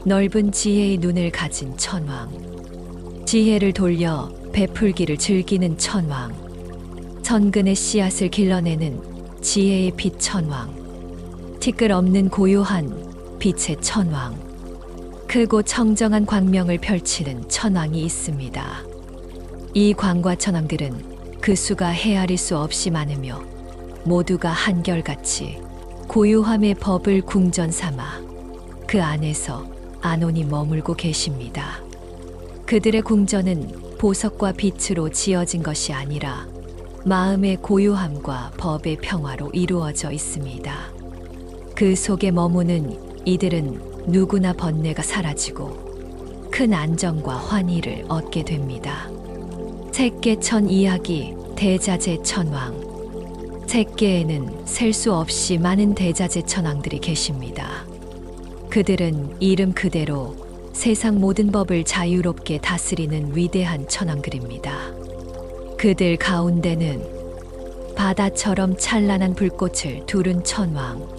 넓은 지혜의 눈을 가진 천왕, 지혜를 돌려 베풀기를 즐기는 천왕, 천근의 씨앗을 길러내는 지혜의 빛 천왕, 티끌 없는 고요한 빛의 천왕, 크고 청정한 광명을 펼치는 천왕이 있습니다. 이 광과천왕들은 그 수가 헤아릴 수 없이 많으며 모두가 한결같이 고요함의 법을 궁전 삼아 그 안에서 안온히 머물고 계십니다. 그들의 궁전은 보석과 빛으로 지어진 것이 아니라 마음의 고요함과 법의 평화로 이루어져 있습니다. 그 속에 머무는 이들은 누구나 번뇌가 사라지고 큰 안정과 환희를 얻게 됩니다. 색계천 이야기 대자재천왕. 색계에는 셀 수 없이 많은 대자재천왕들이 계십니다. 그들은 이름 그대로 세상 모든 법을 자유롭게 다스리는 위대한 천왕들입니다. 그들 가운데는 바다처럼 찬란한 불꽃을 두른 천왕,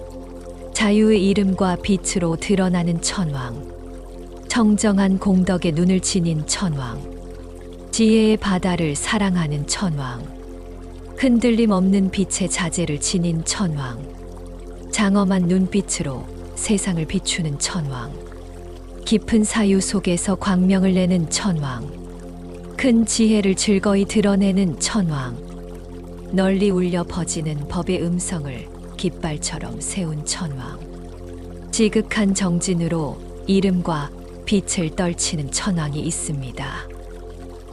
자유의 이름과 빛으로 드러나는 천왕, 청정한 공덕의 눈을 지닌 천왕, 지혜의 바다를 사랑하는 천왕, 흔들림 없는 빛의 자재를 지닌 천왕, 장엄한 눈빛으로 세상을 비추는 천왕, 깊은 사유 속에서 광명을 내는 천왕, 큰 지혜를 즐거이 드러내는 천왕, 널리 울려 퍼지는 법의 음성을 깃발처럼 세운 천왕, 지극한 정진으로 이름과 빛을 떨치는 천왕이 있습니다.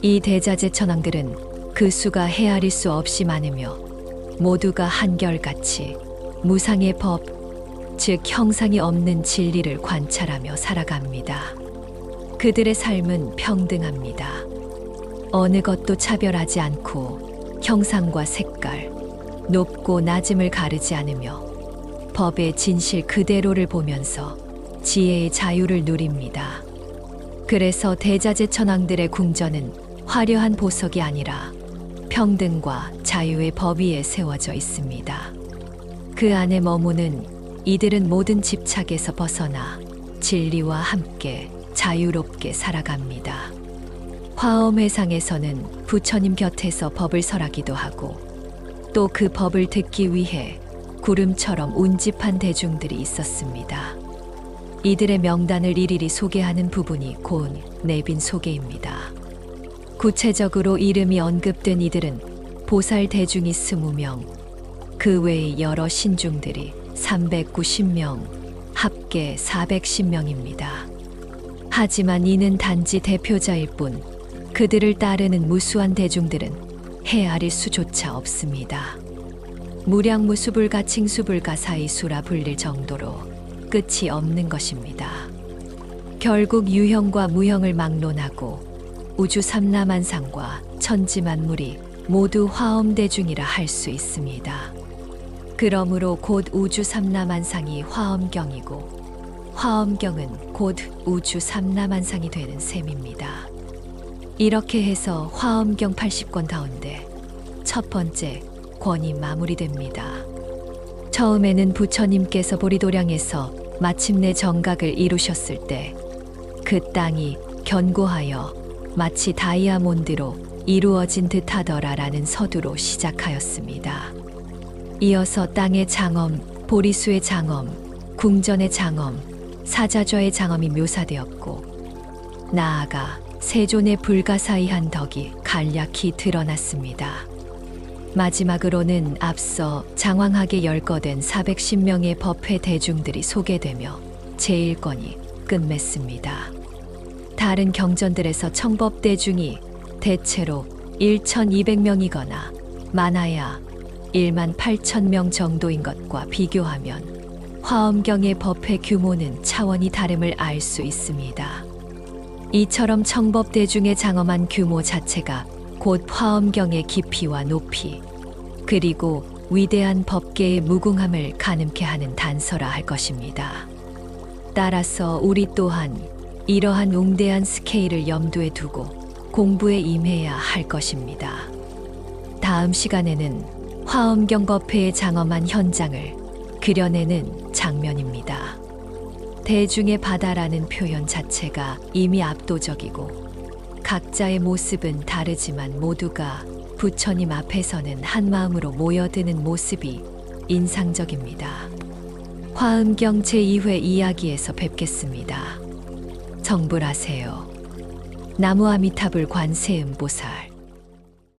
이 대자재 천왕들은 그 수가 헤아릴 수 없이 많으며 모두가 한결같이 무상의 법, 즉 형상이 없는 진리를 관찰하며 살아갑니다. 그들의 삶은 평등합니다. 어느 것도 차별하지 않고 형상과 색깔, 높고 낮음을 가르지 않으며 법의 진실 그대로를 보면서 지혜의 자유를 누립니다. 그래서 대자재 천왕들의 궁전은 화려한 보석이 아니라 평등과 자유의 법 위에 세워져 있습니다. 그 안에 머무는 이들은 모든 집착에서 벗어나 진리와 함께 자유롭게 살아갑니다. 화엄회상에서는 부처님 곁에서 법을 설하기도 하고 또 그 법을 듣기 위해 구름처럼 운집한 대중들이 있었습니다. 이들의 명단을 일일이 소개하는 부분이 곧 내빈 소개입니다. 구체적으로 이름이 언급된 이들은 보살 대중이 20명, 그 외의 여러 신중들이 390명, 합계 410명입니다. 하지만 이는 단지 대표자일 뿐 그들을 따르는 무수한 대중들은 헤아릴 수조차 없습니다. 무량무수불가 칭수불가 사이 수라 불릴 정도로 끝이 없는 것입니다. 결국 유형과 무형을 막론하고 우주 삼라만상과 천지만물이 모두 화엄대중이라 할 수 있습니다. 그러므로 곧 우주 삼라만상이 화엄경이고 화엄경은 곧 우주 삼라만상이 되는 셈입니다. 이렇게 해서 화엄경 80권 가운데 첫 번째 권이 마무리됩니다. 처음에는 부처님께서 보리도량에서 마침내 정각을 이루셨을 때 그 땅이 견고하여 마치 다이아몬드로 이루어진 듯하더라라는 서두로 시작하였습니다. 이어서 땅의 장엄, 보리수의 장엄, 궁전의 장엄, 사자좌의 장엄이 묘사되었고 나아가 세존의 불가사의한 덕이 간략히 드러났습니다. 마지막으로는 앞서 장황하게 열거된 410명의 법회 대중들이 소개되며 제1권이 끝맺습니다. 다른 경전들에서 청법대중이 대체로 1,200명이거나 많아야 18,000명 정도인 것과 비교하면 화엄경의 법회 규모는 차원이 다름을 알 수 있습니다. 이처럼 청법대중의 장엄한 규모 자체가 곧 화엄경의 깊이와 높이 그리고 위대한 법계의 무궁함을 가늠케 하는 단서라 할 것입니다. 따라서 우리 또한 이러한 웅대한 스케일을 염두에 두고 공부에 임해야 할 것입니다. 다음 시간에는 화엄경 법회의 장엄한 현장을 그려내는 장면입니다. 대중의 바다라는 표현 자체가 이미 압도적이고 각자의 모습은 다르지만 모두가 부처님 앞에서는 한 마음으로 모여드는 모습이 인상적입니다. 화엄경 제2회 이야기에서 뵙겠습니다. 정불하세요. 나무 아미타불 관세음보살.